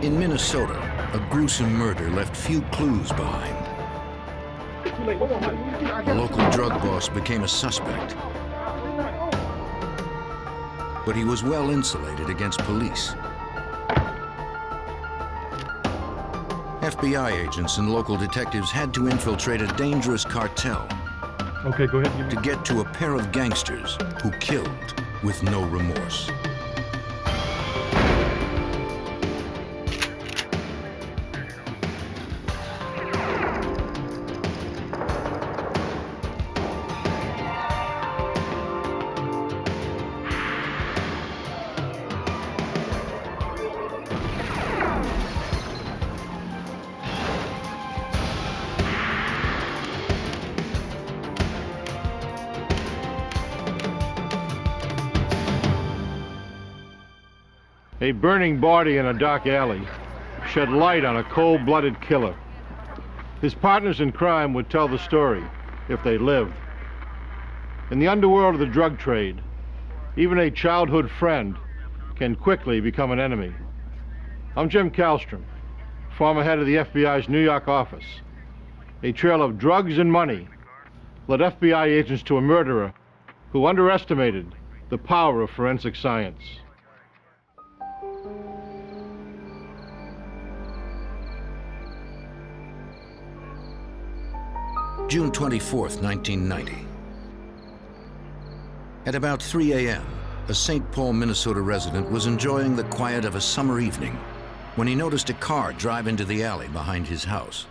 In Minnesota, a gruesome murder left few clues behind. A local drug boss became a suspect, but he was well insulated against police. FBI agents and local detectives had to infiltrate a dangerous cartel to get to a pair of gangsters who killed with no remorse. A burning body in a dark alley shed light on a cold-blooded killer. His partners in crime would tell the story if they lived. In the underworld of the drug trade, even a childhood friend can quickly become an enemy. I'm Jim Kallstrom, former head of the FBI's New York office. A trail of drugs and money led FBI agents to a murderer who underestimated the power of forensic science. June 24th, 1990. At about 3 a.m., a St. Paul, Minnesota resident was enjoying the quiet of a summer evening when he noticed a car drive into the alley behind his house.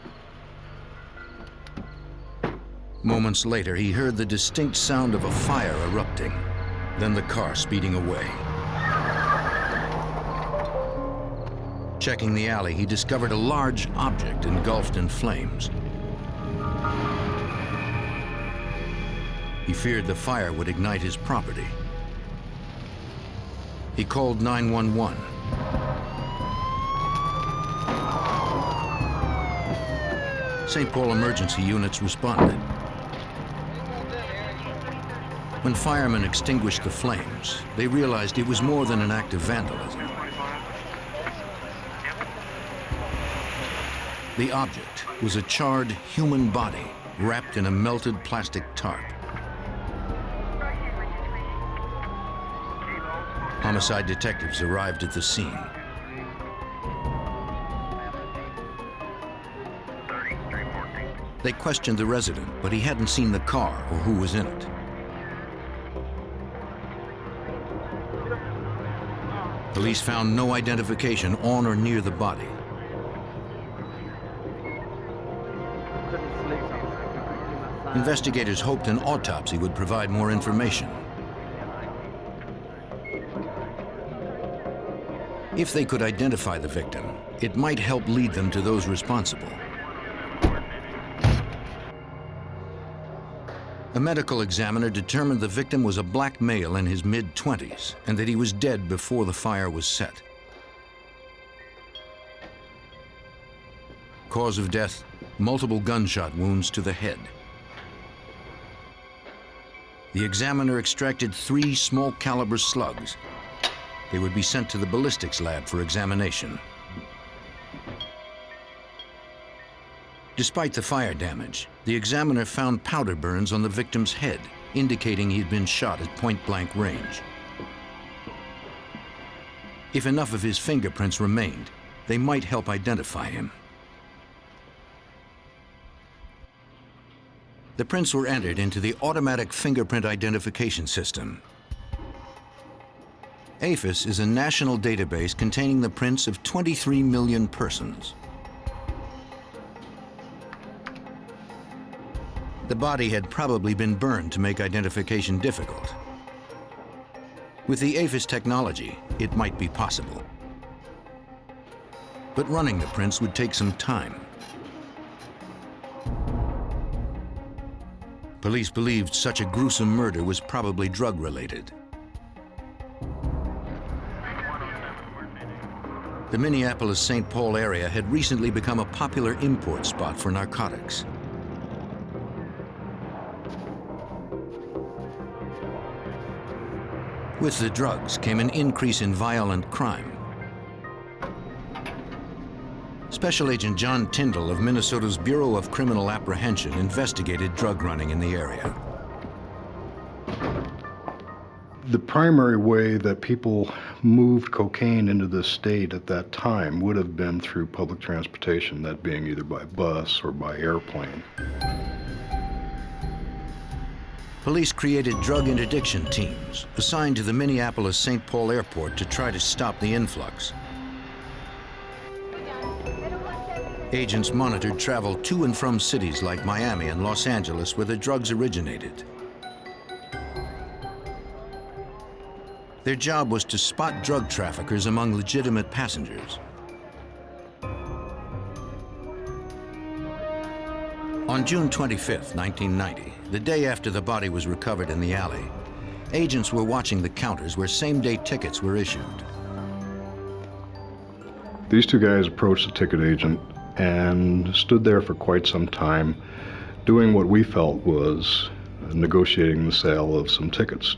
Moments later, he heard the distinct sound of a fire erupting, then the car speeding away. Checking the alley, he discovered a large object engulfed in flames. He feared the fire would ignite his property. He called 911. St. Paul emergency units responded. When firemen extinguished the flames, they realized it was more than an act of vandalism. The object was a charred human body wrapped in a melted plastic tarp. Homicide detectives arrived at the scene. They questioned the resident, but he hadn't seen the car or who was in it. Police found no identification on or near the body. Investigators hoped an autopsy would provide more information. If they could identify the victim, it might help lead them to those responsible. A medical examiner determined the victim was a black male in his mid-20s and that he was dead before the fire was set. Cause of death, multiple gunshot wounds to the head. The examiner extracted 3 small-caliber slugs. They would be sent to the ballistics lab for examination. Despite the fire damage, the examiner found powder burns on the victim's head, indicating he'd been shot at point-blank range. If enough of his fingerprints remained, they might help identify him. The prints were entered into the automatic fingerprint identification system. AFIS is a national database containing the prints of 23 million persons. The body had probably been burned to make identification difficult. With the AFIS technology, it might be possible. But running the prints would take some time. Police believed such a gruesome murder was probably drug-related. The Minneapolis-St. Paul area had recently become a popular import spot for narcotics. With the drugs came an increase in violent crime. Special Agent John Tyndall of Minnesota's Bureau of Criminal Apprehension investigated drug running in the area. The primary way that people moved cocaine into the state at that time would have been through public transportation, that being either by bus or by airplane. Police created drug interdiction teams assigned to the Minneapolis-St. Paul airport to try to stop the influx. Agents monitored travel to and from cities like Miami and Los Angeles where the drugs originated. Their job was to spot drug traffickers among legitimate passengers. On June 25, 1990, the day after the body was recovered in the alley, agents were watching the counters where same-day tickets were issued. These two guys approached the ticket agent and stood there for quite some time doing what we felt was negotiating the sale of some tickets.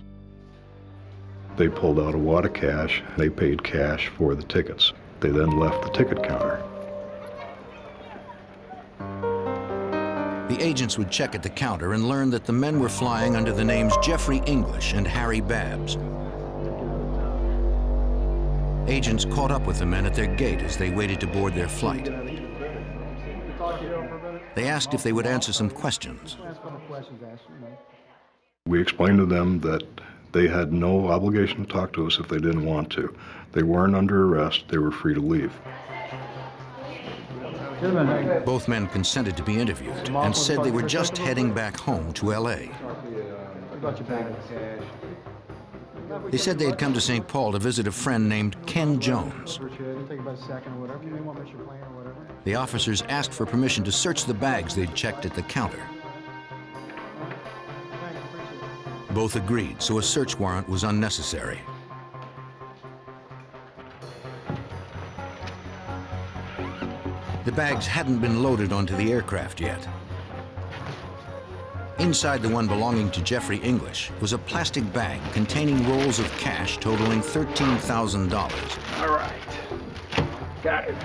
They pulled out a wad of cash. They paid cash for the tickets. They then left the ticket counter. The agents would check at the counter and learn that the men were flying under the names Jeffrey English and Harry Babbs. Agents caught up with the men at their gate as they waited to board their flight. They asked if they would answer some questions. We explained to them that they had no obligation to talk to us if they didn't want to. They weren't under arrest. They were free to leave. Both men consented to be interviewed and said they were just heading back home to L.A. They said they had come to St. Paul to visit a friend named Ken Jones. The officers asked for permission to search the bags they'd checked at the counter. Both agreed, so a search warrant was unnecessary. The bags hadn't been loaded onto the aircraft yet. Inside the one belonging to Jeffrey English was a plastic bag containing rolls of cash totaling $13,000. All right, got it.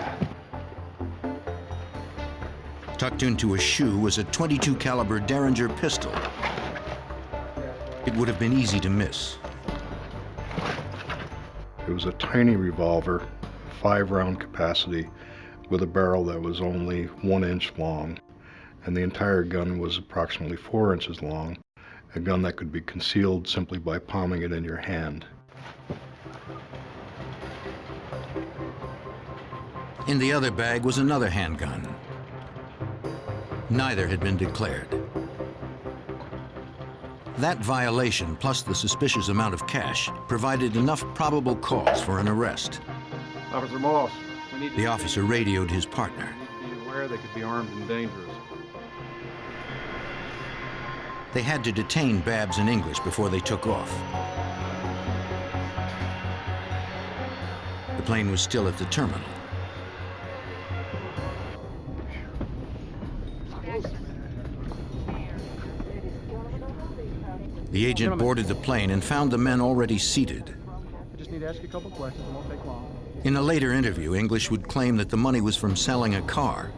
Tucked into a shoe was a .22 caliber Derringer pistol. It would have been easy to miss. It was a tiny revolver, 5-round capacity, with a barrel that was only 1 inch long, and the entire gun was approximately 4 inches long, a gun that could be concealed simply by palming it in your hand. In the other bag was another handgun. Neither had been declared. That violation, plus the suspicious amount of cash, provided enough probable cause for an arrest. Officer Moss, The officer radioed his partner. be aware they could be armed and dangerous. They had to detain Babbs and English before they took off. The plane was still at the terminal. The agent boarded the plane and found the men already seated. I just need to ask you a couple questions. It won't take long. In a later interview, English would claim that the money was from selling a car.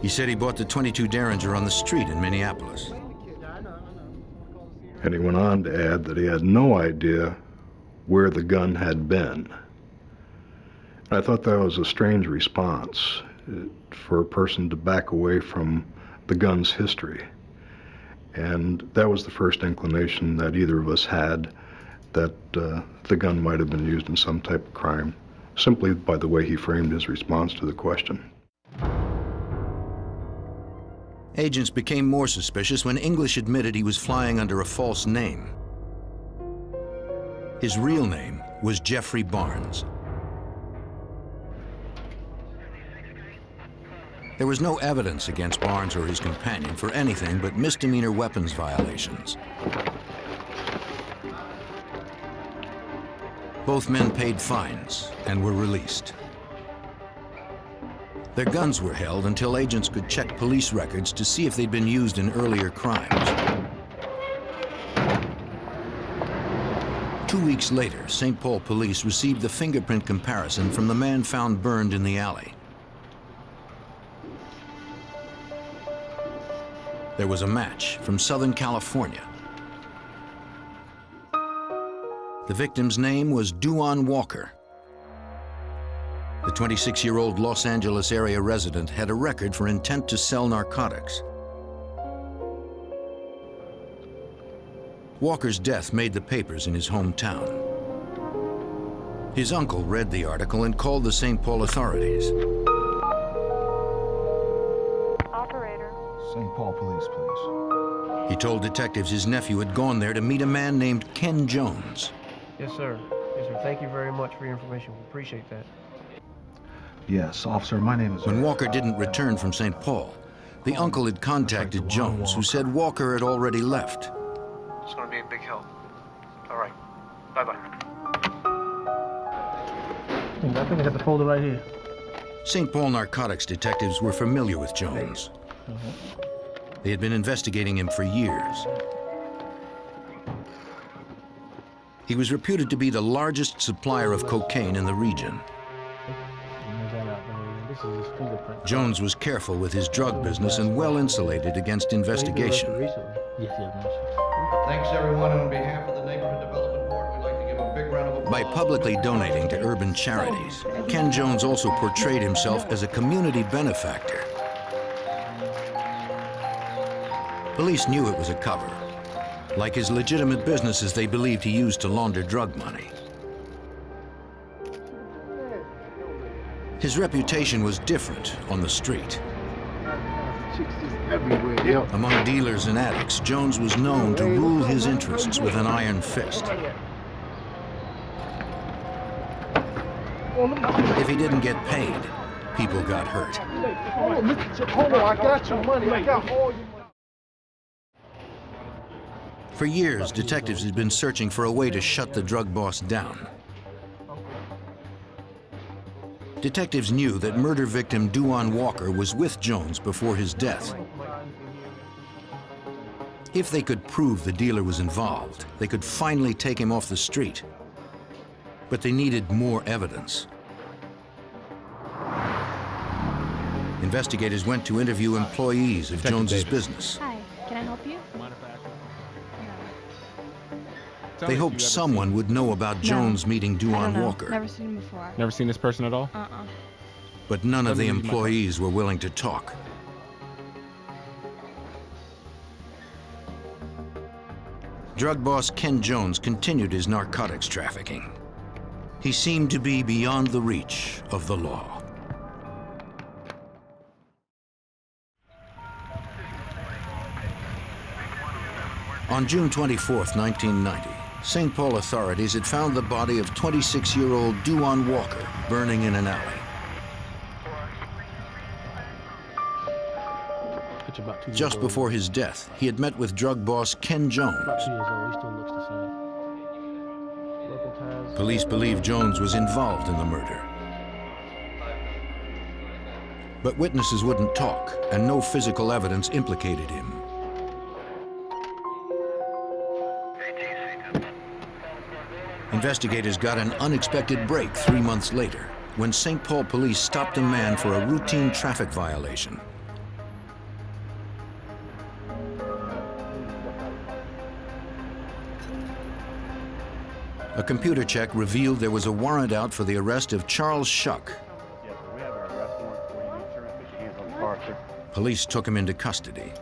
He said he bought the .22 Derringer on the street in Minneapolis. And he went on to add that he had no idea where the gun had been. I thought that was a strange response for a person to back away from the gun's history. And that was the first inclination that either of us had that the gun might have been used in some type of crime, simply by the way he framed his response to the question. Agents became more suspicious when English admitted he was flying under a false name. His real name was Jeffrey Barnes. There was no evidence against Barnes or his companion for anything but misdemeanor weapons violations. Both men paid fines and were released. Their guns were held until agents could check police records to see if they'd been used in earlier crimes. 2 weeks later, St. Paul police received the fingerprint comparison from the man found burned in the alley. There was a match from Southern California. The victim's name was Duan Walker. The 26-year-old Los Angeles area resident had a record for intent to sell narcotics. Walker's death made the papers in his hometown. His uncle read the article and called the St. Paul authorities. Operator. St. Paul Police, please. He told detectives his nephew had gone there to meet a man named Ken Jones. Yes, sir. Yes, sir. Thank you very much for your information. We appreciate that. Yes, officer, my name is... When Walker didn't return from St. Paul, the uncle had contacted Jones, who said Walker had already left. It's going to be a big help. All right. Bye-bye. I think I got the folder right here. St. Paul narcotics detectives were familiar with Jones. They had been investigating him for years. He was reputed to be the largest supplier of cocaine in the region. Jones was careful with his drug business and well insulated against investigation. Thanks everyone, and on behalf of the Neighborhood Development Board, we'd like to give a big round of applause. By publicly donating to urban charities, Ken Jones also portrayed himself as a community benefactor. Police knew it was a cover. Like his legitimate businesses they believed he used to launder drug money. His reputation was different on the street. Among dealers and addicts, Jones was known to rule his interests with an iron fist. If he didn't get paid, people got hurt. Hold on, I got your money. I got all your money. For years, detectives had been searching for a way to shut the drug boss down. Detectives knew that murder victim Duan Walker was with Jones before his death. If they could prove the dealer was involved, they could finally take him off the street. But they needed more evidence. Investigators went to interview employees of Jones's business. Hi, can I help you? They hoped someone would know about Jones meeting Duan Walker. Never seen him before. Never seen this person at all? But none of the employees were willing to talk. Drug boss Ken Jones continued his narcotics trafficking. He seemed to be beyond the reach of the law. On June 24, 1990, St. Paul authorities had found the body of 26-year-old Duan Walker burning in an alley. Just before his death, he had met with drug boss Ken Jones. Police believe Jones was involved in the murder. But witnesses wouldn't talk, and no physical evidence implicated him. Investigators got an unexpected break 3 months later when St. Paul police stopped a man for a routine traffic violation. A computer check revealed there was a warrant out for the arrest of Charles Shuck. Yes, sir. We have an arrest warrant for you. Insurance, put your hands on the car, sir. Police took him into custody.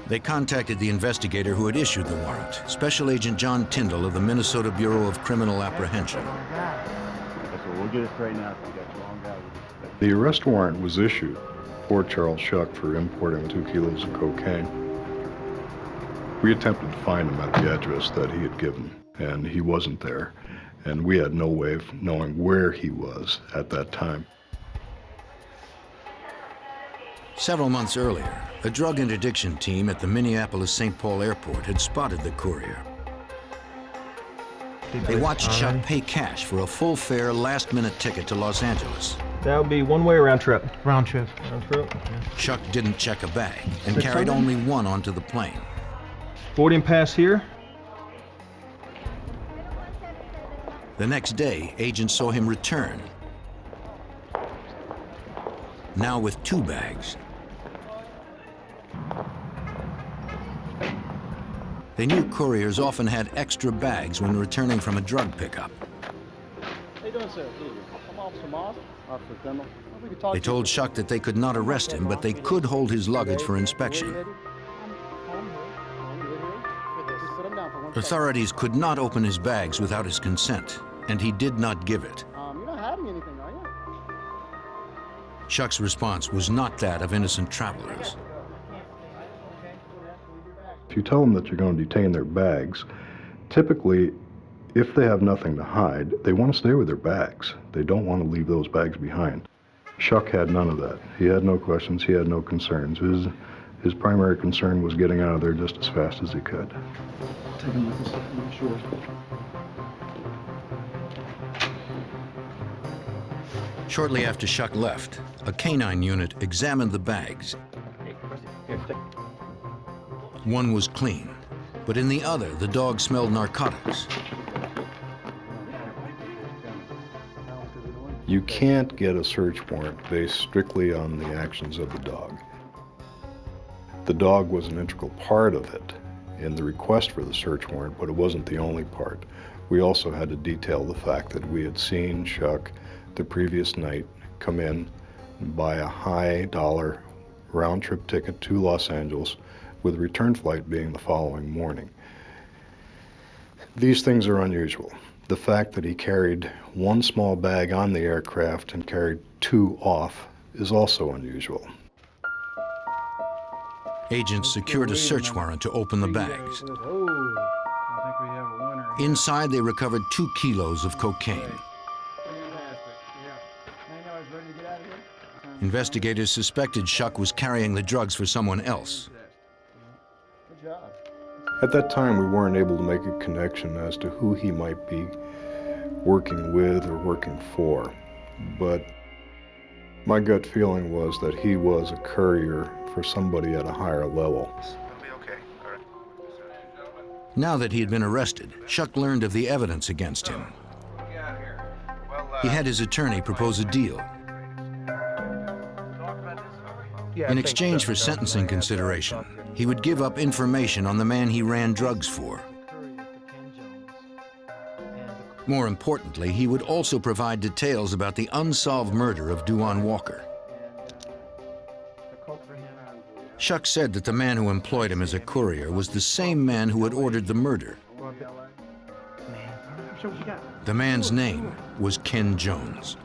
They contacted the investigator who had issued the warrant, Special Agent John Tyndall of the Minnesota Bureau of Criminal Apprehension. Yes, sir. We'll get it straightened out. We got the wrong guy. The arrest warrant was issued for Charles Shuck for importing 2 kilos of cocaine. We attempted to find him at the address that he had given, and he wasn't there, and we had no way of knowing where he was at that time. Several months earlier, a drug interdiction team at the Minneapolis-St. Paul airport had spotted the courier. They watched Chuck pay cash for a full-fare, last-minute ticket to Los Angeles. That would be one-way round trip. Round trip. Round trip. Chuck didn't check a bag and carried only one onto the plane. Boarding pass here. The next day, agents saw him return. now with 2 bags. They knew couriers often had extra bags when returning from a drug pickup. How you doing, sir? I'm Officer Moss. Officer Kendall. They told Shuck that they could not arrest him, but they could hold his luggage for inspection. Authorities could not open his bags without his consent, and he did not give it. You're not hiding anything, are you? Shuck's response was not that of innocent travelers. If you tell them that you're going to detain their bags, typically, if they have nothing to hide, they want to stay with their bags. They don't want to leave those bags behind. Shuck had none of that. He had no questions, he had no concerns. His primary concern was getting out of there just as fast as he could. Take him like this, I'm sure. Shortly after Shuck left, a canine unit examined the bags. One was clean, but in the other, the dog smelled narcotics. You can't get a search warrant based strictly on the actions of the dog. The dog was an integral part of it in the request for the search warrant, but it wasn't the only part. We also had to detail the fact that we had seen Shuck the previous night come in and buy a high-dollar round-trip ticket to Los Angeles, with a return flight being the following morning. These things are unusual. The fact that he carried 1 small bag on the aircraft and carried 2 off is also unusual. Agents secured a search warrant to open the bags. Inside, they recovered 2 kilos of cocaine. Investigators suspected Shuck was carrying the drugs for someone else. At that time, we weren't able to make a connection as to who he might be working with or working for, but my gut feeling was that he was a courier for somebody at a higher level. Now that he had been arrested, Shuck learned of the evidence against him. He had his attorney propose a deal. In exchange for sentencing consideration, he would give up information on the man he ran drugs for. More importantly, he would also provide details about the unsolved murder of Duane Walker. Shuck said that the man who employed him as a courier was the same man who had ordered the murder. The man's name was Ken Jones.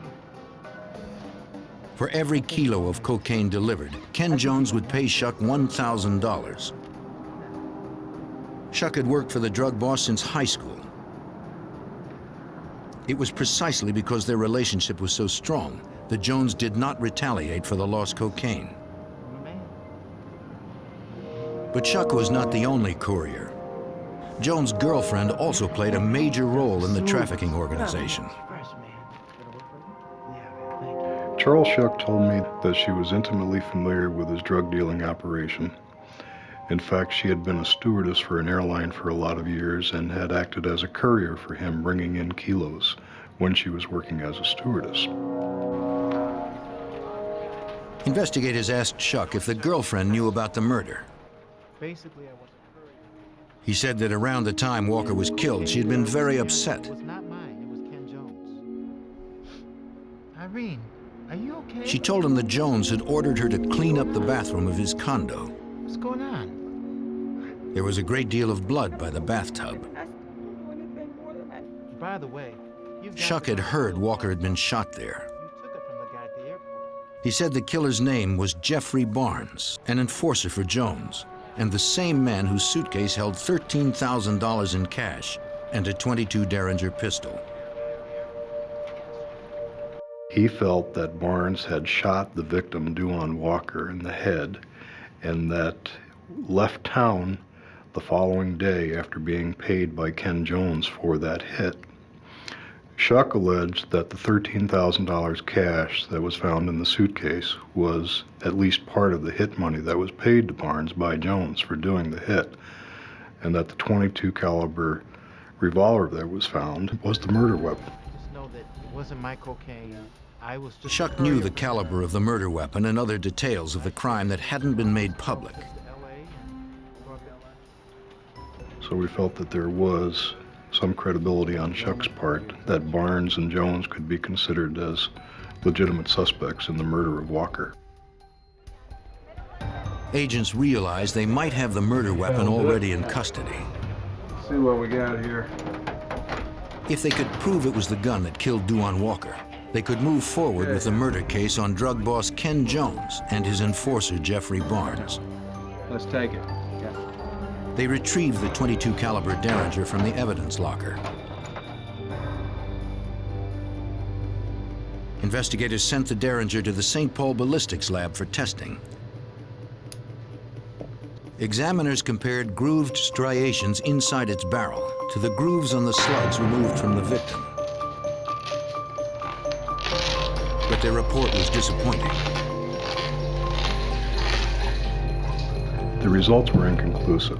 For every kilo of cocaine delivered, Ken Jones would pay Shuck $1,000. Shuck had worked for the drug boss since high school. It was precisely because their relationship was so strong that Jones did not retaliate for the lost cocaine. But Shuck was not the only courier. Jones' girlfriend also played a major role in the trafficking organization. Charles Shuck told me that she was intimately familiar with his drug dealing operation. In fact, she had been a stewardess for an airline for a lot of years and had acted as a courier for him, bringing in kilos when she was working as a stewardess. Investigators asked Shuck if the girlfriend knew about the murder. Basically, I was a courier. He said that around the time Walker was killed, she had been very upset. It was not mine, it was Ken Jones. Irene, are you okay? She told him that Jones had ordered her to clean up the bathroom of his condo. What's going on? There was a great deal of blood by the bathtub. By the way, Shuck had heard Walker had been shot there. You took it from the guy at the airport. He said the killer's name was Jeffrey Barnes, an enforcer for Jones, and the same man whose suitcase held $13,000 in cash and a .22 Derringer pistol. He felt that Barnes had shot the victim, Duane Walker, in the head, and that left town the following day after being paid by Ken Jones for that hit. Shuck alleged that the $13,000 cash that was found in the suitcase was at least part of the hit money that was paid to Barnes by Jones for doing the hit, and that the .22 caliber revolver that was found was the murder weapon. Just know that it wasn't my cocaine. I was just Chuck knew the caliber of the murder weapon and other details of the crime that hadn't been made public. So we felt that there was some credibility on Chuck's part that Barnes and Jones could be considered as legitimate suspects in the murder of Walker. Agents realized they might have the murder weapon already in custody. Let's see what we got here. If they could prove it was the gun that killed Duane Walker, they could move forward with the murder case on drug boss Ken Jones and his enforcer Jeffrey Barnes. Let's take it. They retrieved the .22 caliber Derringer from the evidence locker. Investigators sent the Derringer to the St. Paul Ballistics Lab for testing. Examiners compared grooved striations inside its barrel to the grooves on the slugs removed from the victim. But their report was disappointing. The results were inconclusive,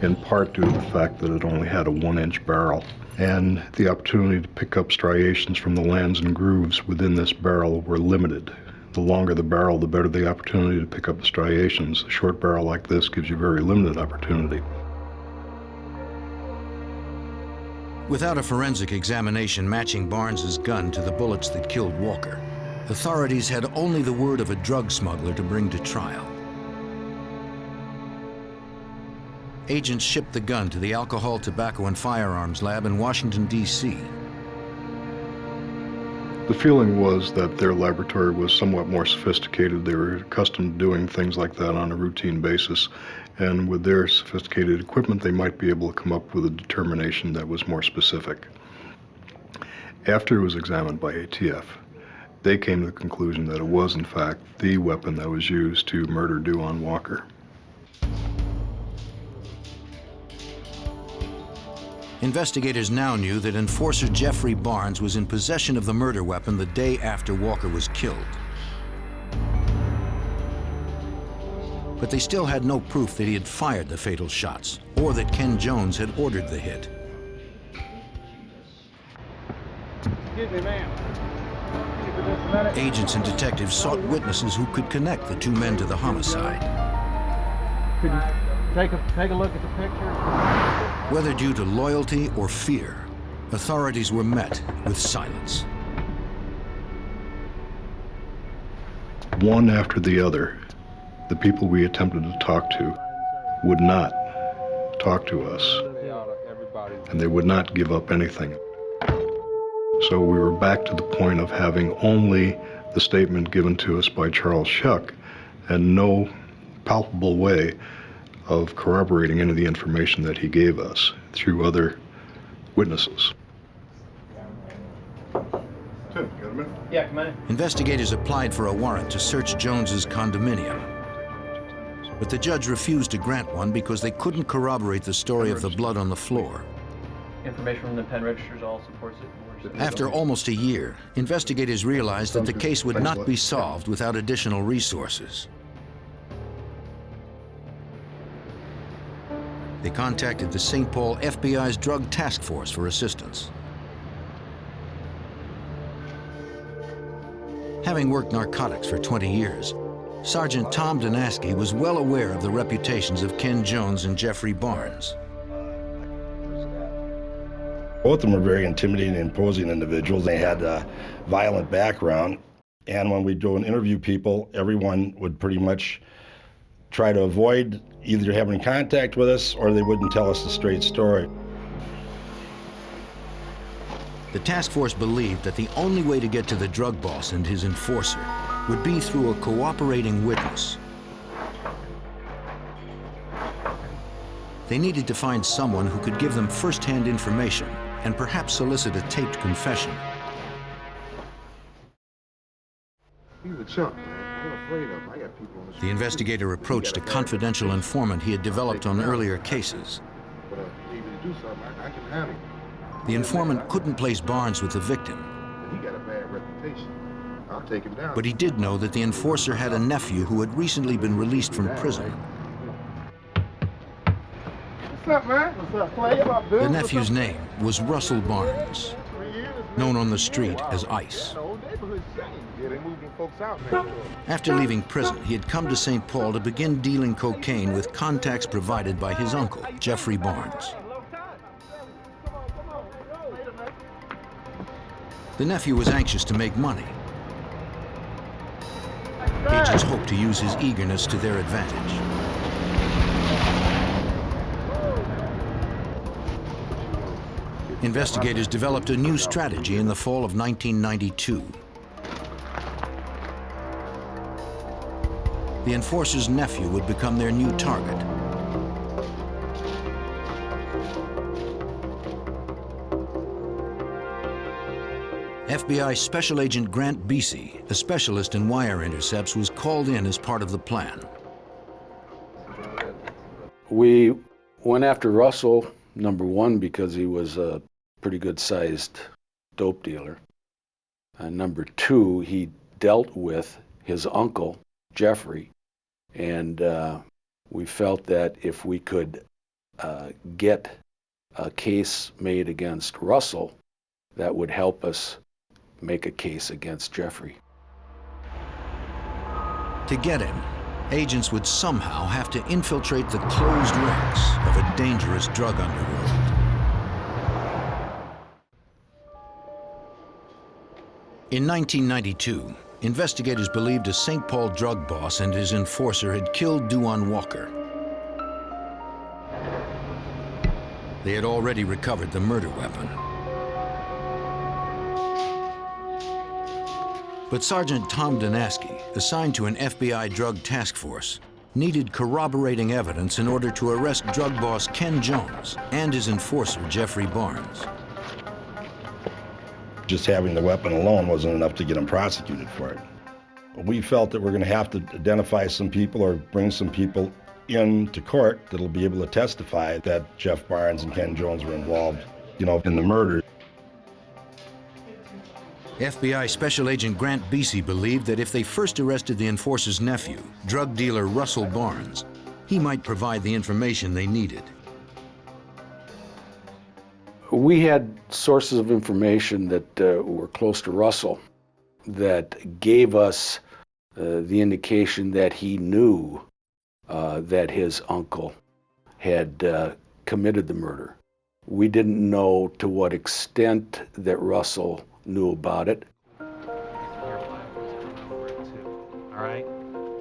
in part due to the fact that it only had a 1-inch barrel, and the opportunity to pick up striations from the lands and grooves within this barrel were limited. The longer the barrel, the better the opportunity to pick up the striations. A short barrel like this gives you very limited opportunity. Without a forensic examination matching Barnes's gun to the bullets that killed Walker, authorities had only the word of a drug smuggler to bring to trial. Agents shipped the gun to the Alcohol, Tobacco, and Firearms Lab in Washington, D.C. The feeling was that their laboratory was somewhat more sophisticated. They were accustomed to doing things like that on a routine basis, and with their sophisticated equipment, they might be able to come up with a determination that was more specific. After it was examined by ATF, they came to the conclusion that it was, in fact, the weapon that was used to murder Duane Walker. Investigators now knew that enforcer Jeffrey Barnes was in possession of the murder weapon the day after Walker was killed. But they still had no proof that he had fired the fatal shots, or that Ken Jones had ordered the hit. Excuse me, ma'am. Agents and detectives sought witnesses who could connect the two men to the homicide. Could you take a look at the picture? Whether due to loyalty or fear, authorities were met with silence. One after the other, the people we attempted to talk to would not talk to us, and they would not give up anything. So we were back to the point of having only the statement given to us by Charles Schuck and no palpable way of corroborating any of the information that he gave us through other witnesses. Tim, got a minute? Yeah, come on. Investigators applied for a warrant to search Jones's condominium. But the judge refused to grant one because they couldn't corroborate the story of the blood on the floor. Information from the pen registers all supports it. After almost a year, investigators realized that the case would not be solved without additional resources. They contacted the St. Paul FBI's Drug Task Force for assistance. Having worked narcotics for 20 years, Sergeant Tom Donaski was well aware of the reputations of Ken Jones and Jeffrey Barnes. Both of them were very intimidating and imposing individuals. They had a violent background, and when we'd go and interview people, everyone would pretty much try to avoid either having contact with us or they wouldn't tell us the straight story. The task force believed that the only way to get to the drug boss and his enforcer would be through a cooperating witness. They needed to find someone who could give them first-hand information and perhaps solicit a taped confession. He's a chump, man. I'm afraid of him. I got people on the street. The investigator approached a confidential informant he had developed on earlier cases. But need me to do something, I can handle it. The informant couldn't place Barnes with the victim, He got a bad reputation. I'll take him down. but he did know that the enforcer had a nephew who had recently been released from prison. What's up, man? What's up, Clay? What's up, dude? The nephew's name was Russell Barnes, known on the street as Ice. The whole neighborhood's saying. folks out. After leaving prison, he had come to St. Paul to begin dealing cocaine with contacts provided by his uncle, Jeffrey Barnes. The nephew was anxious to make money. Agents hoped to use his eagerness to their advantage. Investigators developed a new strategy in the fall of 1992. The enforcer's nephew would become their new target. FBI Special Agent Grant Beasy, a specialist in wire intercepts, was called in as part of the plan. We went after Russell, number one, because he was a pretty good-sized dope dealer. And number two, he dealt with his uncle, Jeffrey, and we felt that if we could get a case made against Russell, that would help us make a case against Jeffrey. To get him, agents would somehow have to infiltrate the closed ranks of a dangerous drug underworld. In 1992, investigators believed a St. Paul drug boss and his enforcer had killed Duane Walker. They had already recovered the murder weapon. But Sergeant Tom Donaski, assigned to an FBI drug task force, needed corroborating evidence in order to arrest drug boss Ken Jones and his enforcer Jeffrey Barnes. Just having the weapon alone wasn't enough to get him prosecuted for it. We felt that we're going to have to identify some people or bring some people into court that'll be able to testify that Jeff Barnes and Ken Jones were involved, in the murder. FBI Special Agent Grant Beasy believed that if they first arrested the enforcer's nephew, drug dealer Russell Barnes, he might provide the information they needed. We had sources of information that were close to Russell that gave us the indication that he knew that his uncle had committed the murder. We didn't know to what extent that Russell knew about it.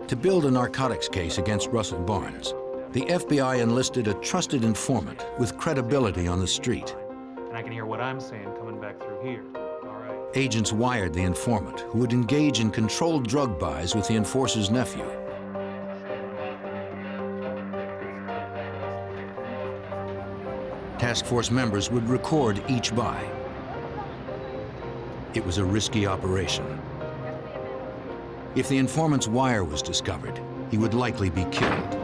To build a narcotics case against Russell Barnes, the FBI enlisted a trusted informant with credibility on the street. And I can hear what I'm saying coming back through here. All right. Agents wired the informant, who would engage in controlled drug buys with the enforcer's nephew. Task force members would record each buy. It was a risky operation. If the informant's wire was discovered, he would likely be killed.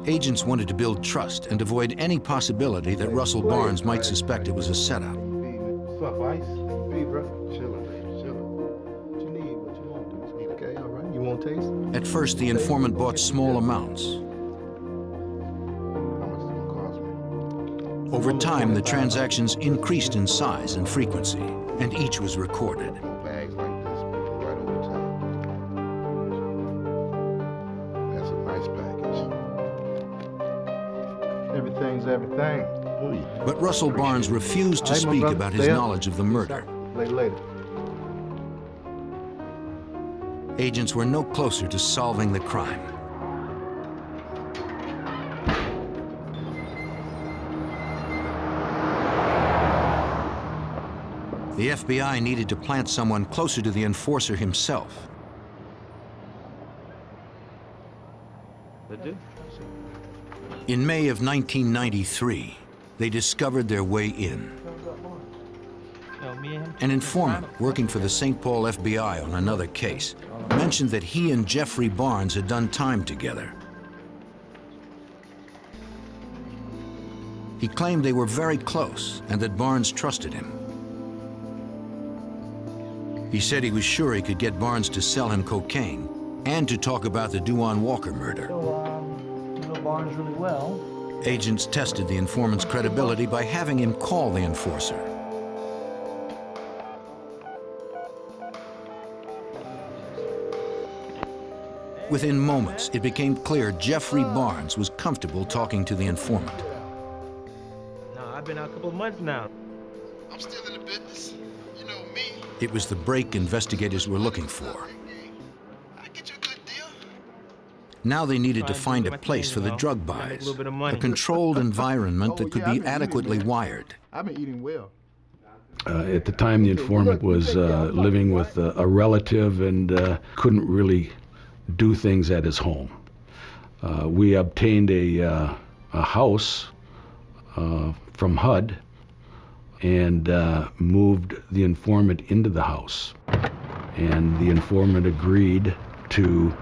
Agents wanted to build trust and avoid any possibility that Russell Barnes might suspect it was a setup. What's up, Ice? Hey, bro. Chillin', chillin'. What you need? What you want? Okay, all right. You want taste? At first, the informant bought small amounts. How much is it gonna cost me? Over time, the transactions increased in size and frequency, and each was recorded. Bags like this, right over top. That's a nice package. Everything's everything. But Russell Barnes refused to speak about his knowledge of the murder. Later. Agents were no closer to solving the crime. The FBI needed to plant someone closer to the enforcer himself. They did. In May of 1993, they discovered their way in. An informant working for the St. Paul FBI on another case mentioned that he and Jeffrey Barnes had done time together. He claimed they were very close and that Barnes trusted him. He said he was sure he could get Barnes to sell him cocaine and to talk about the Duane Walker murder. So, you know Barnes really well. Agents tested the informant's credibility by having him call the enforcer. Within moments, it became clear Jeffrey Barnes was comfortable talking to the informant. No, I've been out a couple of months now. I'm still in the business. You know me. It was the break investigators were looking for. I get you a good deal. Now they needed to find a place for the drug buys, a controlled environment that could be adequately wired. I've been eating well. At the time, the informant was living with a relative and couldn't really do things at his home. We obtained a house from HUD and moved the informant into the house. And the informant agreed to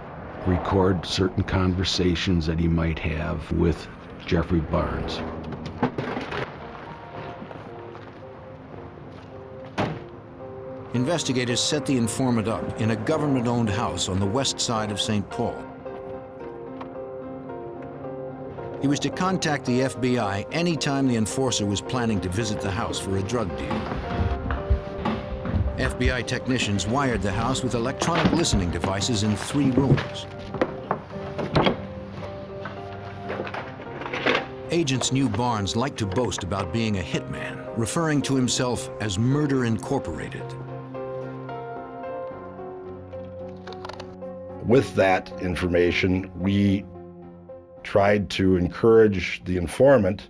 record certain conversations that he might have with Jeffrey Barnes. Investigators set the informant up in a government-owned house on the west side of St. Paul. He was to contact the FBI anytime the enforcer was planning to visit the house for a drug deal. FBI technicians wired the house with electronic listening devices in 3 rooms. Agents knew Barnes liked to boast about being a hitman, referring to himself as Murder Incorporated. With that information, we tried to encourage the informant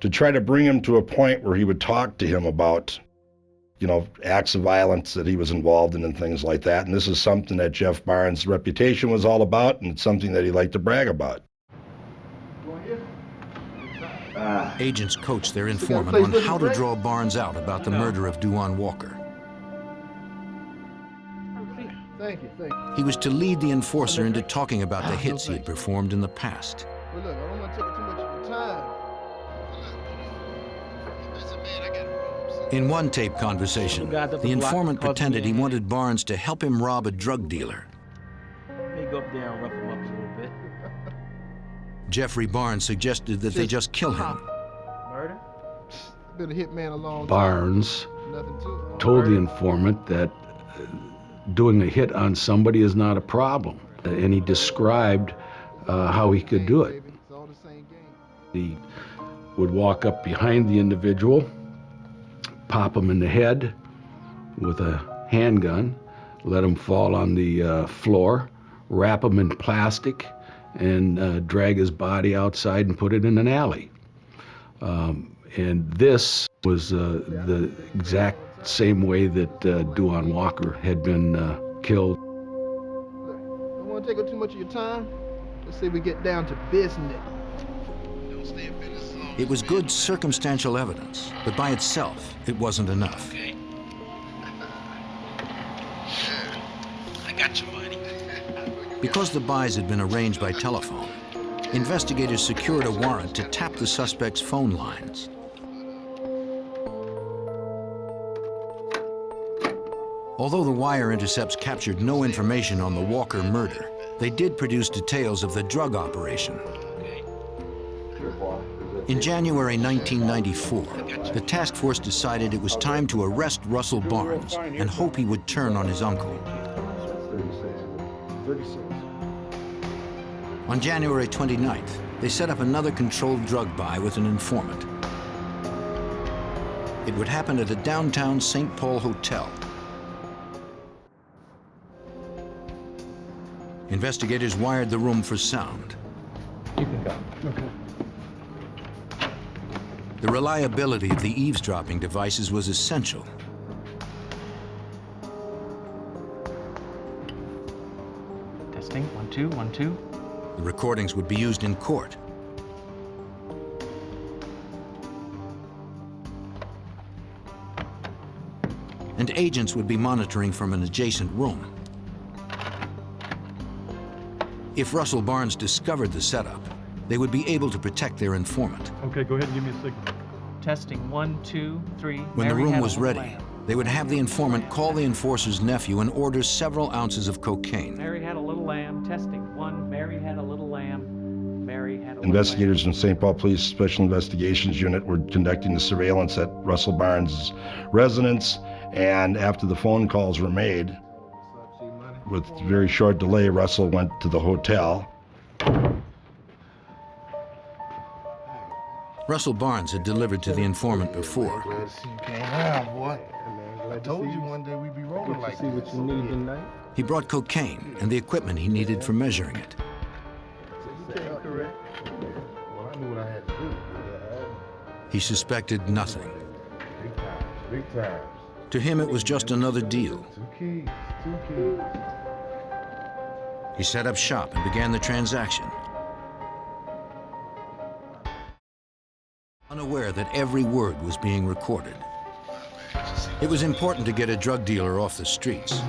to try to bring him to a point where he would talk to him about, you know, acts of violence that he was involved in and things like that. And this is something that Jeff Barnes' reputation was all about, and it's something that he liked to brag about. Agents coached their informant on how to draw Barnes out about the murder of Duane Walker. Thank you, thank you. He was to lead the enforcer into talking about the hits he had performed in the past. Well, look, I don't want to take up too much of your time. In one tape conversation, the informant pretended he wanted Barnes to help him rob a drug dealer. Let me go up there and rough him up a little bit. Jeffrey Barnes suggested that they just kill him. Murder? Been a hitman a long time. Barnes Nothing to it. told the informant that doing a hit on somebody is not a problem, and he described how he could do it. It's all the same game. He would walk up behind the individual, pop him in the head with a handgun, let him fall on the floor, wrap him in plastic, and drag his body outside and put it in an alley. And this was the exact same way that Duane Walker had been killed. Don't want to take up too much of your time. Let's see if we get down to business. Don't stay in business long. It was good circumstantial evidence, but by itself, it wasn't enough. Okay. I got your money. Because the buys had been arranged by telephone, investigators secured a warrant to tap the suspect's phone lines. Although the wire intercepts captured no information on the Walker murder, they did produce details of the drug operation. In January 1994, the task force decided it was time to arrest Russell Barnes and hope he would turn on his uncle. 36. On January 29th, they set up another controlled drug buy with an informant. It would happen at a downtown St. Paul hotel. Investigators wired the room for sound. You can go. Okay. The reliability of the eavesdropping devices was essential. Testing, 1, 2, 1, 2. The recordings would be used in court. And agents would be monitoring from an adjacent room. If Russell Barnes discovered the setup, they would be able to protect their informant. Okay, go ahead and give me a signal. Testing, 1, 2, 3. When the Mary room had a was little ready, lamb. they would have the informant call the enforcer's nephew and order several ounces of cocaine. Mary had a little lamb. Testing, 1. Mary had a little lamb. Mary Investigators from St. Paul Police Special Investigations Unit were conducting the surveillance at Russell Barnes' residence, and after the phone calls were made, with very short delay, Russell went to the hotel. Russell Barnes had delivered to the informant before. Glad to see you came around, boy. I told you one day we'd be rolling like this. See what you need tonight. He brought cocaine and the equipment he needed for measuring it. Correct. Well, I knew what I had to do. He suspected nothing. Big times. Big times. To him, it was just another deal. 2 keys. 2 keys. He set up shop and began the transaction, unaware that every word was being recorded. It was important to get a drug dealer off the streets.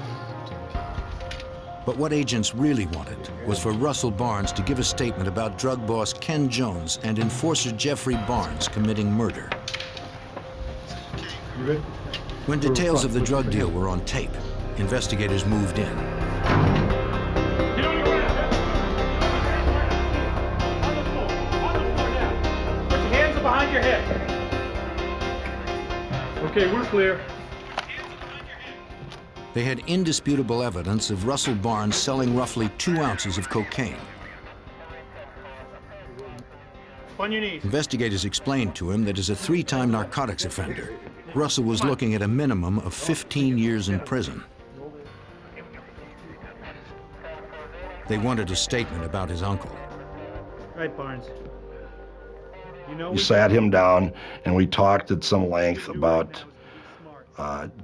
But what agents really wanted was for Russell Barnes to give a statement about drug boss Ken Jones and enforcer Jeffrey Barnes committing murder. You ready? When details of the drug deal were on tape, investigators moved in. Behind your head. Okay, we're clear. They had indisputable evidence of Russell Barnes selling roughly 2 ounces of cocaine. On your knees. Investigators explained to him that as a 3-time narcotics offender, Russell was looking at a minimum of 15 years in prison. They wanted a statement about his uncle. Right, Barnes. We sat him down and we talked at some length about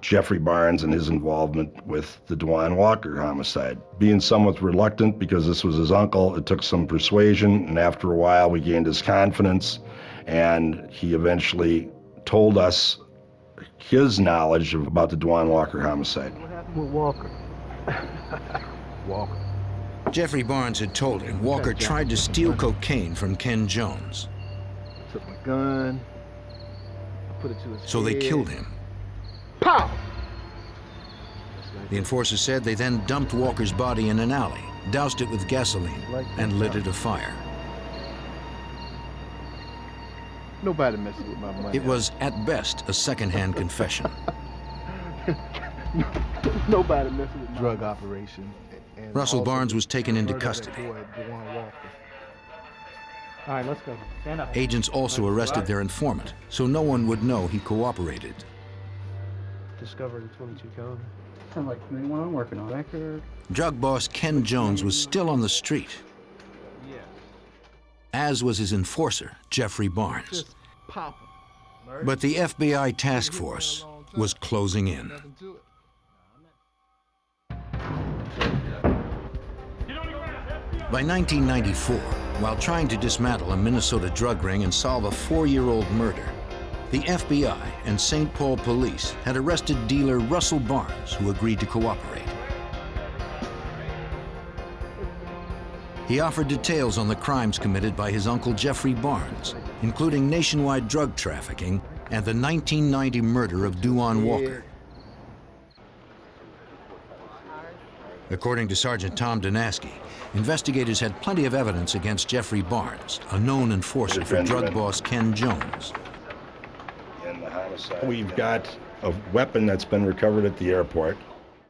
Jeffrey Barnes and his involvement with the Dewan Walker homicide. Being somewhat reluctant because this was his uncle, it took some persuasion, and after a while we gained his confidence, and he eventually told us his knowledge about the Dewan Walker homicide. What happened with Walker? Walker. Jeffrey Barnes had told him Walker tried to steal cocaine from Ken Jones. Took my gun, put it to his So they head. killed him. Pow! The enforcer said they then dumped Walker's body in an alley, doused it with gasoline, and lit it afire. Nobody messes with my money. It was, at best, a second-hand confession. Nobody messes with my drug operation. And Russell also Barnes was taken into murder that custody. boy, Dewan Walker. All right, let's go. Stand up. Agents also arrested their informant, so no one would know he cooperated. Discovered a 22 code. Sounds like anyone I'm working on. Record. Drug boss Ken Jones was still on the street, as was his enforcer, Jeffrey Barnes. Just pop him. But the FBI task force was closing in. Nothing to it. By 1994, while trying to dismantle a Minnesota drug ring and solve a 4-year-old murder, the FBI and St. Paul police had arrested dealer Russell Barnes, who agreed to cooperate. He offered details on the crimes committed by his uncle Jeffrey Barnes, including nationwide drug trafficking and the 1990 murder of Dewan Walker. According to Sergeant Tom Donaski, investigators had plenty of evidence against Jeffrey Barnes, a known enforcer for drug boss Ken Jones. We've got a weapon that's been recovered at the airport.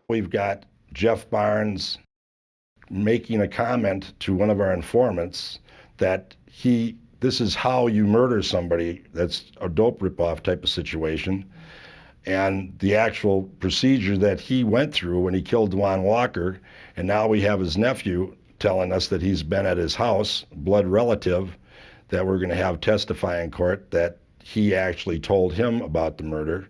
We've got Jeff Barnes making a comment to one of our informants that this is how you murder somebody. That's a dope ripoff type of situation. And the actual procedure that he went through when he killed Dewan Walker, and now we have his nephew telling us that he's been at his house, blood relative, that we're going to have testify in court that he actually told him about the murder.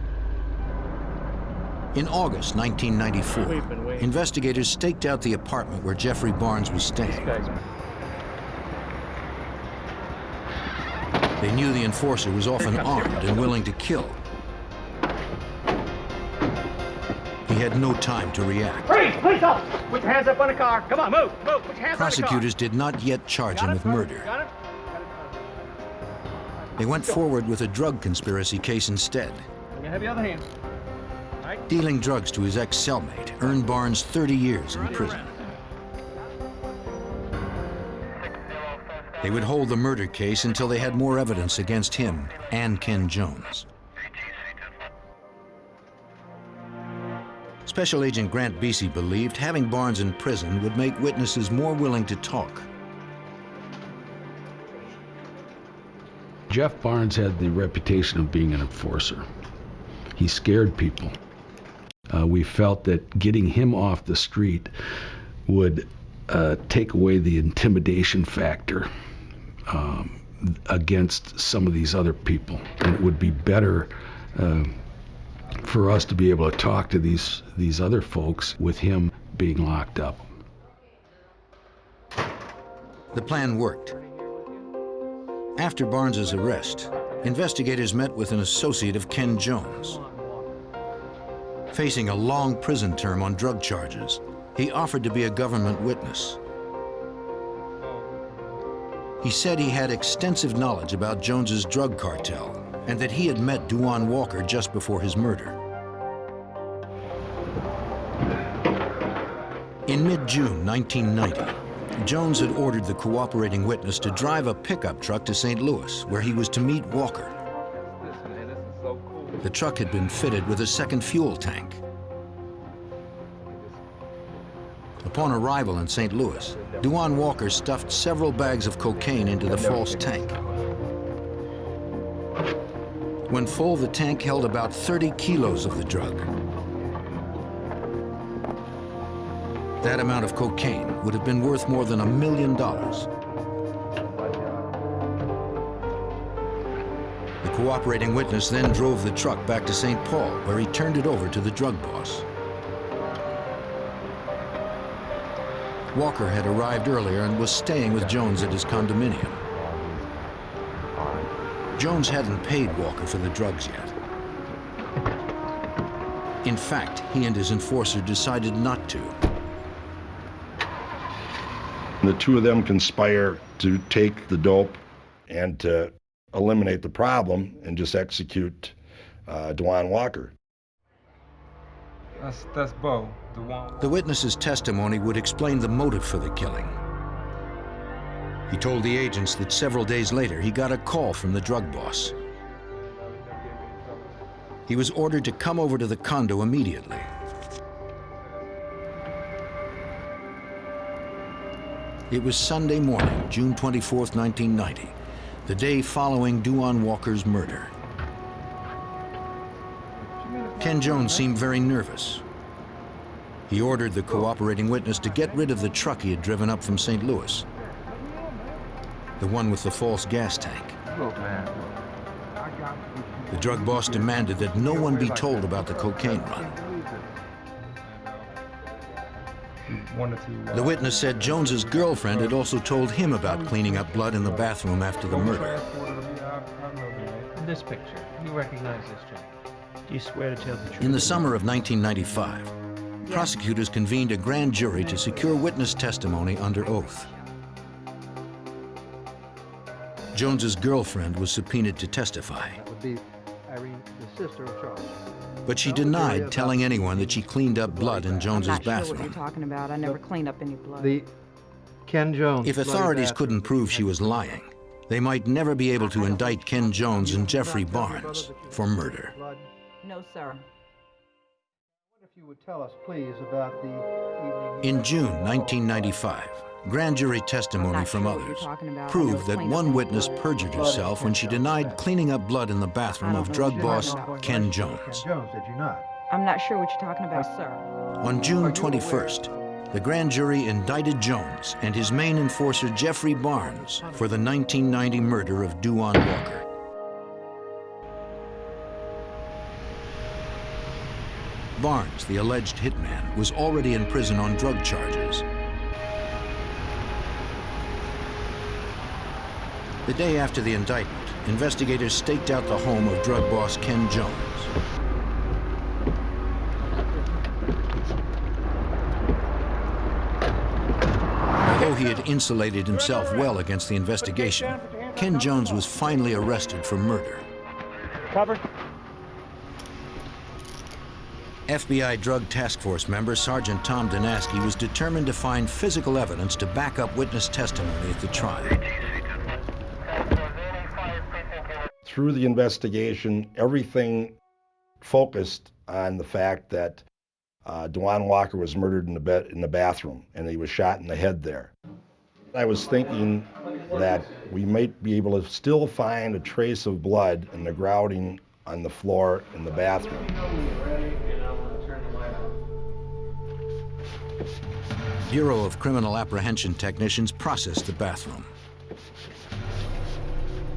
In August 1994, investigators staked out the apartment where Jeffrey Barnes was staying. They knew the enforcer was often armed and willing to kill. He had no time to react. Freeze! Please help! Put your hands up on the car. Come on, move! Move! Put your hands Prosecutors did not yet charge him with murder. Got it? They went forward with a drug conspiracy case instead. You have the other hand. Dealing drugs to his ex-cellmate earned Barnes 30 years in prison. They would hold the murder case until they had more evidence against him and Ken Jones. Special Agent Grant Beasy believed having Barnes in prison would make witnesses more willing to talk. Jeff Barnes had the reputation of being an enforcer. He scared people. We felt that getting him off the street would take away the intimidation factor against some of these other people. And it would be better for us to be able to talk to these other folks with him being locked up. The plan worked. After Barnes's arrest, investigators met with an associate of Ken Jones. Facing a long prison term on drug charges, he offered to be a government witness. He said he had extensive knowledge about Jones's drug cartel and that he had met Duane Walker just before his murder. In mid-June 1990, Jones had ordered the cooperating witness to drive a pickup truck to St. Louis, where he was to meet Walker. The truck had been fitted with a second fuel tank. Upon arrival in St. Louis, Duane Walker stuffed several bags of cocaine into the false tank. When full, the tank held about 30 kilos of the drug. That amount of cocaine would have been worth more than $1 million. The cooperating witness then drove the truck back to St. Paul, where he turned it over to the drug boss. Walker had arrived earlier and was staying with Jones at his condominium. Jones hadn't paid Walker for the drugs yet. In fact, he and his enforcer decided not to. The two of them conspire to take the dope and to eliminate the problem and just execute Duane Walker. That's Bo. The witness's testimony would explain the motive for the killing. He told the agents that several days later he got a call from the drug boss. He was ordered to come over to the condo immediately. It was Sunday morning, June 24th, 1990, the day following Duane Walker's murder. Ken Jones seemed very nervous. He ordered the cooperating witness to get rid of the truck he had driven up from St. Louis, the one with the false gas tank. The drug boss demanded that no one be told about the cocaine run. The witness said Jones's girlfriend had also told him about cleaning up blood in the bathroom after the murder. In this picture, you recognize this gentleman. Do you swear to tell the truth? In the summer of 1995, prosecutors convened a grand jury to secure witness testimony under oath. Jones's girlfriend was subpoenaed to testify. That would be Irene, the sister of Charles. But she denied telling anyone that she cleaned up blood in Jones's I'm not bathroom. sure what you're talking about. I never cleaned up any blood. The Ken Jones. If authorities couldn't prove she was lying, they might never be able to indict Ken Jones and Jeffrey Barnes for murder. No, sir. If you would tell us, please, about the evening. In June 1995, grand jury testimony from others proved that one witness perjured herself when she denied cleaning up blood in the bathroom of drug boss Ken Jones. Jones, did you not? I'm not sure what you're talking about, sir. On June 21st, the grand jury indicted Jones and his main enforcer Jeffrey Barnes for the 1990 murder of Duane Walker. Barnes, the alleged hitman, was already in prison on drug charges. The day after the indictment, investigators staked out the home of drug boss Ken Jones. Although he had insulated himself well against the investigation, Ken Jones was finally arrested for murder. Cover. FBI Drug Task Force member Sergeant Tom Danaski was determined to find physical evidence to back up witness testimony at the trial. through the investigation, everything focused on the fact that Dewan Walker was murdered in the bathroom, and he was shot in the head there. I was thinking that we might be able to still find a trace of blood in the grouting on the floor in the bathroom. Bureau of Criminal Apprehension technicians processed the bathroom.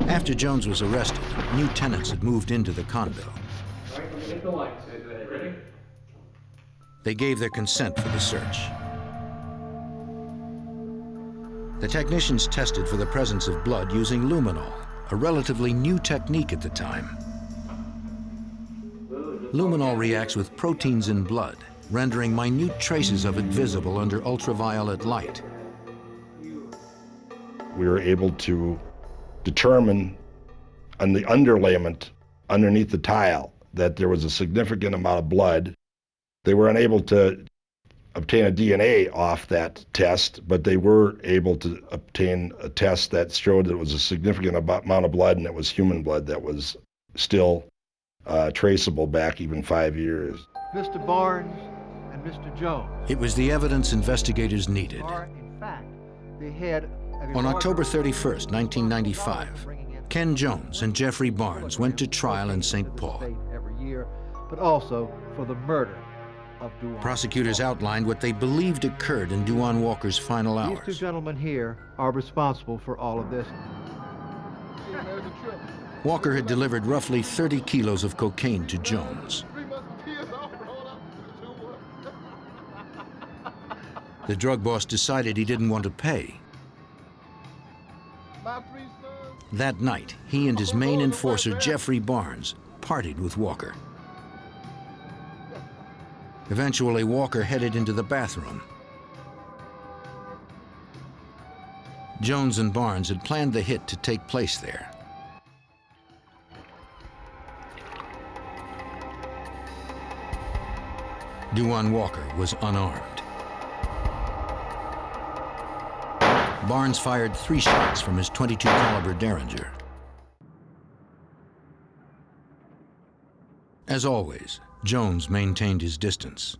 After Jones was arrested, new tenants had moved into the condo. They gave their consent for the search. The technicians tested for the presence of blood using luminol, a relatively new technique at the time. Luminol reacts with proteins in blood, rendering minute traces of it visible under ultraviolet light. We were able to determine on the underlayment underneath the tile that there was a significant amount of blood. They were unable to obtain a DNA off that test, but they were able to obtain a test that showed that it was a significant amount of blood, and it was human blood that was still traceable back even 5 years. Mr. Barnes and Mr. Jones. It was the evidence investigators needed. Are, in fact, the head of On October 31st, 1995, Ken Jones and Jeffrey Barnes went to trial in St. Paul. Every year, but also for the murder of Dewan. Prosecutors outlined what they believed occurred in Dewan Walker's final These two hours. gentlemen here are responsible for all of this. Walker had delivered roughly 30 kilos of cocaine to Jones. The drug boss decided he didn't want to pay. That night, he and his main enforcer, Jeffrey Barnes, partied with Walker. Eventually, Walker headed into the bathroom. Jones and Barnes had planned the hit to take place there. Dewan Walker was unarmed. Barnes fired 3 shots from his .22 caliber Derringer. As always, Jones maintained his distance.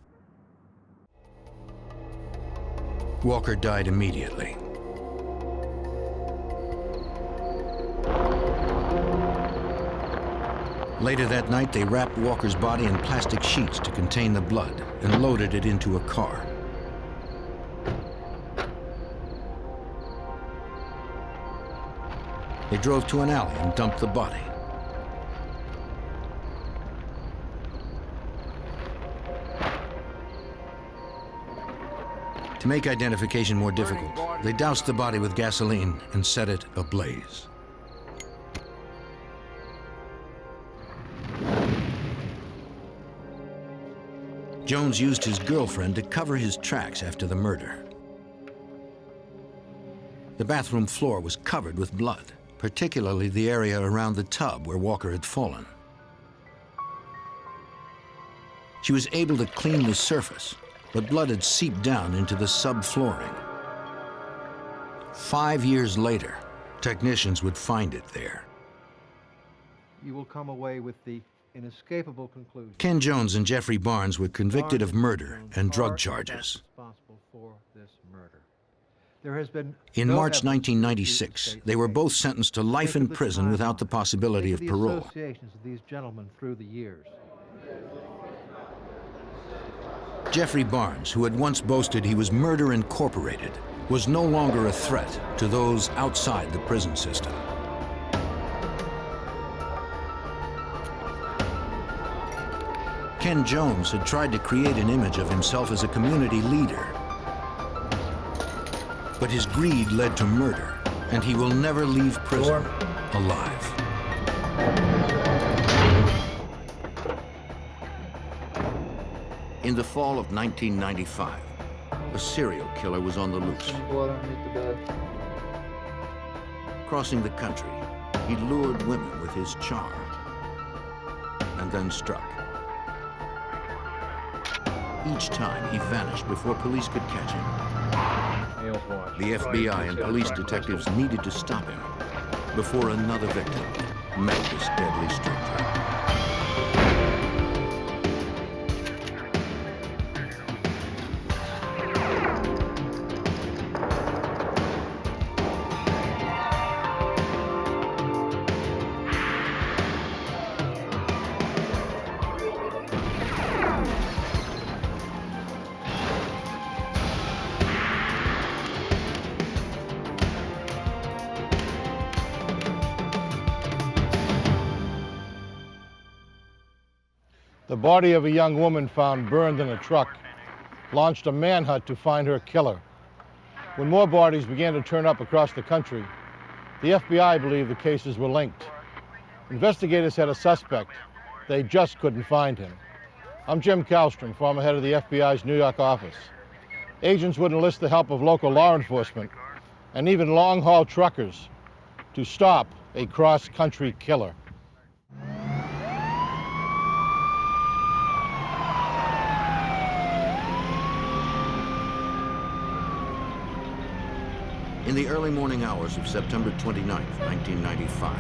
Walker died immediately. Later that night, they wrapped Walker's body in plastic sheets to contain the blood and loaded it into a car. They drove to an alley and dumped the body. To make identification more difficult, they doused the body with gasoline and set it ablaze. Jones used his girlfriend to cover his tracks after the murder. The bathroom floor was covered with blood, particularly the area around the tub where Walker had fallen. She was able to clean the surface, but blood had seeped down into the subflooring. 5 years later, technicians would find it there. You will come away with the inescapable conclusion. Ken Jones and Jeffrey Barnes were convicted of murder and drug charges. Responsible for this murder. There has been In no March evidence 1996, they were both sentenced to life in prison without the possibility of the parole. associations of these gentlemen through the years. Jeffrey Barnes, who had once boasted he was Murder Incorporated, was no longer a threat to those outside the prison system. Ken Jones had tried to create an image of himself as a community leader. But his greed led to murder, and he will never leave prison alive. In the fall of 1995, a serial killer was on the loose. Crossing the country, he lured women with his charm, and then struck. Each time, he vanished before police could catch him. The FBI and police detectives needed to stop him before another victim met this deadly stranger. The body of a young woman found burned in a truck launched a manhunt to find her killer. When more bodies began to turn up across the country, the FBI believed the cases were linked. Investigators had a suspect. They just couldn't find him. I'm Jim Kallstrom, former head of the FBI's New York office. Agents would enlist the help of local law enforcement and even long-haul truckers to stop a cross-country killer. In the early morning hours of September 29, 1995,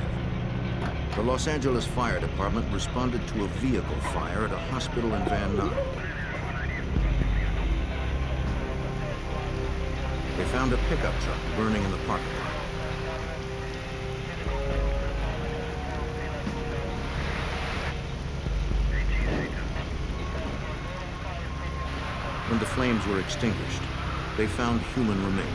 the Los Angeles Fire Department responded to a vehicle fire at a hospital in Van Nuys. They found a pickup truck burning in the parking lot. When the flames were extinguished, they found human remains.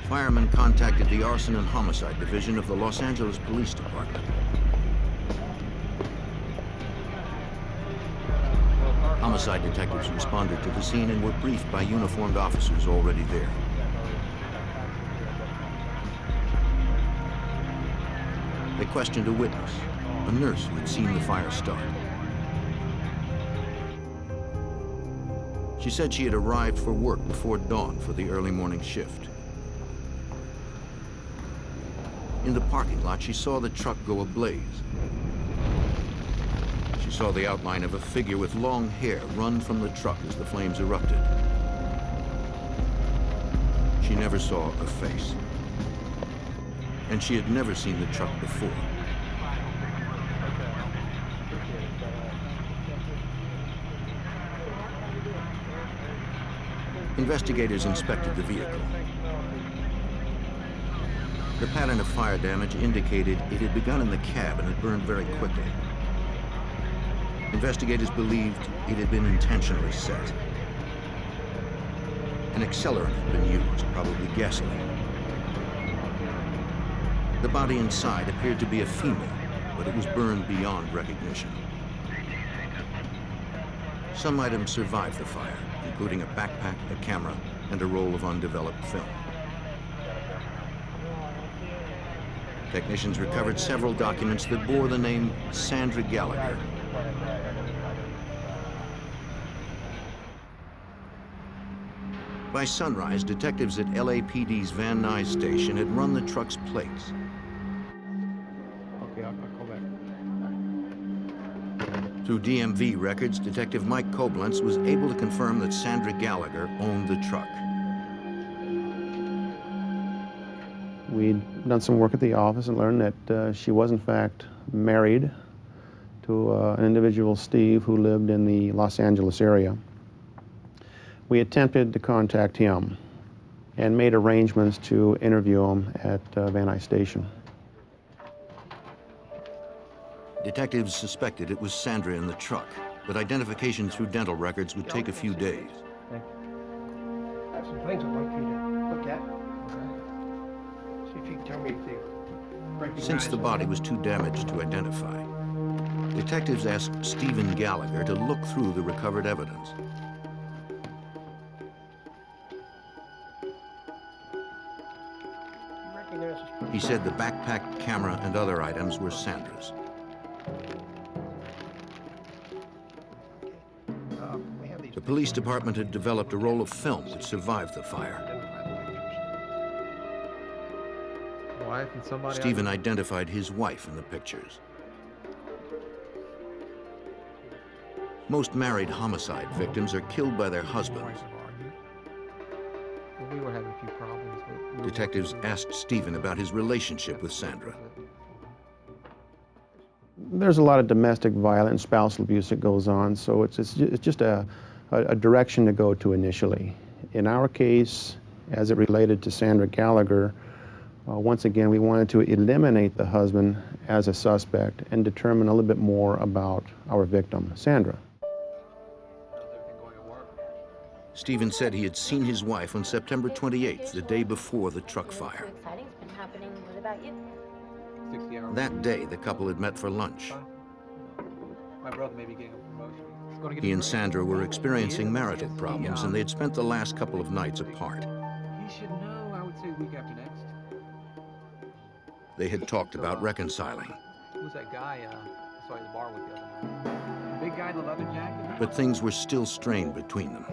Firemen contacted the Arson and Homicide Division of the Los Angeles Police Department. Homicide detectives responded to the scene and were briefed by uniformed officers already there. They questioned a witness, a nurse who had seen the fire start. She said she had arrived for work before dawn for the early morning shift. In the parking lot, she saw the truck go ablaze. She saw the outline of a figure with long hair run from the truck as the flames erupted. She never saw a face. And she had never seen the truck before. Investigators inspected the vehicle. The pattern of fire damage indicated it had begun in the cab and had burned very quickly. Investigators believed it had been intentionally set. An accelerant had been used, probably gasoline. The body inside appeared to be a female, but it was burned beyond recognition. Some items survived the fire, including a backpack, a camera, and a roll of undeveloped film. Technicians recovered several documents that bore the name Sandra Gallagher. By sunrise, detectives at LAPD's Van Nuys station had run the truck's plates. Okay, I'll call back. Through DMV records, Detective Mike Koblenz was able to confirm that Sandra Gallagher owned the truck. We'd done some work at the office and learned that she was in fact married to an individual, Steve, who lived in the Los Angeles area. We attempted to contact him and made arrangements to interview him at Van Nuys Station. Detectives suspected it was Sandra in the truck, but identification through dental records would take a few days. I have some things I'd like you to look at. See if you can tell me if they recognize. Since the body was too damaged to identify, detectives asked Stephen Gallagher to look through the recovered evidence. He said the backpack, camera, and other items were Sandra's. The police department had developed a roll of film which survived the fire. Wife and somebody. Stephen identified his wife in the pictures. Most married homicide victims are killed by their husbands. Well, we were having a few problems, but Detectives asked Stephen about his relationship with Sandra. There's a lot of domestic violence and spousal abuse that goes on, so it's just a direction to go to initially. In our case, as it related to Sandra Gallagher, once again, we wanted to eliminate the husband as a suspect and determine a little bit more about our victim, Sandra. Stephen said he had seen his wife on September 28th, the day before the truck fire. Exciting's been happening. What about you? 60 hours. That day, the couple had met for lunch. My brother may be getting a promotion. He's going to get He a and promotion. Sandra were experiencing marital problems, and they had spent the last couple of nights apart. He should know, I would say, week after next. They had talked about reconciling, Who's that guy I saw you at the bar with the other night? The big guy in the leather jacket? but things were still strained between them.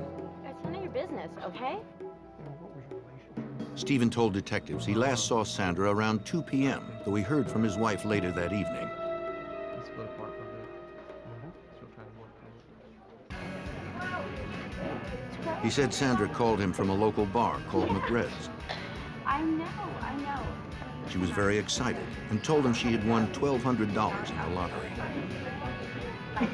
It's none of your business, okay? Stephen told detectives he last saw Sandra around 2 p.m., though he heard from his wife later that evening. He split apart for a bit. Still trying to work. He said Sandra called him from a local bar called McRed's. I know. She was very excited and told him she had won $1,200 in the lottery. I was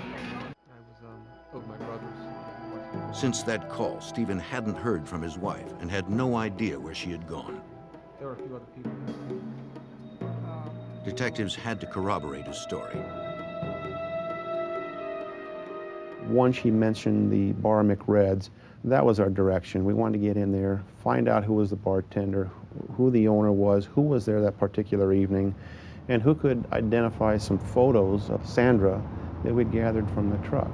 over my brother's. Since that call, Stephen hadn't heard from his wife and had no idea where she had gone. There were a few other people. Detectives had to corroborate his story. Once he mentioned the bar McRed's, that was our direction. We wanted to get in there, find out who was the bartender, who the owner was, who was there that particular evening, and who could identify some photos of Sandra that we'd gathered from the truck.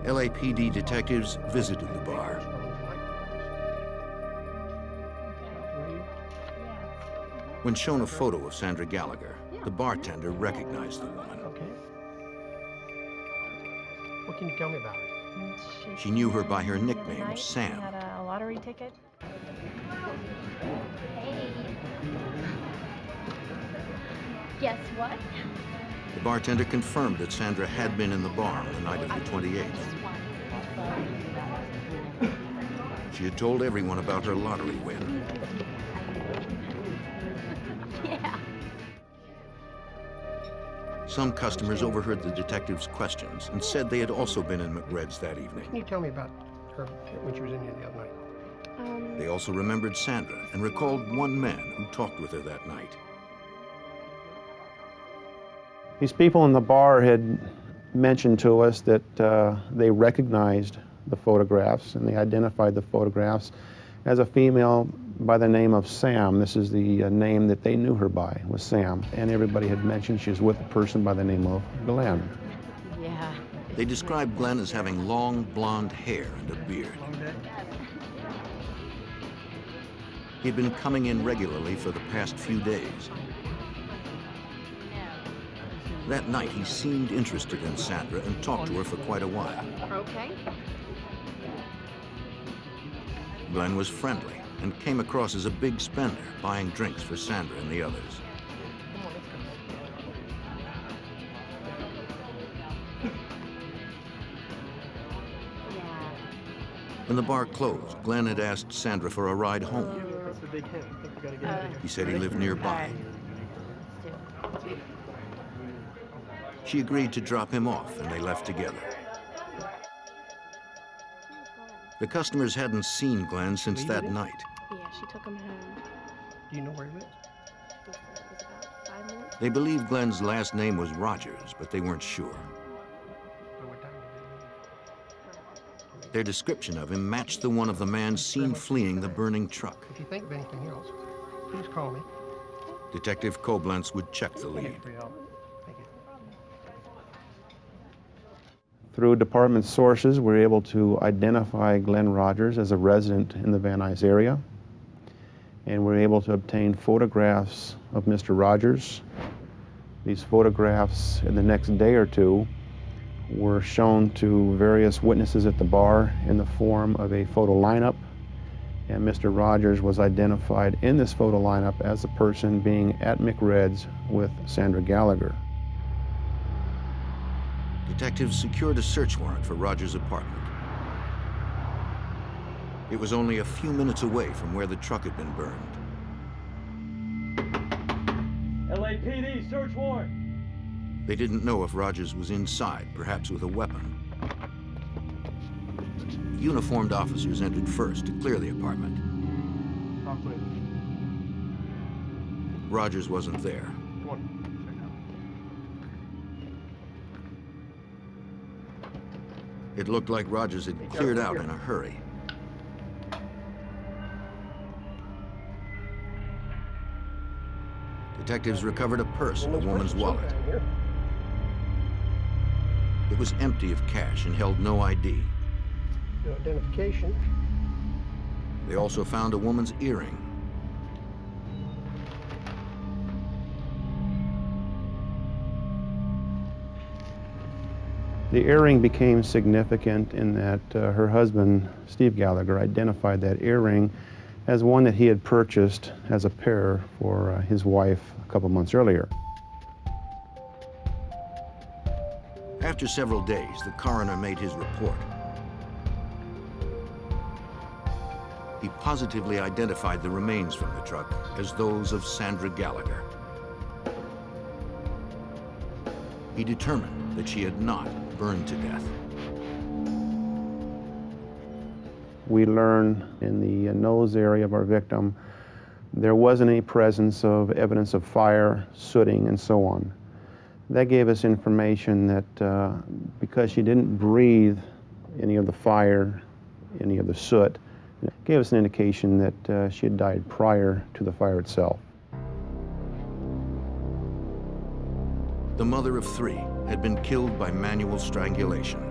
LAPD detectives visited the bar. When shown a photo of Sandra Gallagher, the bartender recognized the woman. Okay. What can you tell me about her? She knew her by her nickname, She Sam. had a lottery ticket. Hey. Guess what? The bartender confirmed that Sandra had been in the bar on the night of the 28th. She had told everyone about her lottery win. Yeah. Some customers overheard the detectives' questions and said they had also been in McRed's that Can evening. you tell me about her when she was in here the other night? They also remembered Sandra and recalled one man who talked with her that night. These people in the bar had mentioned to us that they recognized the photographs, and they identified the photographs as a female by the name of Sam. This is the name that they knew her by, was Sam. And everybody had mentioned she was with a person by the name of Glenn. Yeah. They described Glenn as having long blonde hair and a beard. He'd been coming in regularly for the past few days. That night, he seemed interested in Sandra and talked to her for quite a while. Okay. Glenn was friendly and came across as a big spender, buying drinks for Sandra and the others. When the bar closed, Glenn had asked Sandra for a ride home. That's a big hint. I think we gotta get out of here. He said he lived nearby. She agreed to drop him off, and they left together. The customers hadn't seen Glenn since that night. Yeah, she took him home. Do you know where he lives? It was about 5 minutes. They believed Glenn's last name was Rogers, but they weren't sure. Their description of him matched the one of the man seen fleeing the burning truck. If you think of anything else, please call me. Detective Koblenz would check the lead. Through department sources, we were able to identify Glenn Rogers as a resident in the Van Nuys area. And we were able to obtain photographs of Mr. Rogers. These photographs, in the next day or two, were shown to various witnesses at the bar in the form of a photo lineup. And Mr. Rogers was identified in this photo lineup as the person being at McRed's with Sandra Gallagher. Detectives secured a search warrant for Rogers' apartment. It was only a few minutes away from where the truck had been burned. LAPD, search warrant. They didn't know if Rogers was inside, perhaps with a weapon. Uniformed officers entered first to clear the apartment. Talk with him. Rogers wasn't there. Come on, check out. It looked like Rogers had cleared out in a hurry. Detectives recovered a purse and a woman's wallet. It was empty of cash and held no ID. No identification. They also found a woman's earring. The earring became significant in that her husband, Steve Gallagher, identified that earring as one that he had purchased as a pair for his wife a couple months earlier. After several days, the coroner made his report. He positively identified the remains from the truck as those of Sandra Gallagher. He determined that she had not burned to death. We learned in the nose area of our victim there wasn't any presence of evidence of fire, sooting, and so on. That gave us information that because she didn't breathe any of the fire, any of the soot, it gave us an indication that she had died prior to the fire itself. The mother of three had been killed by manual strangulation.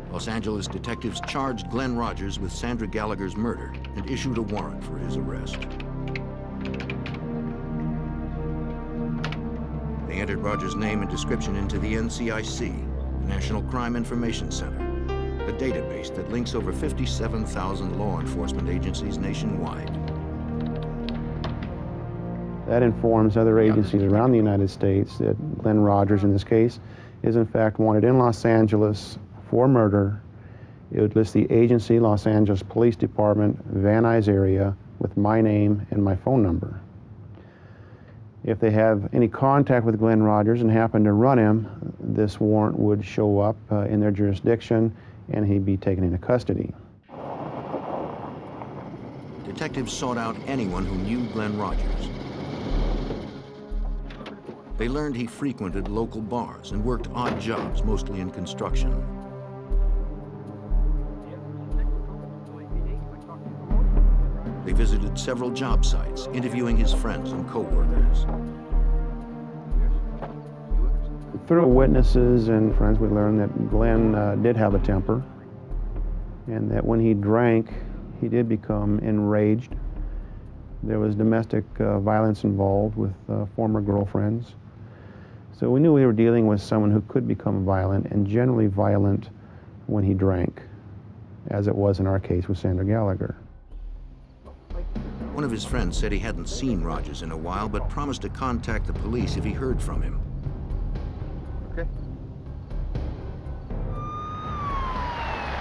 Los Angeles detectives charged Glenn Rogers with Sandra Gallagher's murder and issued a warrant for his arrest. They entered Rogers' name and description into the NCIC, the National Crime Information Center, a database that links over 57,000 law enforcement agencies nationwide. That informs other agencies around the United States that Glenn Rogers, in this case, is in fact wanted in Los Angeles for murder. It would list the agency, Los Angeles Police Department, Van Nuys area, with my name and my phone number. If they have any contact with Glenn Rogers and happen to run him, this warrant would show up in their jurisdiction and he'd be taken into custody. Detectives sought out anyone who knew Glenn Rogers. They learned he frequented local bars and worked odd jobs, mostly in construction. They visited several job sites, interviewing his friends and co-workers. Through witnesses and friends, we learned that Glenn did have a temper, and that when he drank, he did become enraged. There was domestic violence involved with former girlfriends. So we knew we were dealing with someone who could become violent, and generally violent when he drank, as it was in our case with Sandra Gallagher. One of his friends said he hadn't seen Rogers in a while, but promised to contact the police if he heard from him. Okay.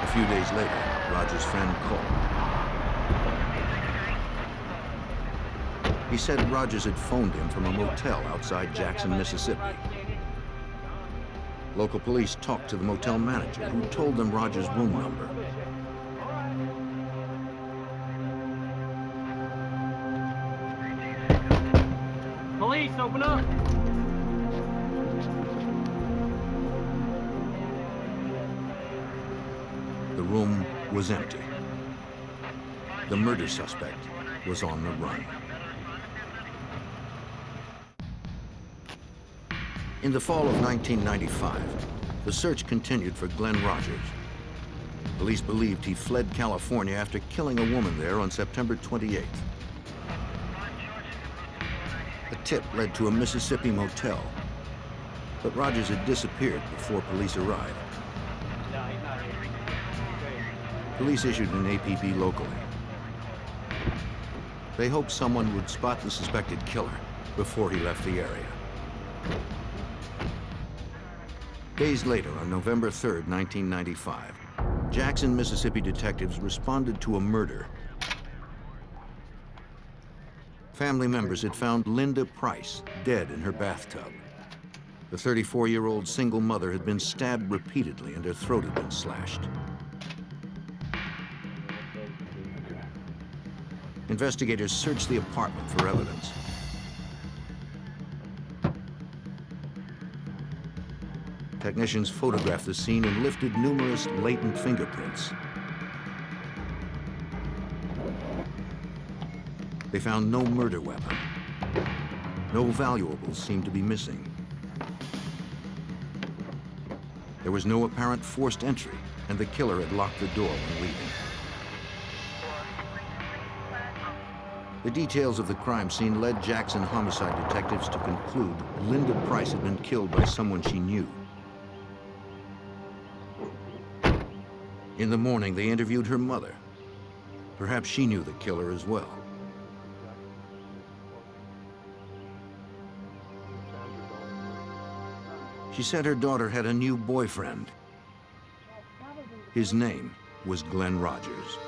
A few days later, Rogers' friend called. He said Rogers had phoned him from a motel outside Jackson, Mississippi. Local police talked to the motel manager, who told them Rogers' room number. Police, open up! The room was empty. The murder suspect was on the run. In the fall of 1995, the search continued for Glenn Rogers. Police believed he fled California after killing a woman there on September 28th. A tip led to a Mississippi motel, but Rogers had disappeared before police arrived. Police issued an APB locally. They hoped someone would spot the suspected killer before he left the area. Days later, on November 3rd, 1995, Jackson, Mississippi detectives responded to a murder. Family members had found Linda Price dead in her bathtub. The 34-year-old single mother had been stabbed repeatedly and her throat had been slashed. Investigators searched the apartment for evidence. Technicians photographed the scene and lifted numerous latent fingerprints. They found no murder weapon. No valuables seemed to be missing. There was no apparent forced entry, and the killer had locked the door when leaving. The details of the crime scene led Jackson homicide detectives to conclude Linda Price had been killed by someone she knew. In the morning, they interviewed her mother. Perhaps she knew the killer as well. She said her daughter had a new boyfriend. His name was Glenn Rogers.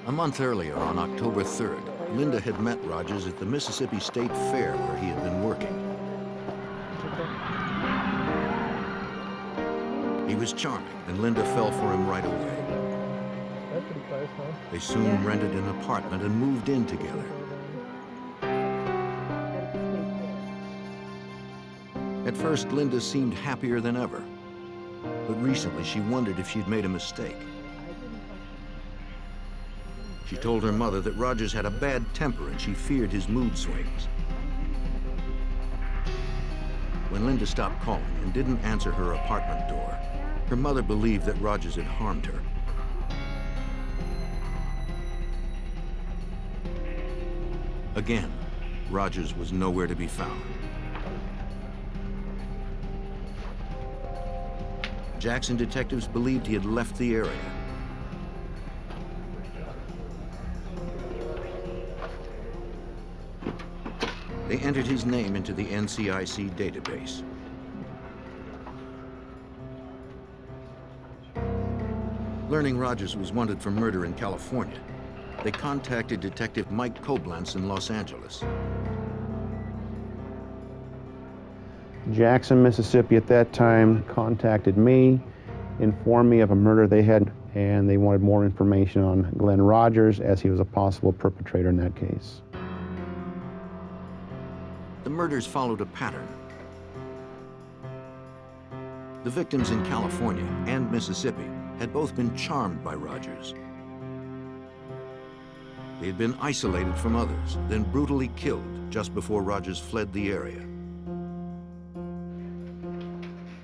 A month earlier, on October 3rd, Linda had met Rogers at the Mississippi State Fair where he had been working. He was charming, and Linda fell for him right away. That's pretty close, huh? They soon rented an apartment and moved in together. At first, Linda seemed happier than ever, but recently she wondered if she'd made a mistake. She told her mother that Rogers had a bad temper and she feared his mood swings. When Linda stopped calling and didn't answer her apartment door, her mother believed that Rogers had harmed her. Again, Rogers was nowhere to be found. Jackson detectives believed he had left the area. They entered his name into the NCIC database. Learning Rogers was wanted for murder in California, they contacted Detective Mike Koblenz in Los Angeles. Jackson, Mississippi at that time contacted me, informed me of a murder they had, and they wanted more information on Glenn Rogers as he was a possible perpetrator in that case. The murders followed a pattern. The victims in California and Mississippi had both been charmed by Rogers. They had been isolated from others, then brutally killed just before Rogers fled the area.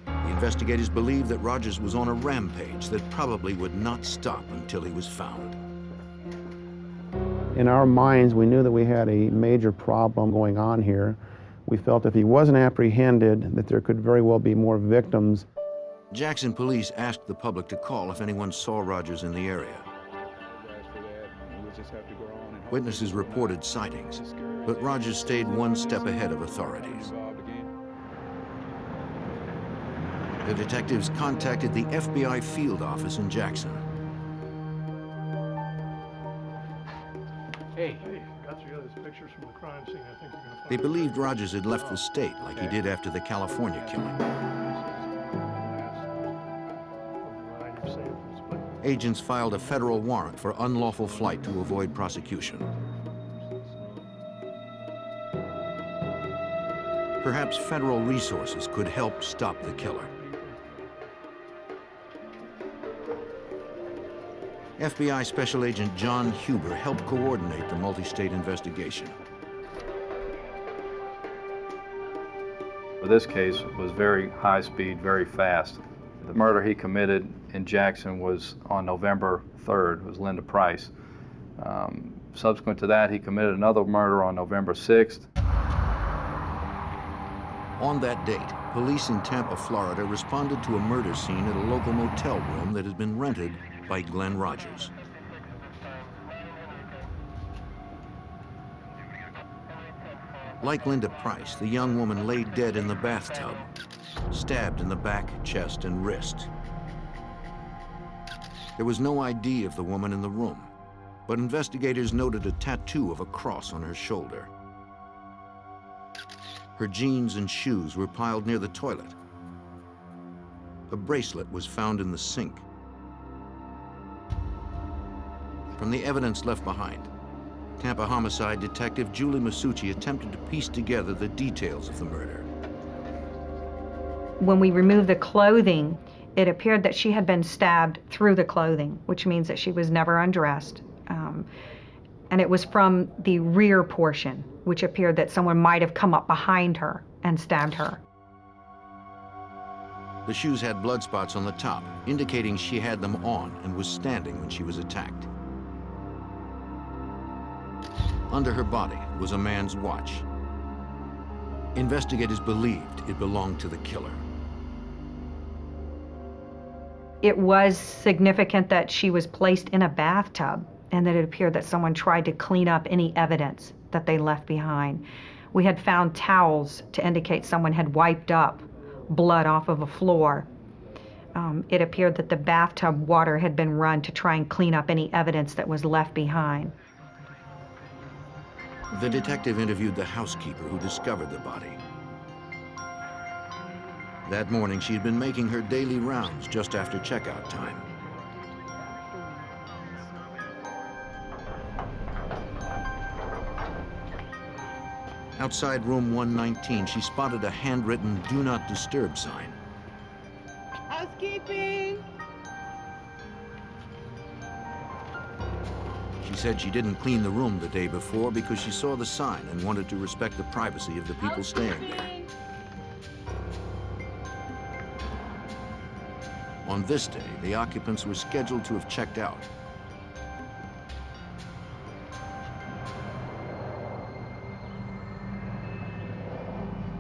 The investigators believed that Rogers was on a rampage that probably would not stop until he was found. In our minds, we knew that we had a major problem going on here. We felt if he wasn't apprehended, that there could very well be more victims. Jackson police asked the public to call if anyone saw Rogers in the area. Witnesses reported sightings, but Rogers stayed one step ahead of authorities. The detectives contacted the FBI field office in Jackson. Hey, got your other pictures from the crime scene. I think you're gonna find. They believed Rogers had left the state like he did after the California killing. Agents filed a federal warrant for unlawful flight to avoid prosecution. Perhaps federal resources could help stop the killer. FBI Special Agent John Huber helped coordinate the multi-state investigation. This case was very high speed, very fast. The murder he committed in Jackson was on November 3rd, it was Linda Price. Subsequent to that, he committed another murder on November 6th. On that date, police in Tampa, Florida responded to a murder scene at a local motel room that had been rented by Glenn Rogers. Like Linda Price, the young woman lay dead in the bathtub, stabbed in the back, chest, and wrist. There was no ID of the woman in the room, but investigators noted a tattoo of a cross on her shoulder. Her jeans and shoes were piled near the toilet. A bracelet was found in the sink. From the evidence left behind, Tampa homicide detective Julie Masucci attempted to piece together the details of the murder. When we removed the clothing, it appeared that she had been stabbed through the clothing, which means that she was never undressed. And it was from the rear portion, which appeared that someone might have come up behind her and stabbed her. The shoes had blood spots on the top, indicating she had them on and was standing when she was attacked. Under her body was a man's watch. Investigators believed it belonged to the killer. It was significant that she was placed in a bathtub and that it appeared that someone tried to clean up any evidence that they left behind. We had found towels to indicate someone had wiped up blood off of a floor. It appeared that the bathtub water had been run to try and clean up any evidence that was left behind. The detective interviewed the housekeeper who discovered the body. That morning, she had been making her daily rounds just after checkout time. Outside room 119, she spotted a handwritten "Do Not Disturb" sign. Housekeeping! She said she didn't clean the room the day before because she saw the sign and wanted to respect the privacy of the people staying there. On this day, the occupants were scheduled to have checked out.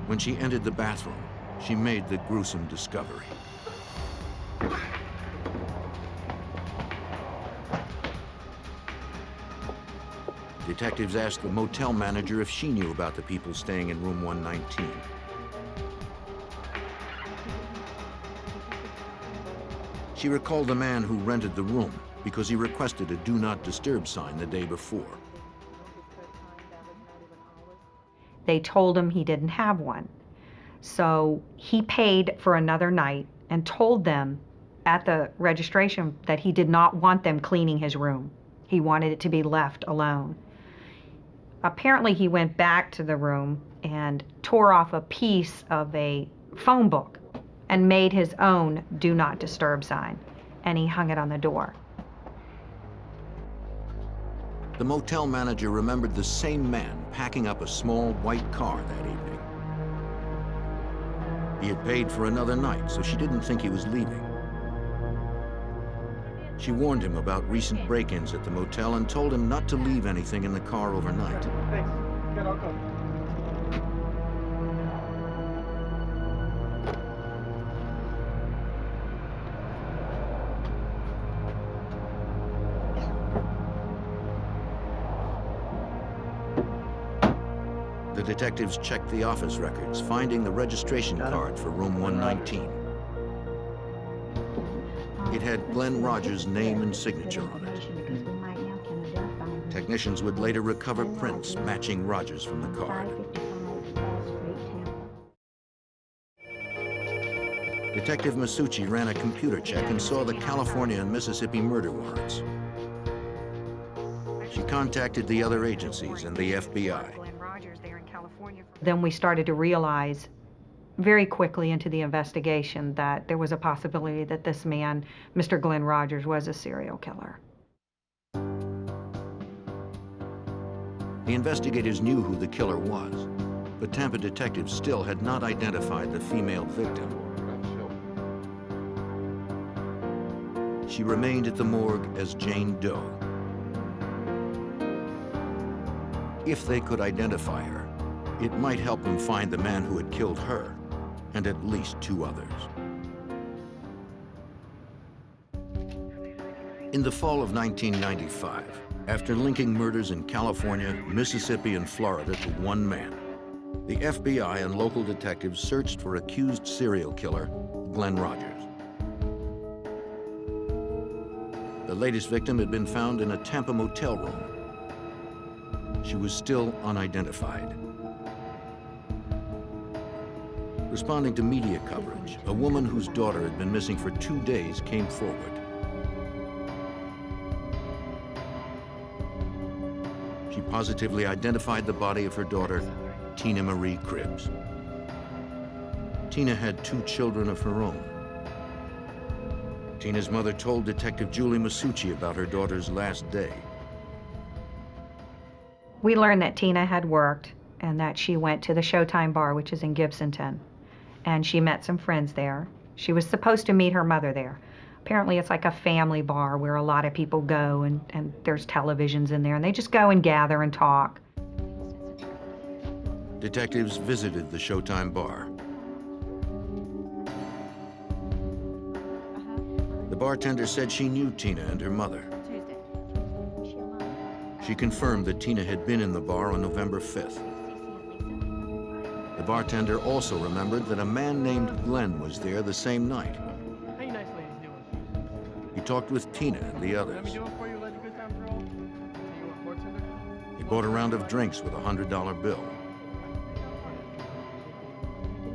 When she entered the bathroom, she made the gruesome discovery. Detectives asked the motel manager if she knew about the people staying in room 119. She recalled the man who rented the room because he requested a "Do Not Disturb" sign the day before. They told him he didn't have one. So he paid for another night and told them at the registration that he did not want them cleaning his room. He wanted it to be left alone. Apparently he went back to the room and tore off a piece of a phone book and made his own "Do Not Disturb" sign, and he hung it on the door. The motel manager remembered the same man packing up a small white car that evening. He had paid for another night, so she didn't think he was leaving. She warned him about recent break-ins at the motel and told him not to leave anything in the car overnight. Thanks. Get all come. The detectives checked the office records, finding the registration card for room 119. It had Glenn Rogers' name and signature on it. Technicians would later recover prints matching Rogers from the card. Detective Masucci ran a computer check and saw the California and Mississippi murder warrants. She contacted the other agencies and the FBI. Then we started to realize very quickly into the investigation that there was a possibility that this man, Mr. Glenn Rogers, was a serial killer. The investigators knew who the killer was, but Tampa detectives still had not identified the female victim. She remained at the morgue as Jane Doe. If they could identify her, it might help them find the man who had killed her and at least 2 others. In the fall of 1995, after linking murders in California, Mississippi, and Florida to one man, The FBI and local detectives searched for accused serial killer Glenn Rogers. The latest victim had been found in a Tampa motel room. She was still unidentified. Responding to media coverage, a woman whose daughter had been missing for 2 days came forward. She positively identified the body of her daughter, Tina Marie Cribbs. Tina had 2 children of her own. Tina's mother told Detective Julie Masucci about her daughter's last day. We learned that Tina had worked and that she went to the Showtime bar, which is in Gibsonton, and she met some friends there. She was supposed to meet her mother there. Apparently it's like a family bar where a lot of people go and there's televisions in there and they just go and gather and talk. Detectives visited the Showtime bar. The bartender said she knew Tina and her mother. She confirmed that Tina had been in the bar on November 5th. The bartender also remembered that a man named Glenn was there the same night. How you nice ladies doing? He talked with Tina and the others. Let me do it for you. Let a good time roll. You a bartender? He bought a round of drinks with a $100 bill.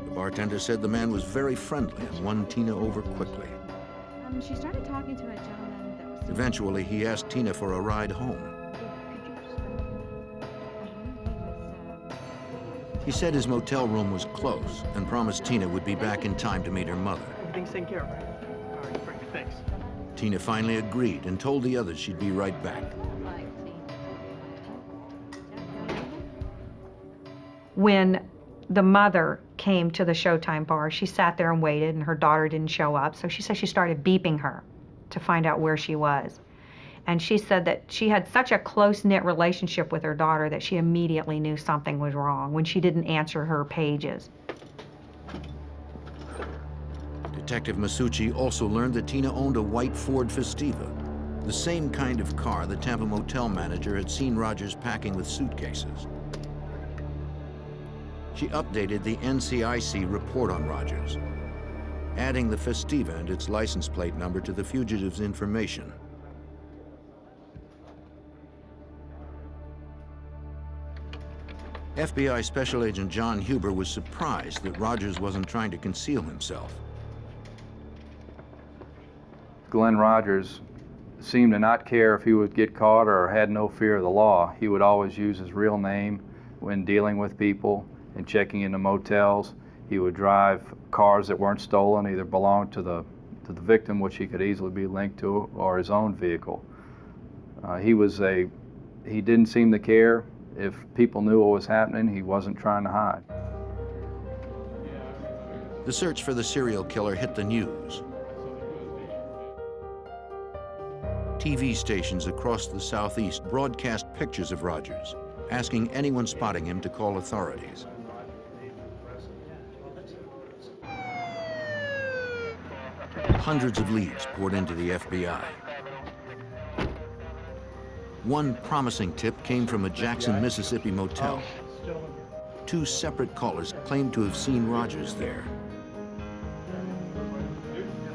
The bartender said the man was very friendly and won Tina over quickly. She started talking to a gentleman that was... Eventually, he asked Tina for a ride home. He said his motel room was close and promised Tina would be back in time to meet her mother. Everything's taken care of, right? All right, great, thanks. Tina finally agreed and told the others she'd be right back. When the mother came to the Showtime bar, she sat there and waited, and her daughter didn't show up. So she said she started beeping her to find out where she was. And she said that she had such a close-knit relationship with her daughter that she immediately knew something was wrong when she didn't answer her pages. Detective Masucci also learned that Tina owned a white Ford Festiva, the same kind of car the Tampa motel manager had seen Rogers packing with suitcases. She updated the NCIC report on Rogers, adding the Festiva and its license plate number to the fugitive's information. FBI Special Agent John Huber was surprised that Rogers wasn't trying to conceal himself. Glenn Rogers seemed to not care if he would get caught or had no fear of the law. He would always use his real name when dealing with people and checking into motels. He would drive cars that weren't stolen, either belonged to the victim, which he could easily be linked to, or his own vehicle. He didn't seem to care. If people knew what was happening, he wasn't trying to hide. The search for the serial killer hit the news. TV stations across the Southeast broadcast pictures of Rogers, asking anyone spotting him to call authorities. Hundreds of leads poured into the FBI. One promising tip came from a Jackson, Mississippi motel. 2 separate callers claimed to have seen Rogers there.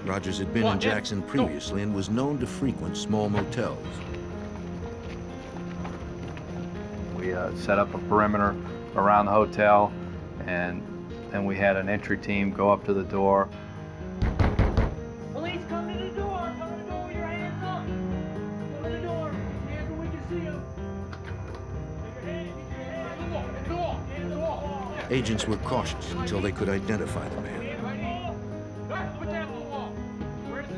Rogers had been in Jackson previously and was known to frequent small motels. We set up a perimeter around the hotel, and then we had an entry team go up to the door. Police, come to the door! Come to the door with your hands up! Come to the door! Hands where we can see them! Hands off! Hands off! Agents were cautious until they could identify the man. Put that on the wall! Where is it?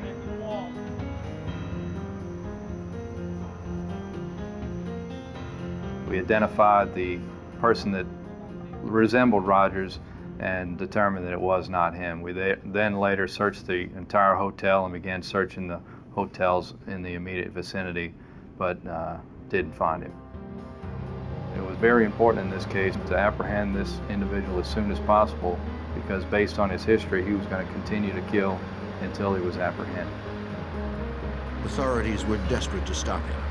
Hands on the wall. We identified the person that resembled Rogers and determined that it was not him. We then later searched the entire hotel and began searching the hotels in the immediate vicinity, but didn't find him. It was very important in this case to apprehend this individual as soon as possible, because based on his history, he was going to continue to kill until he was apprehended. Authorities were desperate to stop him.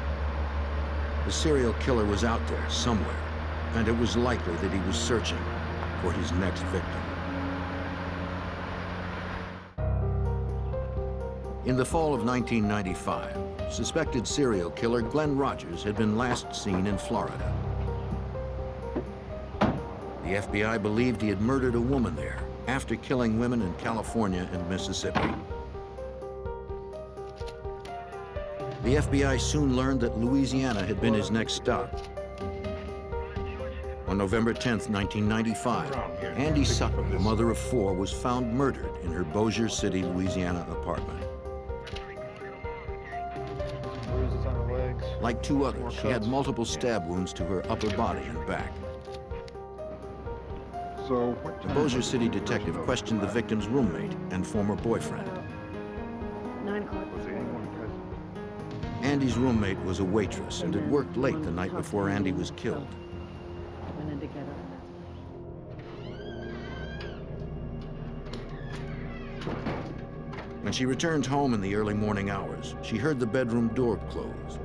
The serial killer was out there somewhere, and it was likely that he was searching for his next victim. In the fall of 1995, suspected serial killer Glenn Rogers had been last seen in Florida. The FBI believed he had murdered a woman there after killing women in California and Mississippi. The FBI soon learned that Louisiana had been his next stop. On November 10th, 1995, Andy Sutton, a mother of 4, was found murdered in her Bossier City, Louisiana apartment. Bruises on her legs. Like 2 others, she had multiple stab wounds to her upper body and back. So, The Bossier City detective questioned the victim's roommate and former boyfriend. 9 o'clock. Andy's roommate was a waitress and had worked late the night before Andy was killed. Went in together. When she returned home in the early morning hours, she heard the bedroom door close.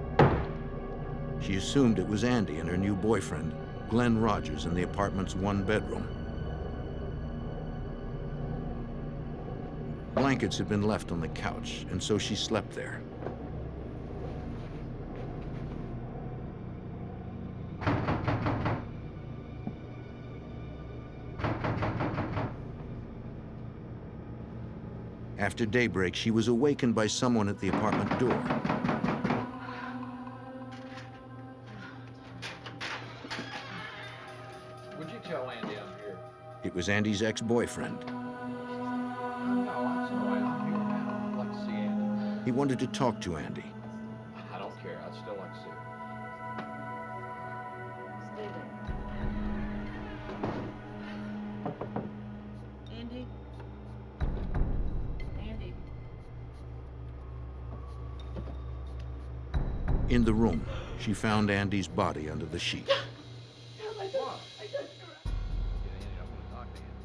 She assumed it was Andy and her new boyfriend, Glenn Rogers, in the apartment's 1-bedroom. Blankets had been left on the couch, and so she slept there. After daybreak, she was awakened by someone at the apartment door. Would you tell Andy I'm here? It was Andy's ex-boyfriend. No, that's all right. I'm here now. I'd like to see Andy. He wanted to talk to Andy. I don't care. I'd still like to see him. Stay there. Andy? Andy? In the room, she found Andy's body under the sheet.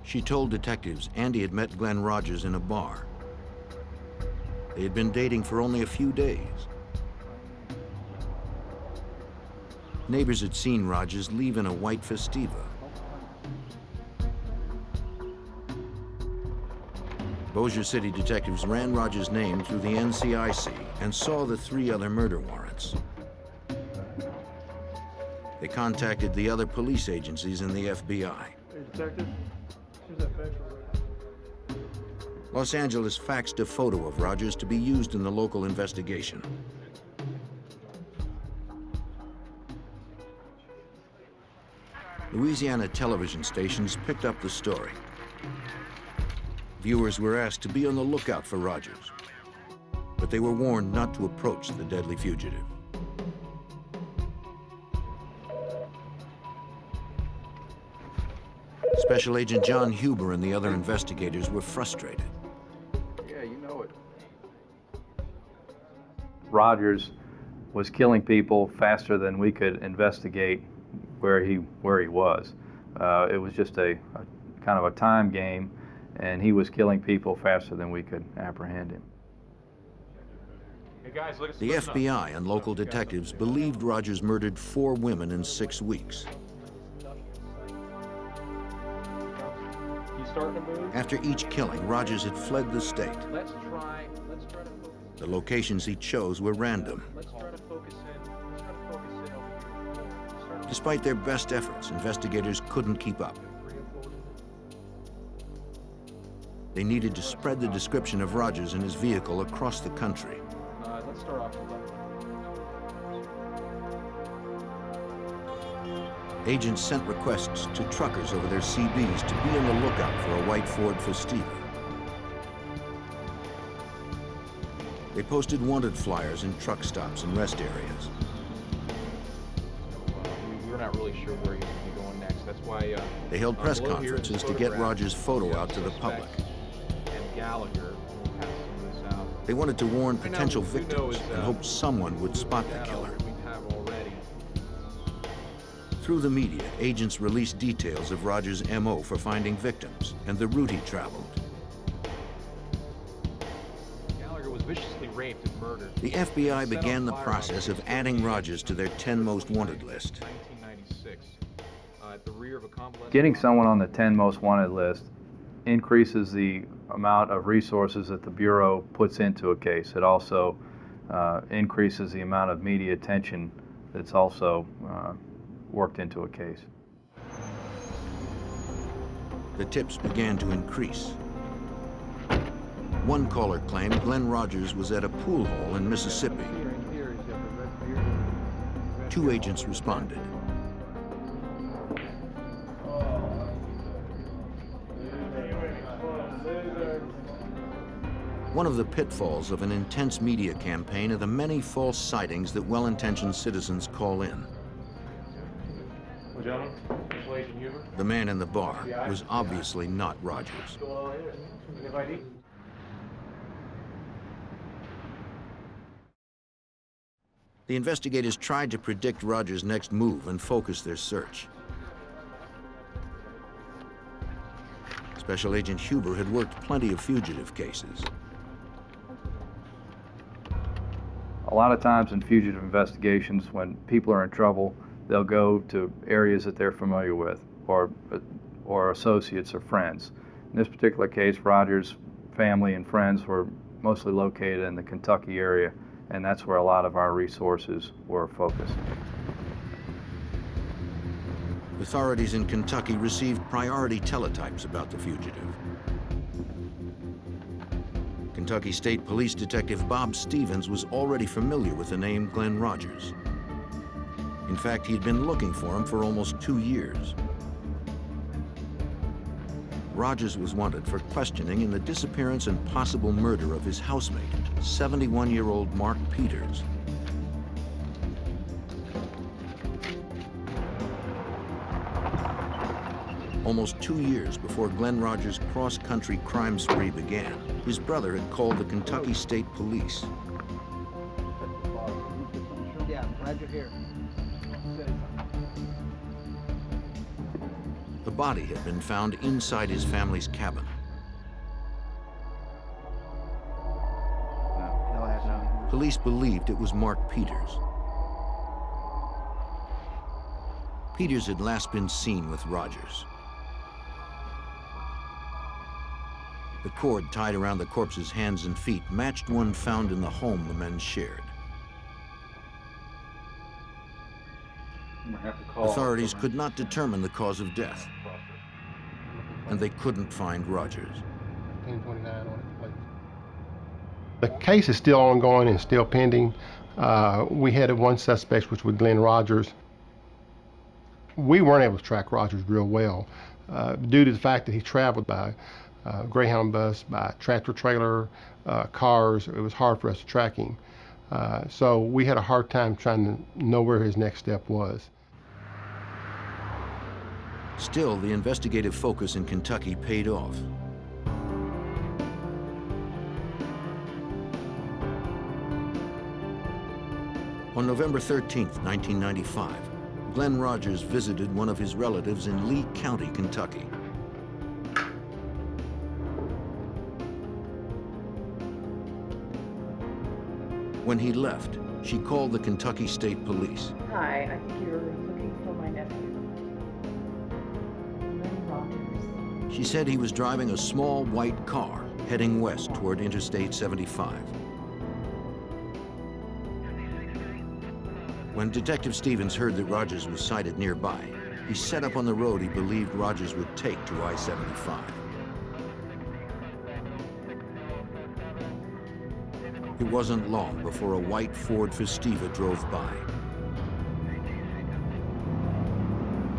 She told detectives Andy had met Glenn Rogers in a bar. They had been dating for only a few days. Neighbors had seen Rogers leave in a white Festiva. Bossier City detectives ran Rogers' name through the NCIC and saw the 3 other murder warrants. They contacted the other police agencies and the FBI. Hey, detective. Here's that fax over. Los Angeles faxed a photo of Rogers to be used in the local investigation. Louisiana television stations picked up the story. Viewers were asked to be on the lookout for Rogers, but they were warned not to approach the deadly fugitive. Special Agent John Huber and the other investigators were frustrated. Yeah, you know it. Rogers was killing people faster than we could investigate where he was. It was just a kind of a time game, and he was killing people faster than we could apprehend him. Hey guys, look at The FBI and local detectives believed Rogers murdered 4 women in 6 weeks. You starting to move? After each killing, Rogers had fled the state. Let's try to focus. The locations he chose were random. Let's try to focus in. Let's try to focus in over here. Despite their best efforts, investigators couldn't keep up. They needed to spread the description of Rogers and his vehicle across the country. Let's start off with that. Agents sent requests to truckers over their CBs to be on the lookout for a white Ford Festiva. They posted wanted flyers in truck stops and rest areas. We're not really sure where he's going to be going next. That's why They held press below here is conferences a to get photograph Rogers' photo of out to the public. suspects. And Gallagher will pass some of this out. They wanted to warn Right now, potential what we know victims is, and hoped someone would spot the data killer. we have already. Through the media, agents released details of Rogers' MO for finding victims and the route he traveled. Gallagher was viciously raped raped and murdered. The FBI began the process of adding Rogers to their 10 most wanted list. 1996. At the rear of a convalescent. Getting someone on the 10 most wanted list increases the amount of resources that the Bureau puts into a case. It also increases the amount of media attention that's also worked into a case. The tips began to increase. One caller claimed Glenn Rogers was at a pool hall in Mississippi. 2 agents responded. One of the pitfalls of an intense media campaign are the many false sightings that well-intentioned citizens call in. The man in the bar was obviously not Rogers. The investigators tried to predict Rogers' next move and focus their search. Special Agent Huber had worked plenty of fugitive cases. A lot of times in fugitive investigations, when people are in trouble, they'll go to areas that they're familiar with, or associates or friends. In this particular case, Rogers' family and friends were mostly located in the Kentucky area, and that's where a lot of our resources were focused. Authorities in Kentucky received priority teletypes about the fugitive. Kentucky State Police Detective Bob Stevens was already familiar with the name Glenn Rogers. In fact, he'd been looking for him for almost 2 years. Rogers was wanted for questioning in the disappearance and possible murder of his housemate, 71-year-old Mark Peters. Almost 2 years before Glenn Rogers' cross-country crime spree began, his brother had called the Kentucky State Police. Yeah, I'm glad you're here. The body had been found inside his family's cabin. Police believed it was Mark Peters. Peters had last been seen with Rogers. The cord tied around the corpse's hands and feet matched one found in the home the men shared. Authorities could not determine the cause of death, and they couldn't find Rogers. 1029 on it, please. The case is still ongoing and still pending. We had one suspect, which was Glenn Rogers. We weren't able to track Rogers real well due to the fact that he traveled by Greyhound bus, by tractor trailer, cars. It was hard for us to track him. So we had a hard time trying to know where his next step was. Still, the investigative focus in Kentucky paid off. On November 13th, 1995, Glenn Rogers visited one of his relatives in Lee County, Kentucky. When he left, she called the Kentucky State Police. Hi, I think you're looking for my nephew. Glenn Rogers. She said he was driving a small white car heading west toward Interstate 75. When Detective Stevens heard that Rogers was sighted nearby, he set up on the road he believed Rogers would take to I-75. It wasn't long before a white Ford Festiva drove by.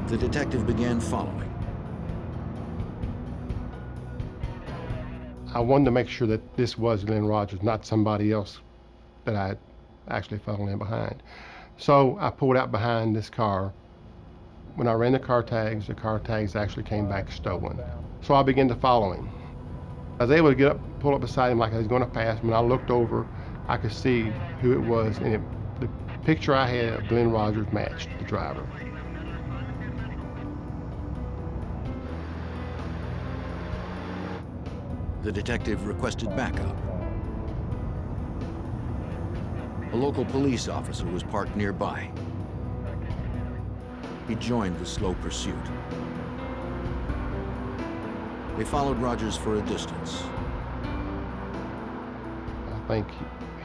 The detective began following. I wanted to make sure that this was Glenn Rogers, not somebody else that I had actually followed in behind. So I pulled out behind this car. When I ran the car tags actually came back stolen. So I began to follow him. I was able to get up, pull up beside him like I was going to pass him. When I looked over, I could see who it was, and the picture I had of Glenn Rogers matched the driver. The detective requested backup. A local police officer was parked nearby. He joined the slow pursuit. They followed Rogers for a distance. I think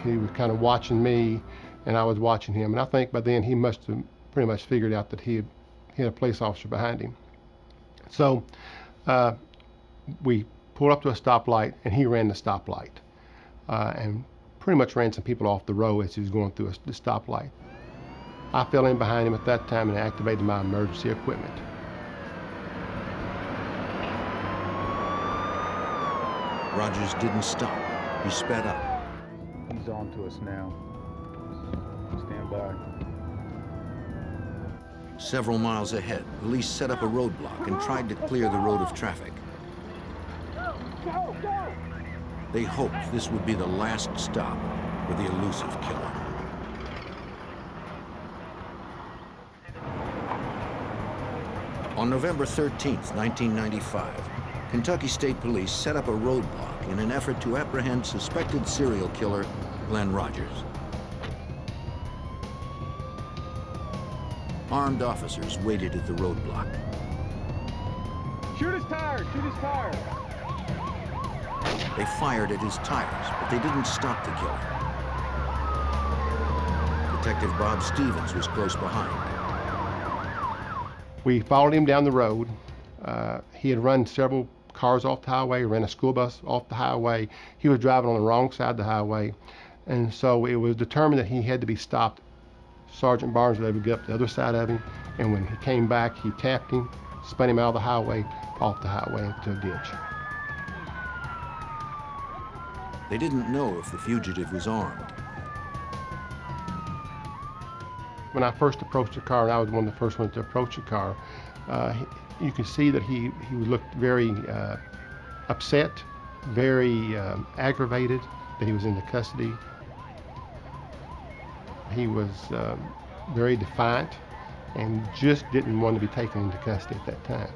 he was kind of watching me, and I was watching him. And I think by then he must have pretty much figured out that he had a police officer behind him. So we pulled up to a stoplight, and he ran the stoplight and pretty much ran some people off the road as he was going through the stoplight. I fell in behind him at that time and activated my emergency equipment. Rogers didn't stop. He sped up. He's on to us now. Stand by. Several miles ahead, police set up a roadblock and tried to clear the road of traffic. Go, go! They hoped this would be the last stop for the elusive killer. On November 13th, 1995, Kentucky State Police set up a roadblock in an effort to apprehend suspected serial killer Glenn Rogers. Armed officers waited at the roadblock. Shoot his tire! Shoot his tire! They fired at his tires, but they didn't stop the killer. Detective Bob Stevens was close behind. We followed him down the road. He had run several cars off the highway, ran a school bus off the highway. He was driving on the wrong side of the highway. And so it was determined that he had to be stopped. Sergeant Barnes was able to get up the other side of him, and when he came back, he tapped him, spun him out of the highway, off the highway into a ditch. They didn't know if the fugitive was armed. When I first approached the car, and I was one of the first ones to approach the car, you could see that he looked very upset, very aggravated that he was in the custody. He was very defiant and just didn't want to be taken into custody at that time.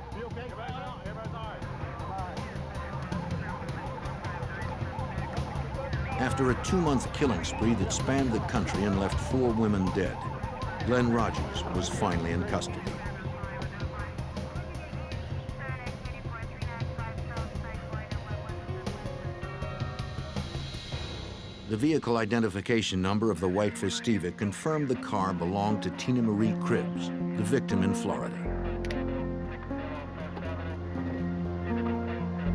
After a 2-month killing spree that spanned the country and left 4 women dead, Glenn Rogers was finally in custody. The vehicle identification number of the white Festiva confirmed the car belonged to Tina Marie Cribbs, the victim in Florida.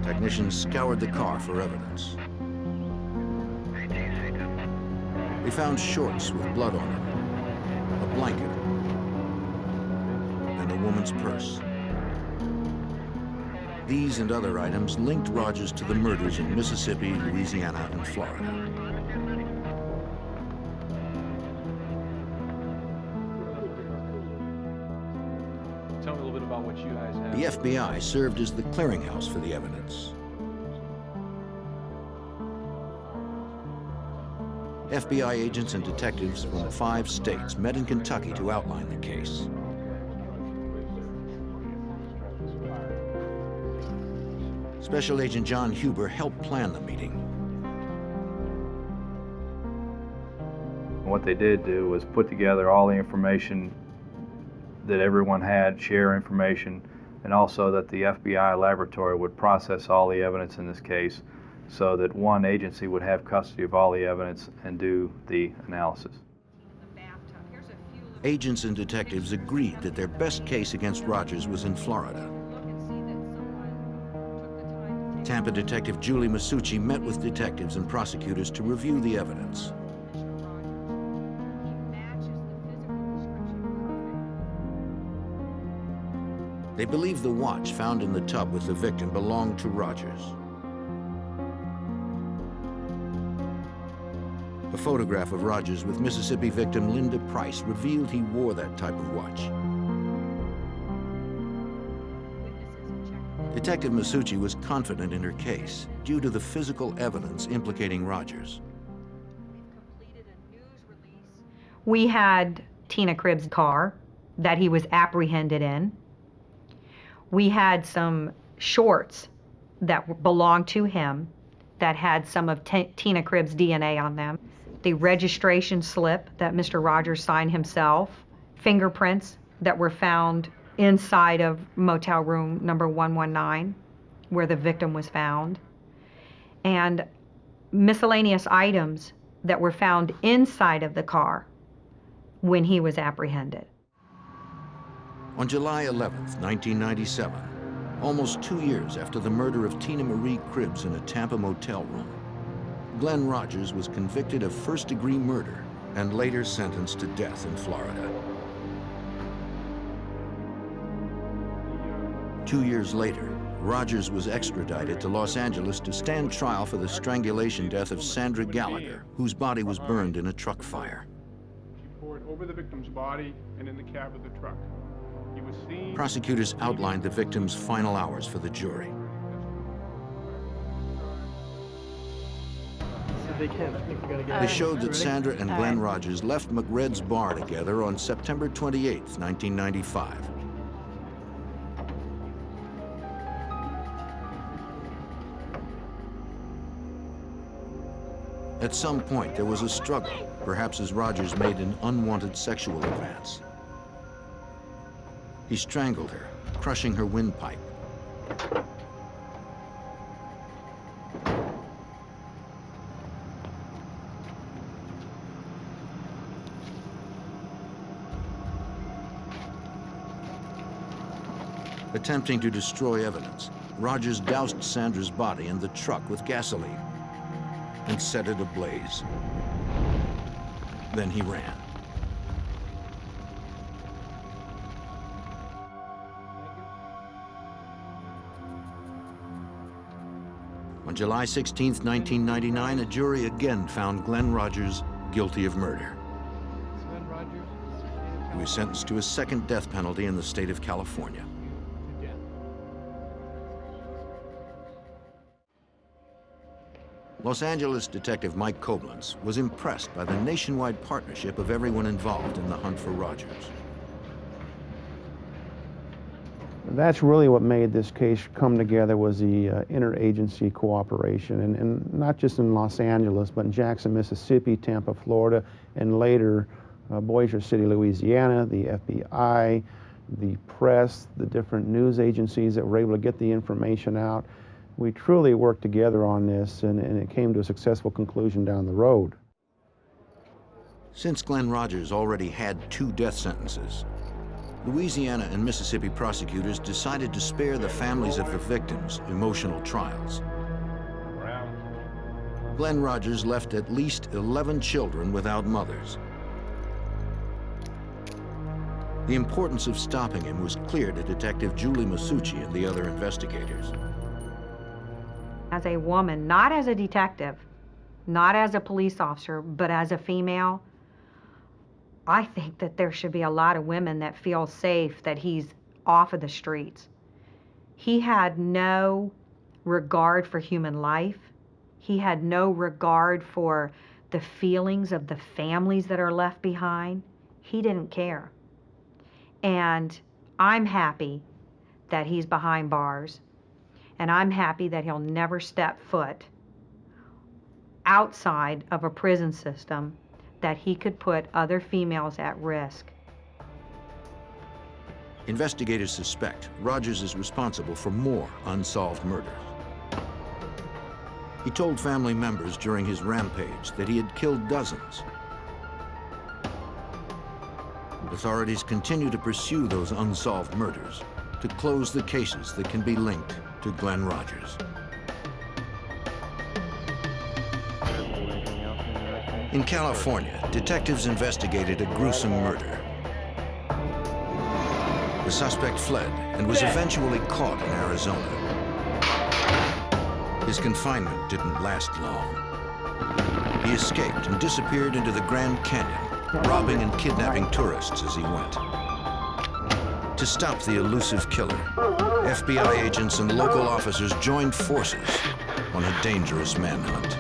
Technicians scoured the car for evidence. They found shorts with blood on them, a blanket, and a woman's purse. These and other items linked Rogers to the murders in Mississippi, Louisiana, and Florida. Tell me a little bit about what you guys have. The FBI served as the clearinghouse for the evidence. FBI agents and detectives from 5 states met in Kentucky to outline the case. Special Agent John Huber helped plan the meeting. What they did do was put together all the information that everyone had, share information, and also that the FBI laboratory would process all the evidence in this case so that one agency would have custody of all the evidence and do the analysis. Agents and detectives agreed that their best case against Rogers was in Florida. Tampa detective Julie Masucci met with detectives and prosecutors to review the evidence. They believe the watch found in the tub with the victim belonged to Rogers. A photograph of Rogers with Mississippi victim Linda Price revealed he wore that type of watch. Detective Masucci was confident in her case due to the physical evidence implicating Rogers. We had Tina Cribbs' car that he was apprehended in. We had some shorts that belonged to him that had some of Tina Cribbs' DNA on them. the registration slip that Mr. Rogers signed himself, fingerprints that were found inside of motel room number 119, where the victim was found, and miscellaneous items that were found inside of the car when he was apprehended. On July 11th, 1997, almost 2 years after the murder of Tina Marie Cribbs in a Tampa motel room, Glenn Rogers was convicted of first-degree murder and later sentenced to death in Florida. 2 years later, Rogers was extradited to Los Angeles to stand trial for the strangulation death of Sandra Gallagher, whose body was burned in a truck fire. She poured over the victim's body and in the cab of the truck. He was seen... Prosecutors outlined the victim's final hours for the jury. They showed that Sandra and Glenn Rogers left McRed's bar together on September 28, 1995. At some point, there was a struggle, perhaps as Rogers made an unwanted sexual advance. He strangled her, crushing her windpipe. Attempting to destroy evidence, Rogers doused Sandra's body in the truck with gasoline and set it ablaze. Then he ran. On July 16, 1999, a jury again found Glenn Rogers guilty of murder. He was sentenced to a second death penalty in the state of California. Los Angeles detective Mike Koblenz was impressed by the nationwide partnership of everyone involved in the hunt for Rogers. That's really what made this case come together, was the interagency cooperation, and not just in Los Angeles, but in Jackson, Mississippi, Tampa, Florida, and later Bossier City, Louisiana, the FBI, the press, the different news agencies that were able to get the information out. We truly worked together on this, and it came to a successful conclusion down the road. Since Glenn Rogers already had 2 death sentences, Louisiana and Mississippi prosecutors decided to spare the families of the victims emotional trials. Glenn Rogers left at least 11 children without mothers. The importance of stopping him was clear to Detective Julie Masucci and the other investigators. As a woman, not as a detective, not as a police officer, but as a female, I think that there should be a lot of women that feel safe that he's off of the streets. He had no regard for human life. He had no regard for the feelings of the families that are left behind. He didn't care. And I'm happy that he's behind bars. And I'm happy that he'll never step foot outside of a prison system that he could put other females at risk. Investigators suspect Rogers is responsible for more unsolved murders. He told family members during his rampage that he had killed dozens. Authorities continue to pursue those unsolved murders to close the cases that can be linked to Glenn Rogers. In California, detectives investigated a gruesome murder. The suspect fled and was eventually caught in Arizona. His confinement didn't last long. He escaped and disappeared into the Grand Canyon, robbing and kidnapping tourists as he went. To stop the elusive killer, FBI agents and local officers joined forces on a dangerous manhunt.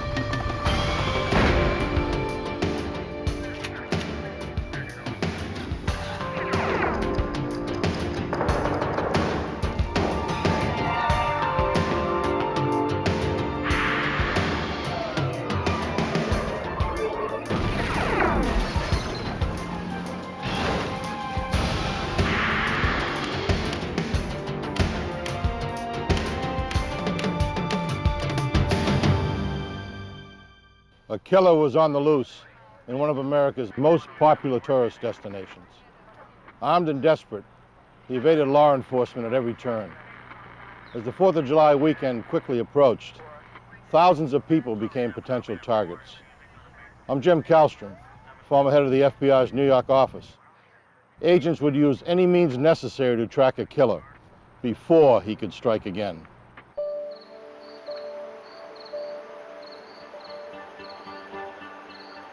A killer was on the loose in one of America's most popular tourist destinations. Armed and desperate, he evaded law enforcement at every turn. As the 4th of July weekend quickly approached, thousands of people became potential targets. I'm Jim Kallstrom, former head of the FBI's New York office. Agents would use any means necessary to track a killer before he could strike again.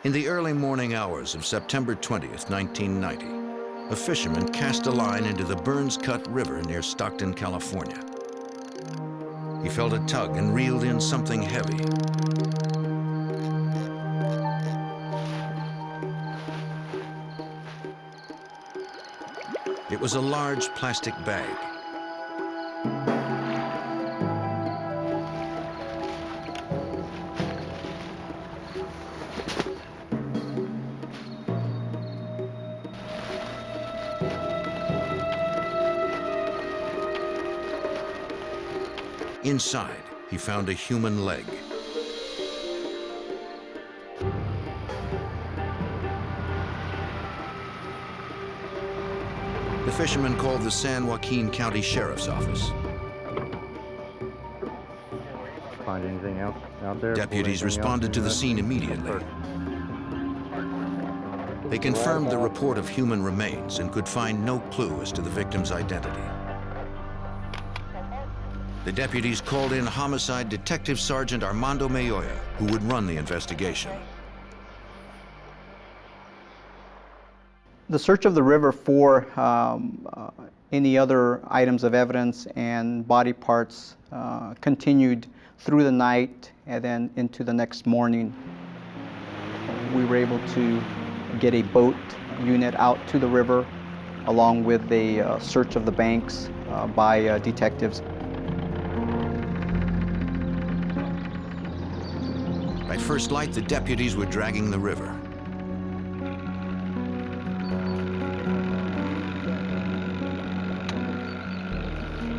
In the early morning hours of September 20th, 1990, a fisherman cast a line into the Burns Cut River near Stockton, California. He felt a tug and reeled in something heavy. It was a large plastic bag. Inside, he found a human leg. The fisherman called the San Joaquin County Sheriff's Office. Find anything else out there? Deputies responded to the scene immediately. They confirmed the report of human remains and could find no clue as to the victim's identity. The deputies called in Homicide Detective Sergeant Armando Mayoya, who would run the investigation. The search of the river for any other items of evidence and body parts continued through the night and then into the next morning. We were able to get a boat unit out to the river along with a search of the banks by detectives. By first light, the deputies were dragging the river.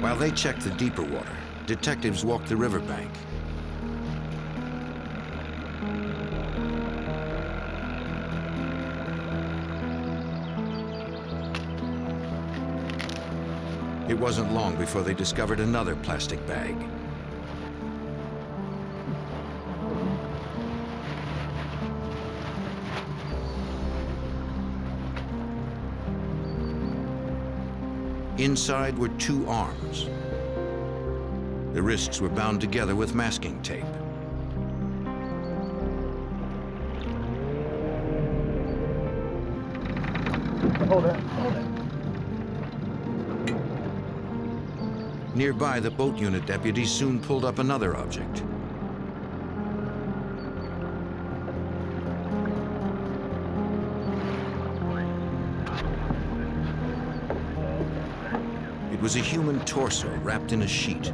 While they checked the deeper water, detectives walked the riverbank. It wasn't long before they discovered another plastic bag. Inside were 2 arms. The wrists were bound together with masking tape. Hold it, hold it. Nearby, the boat unit deputies soon pulled up another object. It was a human torso wrapped in a sheet.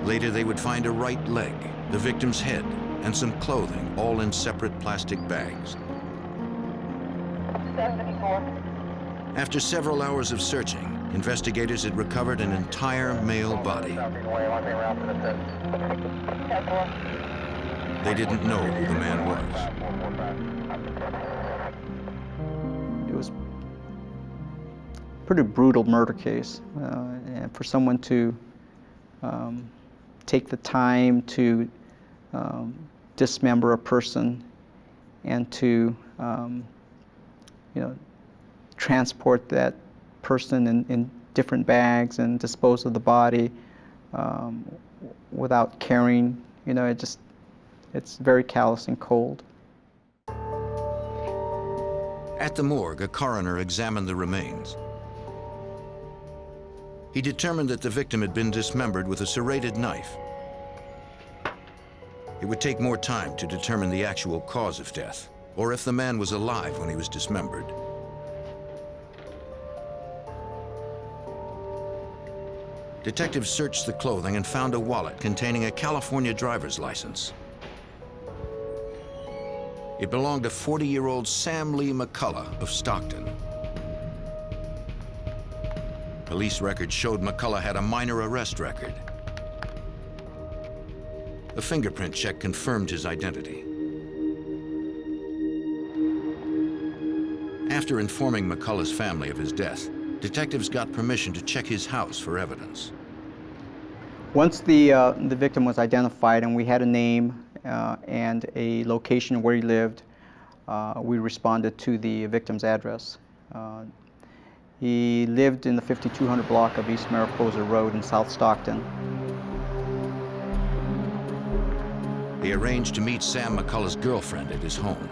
Later, they would find a right leg, the victim's head, and some clothing, all in separate plastic bags. 74. After several hours of searching, investigators had recovered an entire male body. They didn't know who the man was. It was a pretty brutal murder case. And for someone to take the time to dismember a person and to transport that person in different bags and dispose of the body without caring, it's very callous and cold. At the morgue, a coroner examined the remains. He determined that the victim had been dismembered with a serrated knife. It would take more time to determine the actual cause of death, or if the man was alive when he was dismembered. Detectives searched the clothing and found a wallet containing a California driver's license. It belonged to 40-year-old Sam Lee McCullough of Stockton. Police records showed McCullough had a minor arrest record. A fingerprint check confirmed his identity. After informing McCullough's family of his death, detectives got permission to check his house for evidence. Once the victim was identified and we had a name and a location where he lived, we responded to the victim's address. He lived in the 5200 block of East Mariposa Road in South Stockton. They arranged to meet Sam McCullough's girlfriend at his home.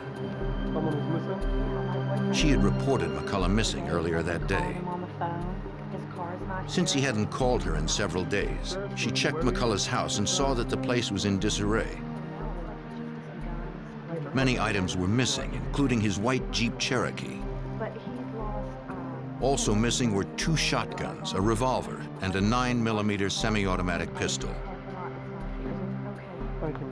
Someone is missing? She had reported McCullough missing earlier that day. Since he hadn't called her in several days, she checked McCullough's house and saw that the place was in disarray. Many items were missing, including his white Jeep Cherokee. Also missing were 2 shotguns, a revolver, and a 9mm semi-automatic pistol. Thank you.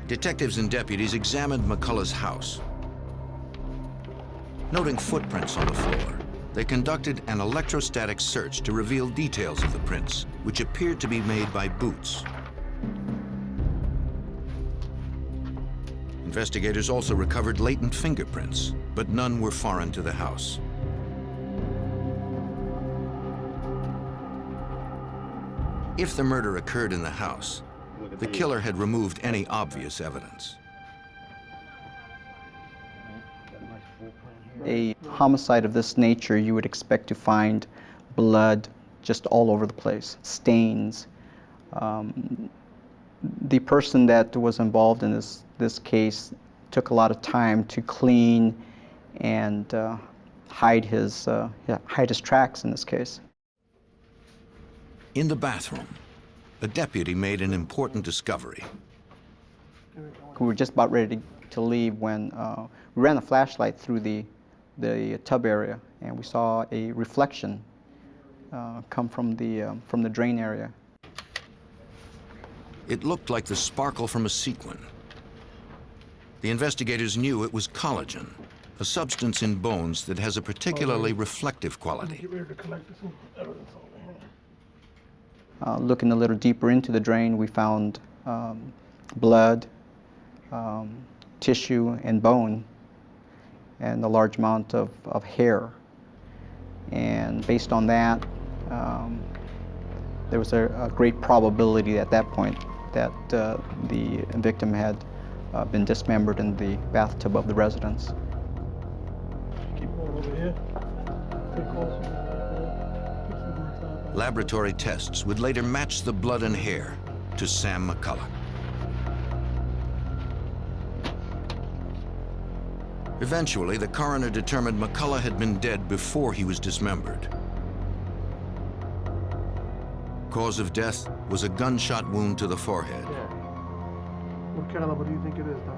Detectives and deputies examined McCullough's house. Noting footprints on the floor, they conducted an electrostatic search to reveal details of the prints, which appeared to be made by boots. Investigators also recovered latent fingerprints, but none were foreign to the house. If the murder occurred in the house, the killer had removed any obvious evidence. A homicide of this nature, you would expect to find blood just all over the place, stains. The person that was involved in this case took a lot of time to clean and hide his tracks in this case. In the bathroom, a deputy made an important discovery. We were just about ready to leave when we ran a flashlight through the tub area, and we saw a reflection come from the drain area. It looked like the sparkle from a sequin. The investigators knew it was collagen, a substance in bones that has a particularly reflective quality. Looking a little deeper into the drain, we found blood, tissue, and bone, and a large amount of hair. And based on that, there was a great probability at that point that the victim had been dismembered in the bathtub of the residence. Keep going over here. Stay closer. Laboratory tests would later match the blood and hair to Sam McCullough. Eventually, the coroner determined McCullough had been dead before he was dismembered. Cause of death was a gunshot wound to the forehead. What caliber do you think it is, Doc?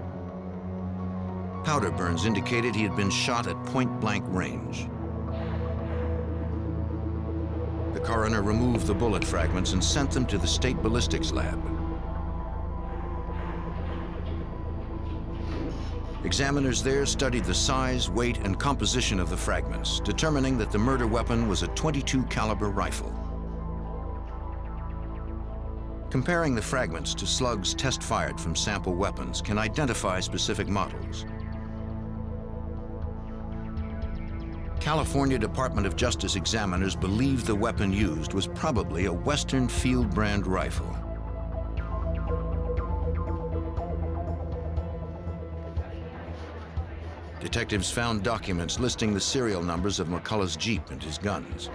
Powder burns indicated he had been shot at point-blank range. The coroner removed the bullet fragments and sent them to the state ballistics lab. Examiners there studied the size, weight, and composition of the fragments, determining that the murder weapon was a .22 caliber rifle. Comparing the fragments to slugs test-fired from sample weapons can identify specific models. California Department of Justice examiners believed the weapon used was probably a Western Field brand rifle. Detectives found documents listing the serial numbers of McCullough's Jeep and his guns.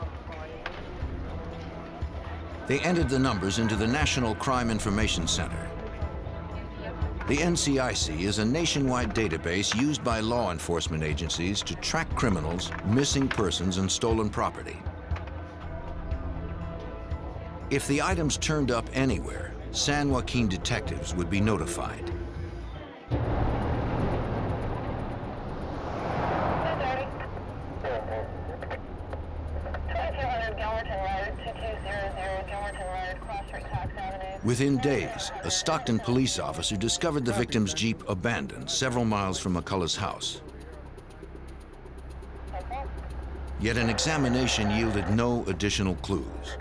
They entered the numbers into the National Crime Information Center. The NCIC is a nationwide database used by law enforcement agencies to track criminals, missing persons, and stolen property. If the items turned up anywhere, San Joaquin detectives would be notified. Within days, a Stockton police officer discovered the victim's Jeep abandoned several miles from McCullough's house. Yet an examination yielded no additional clues.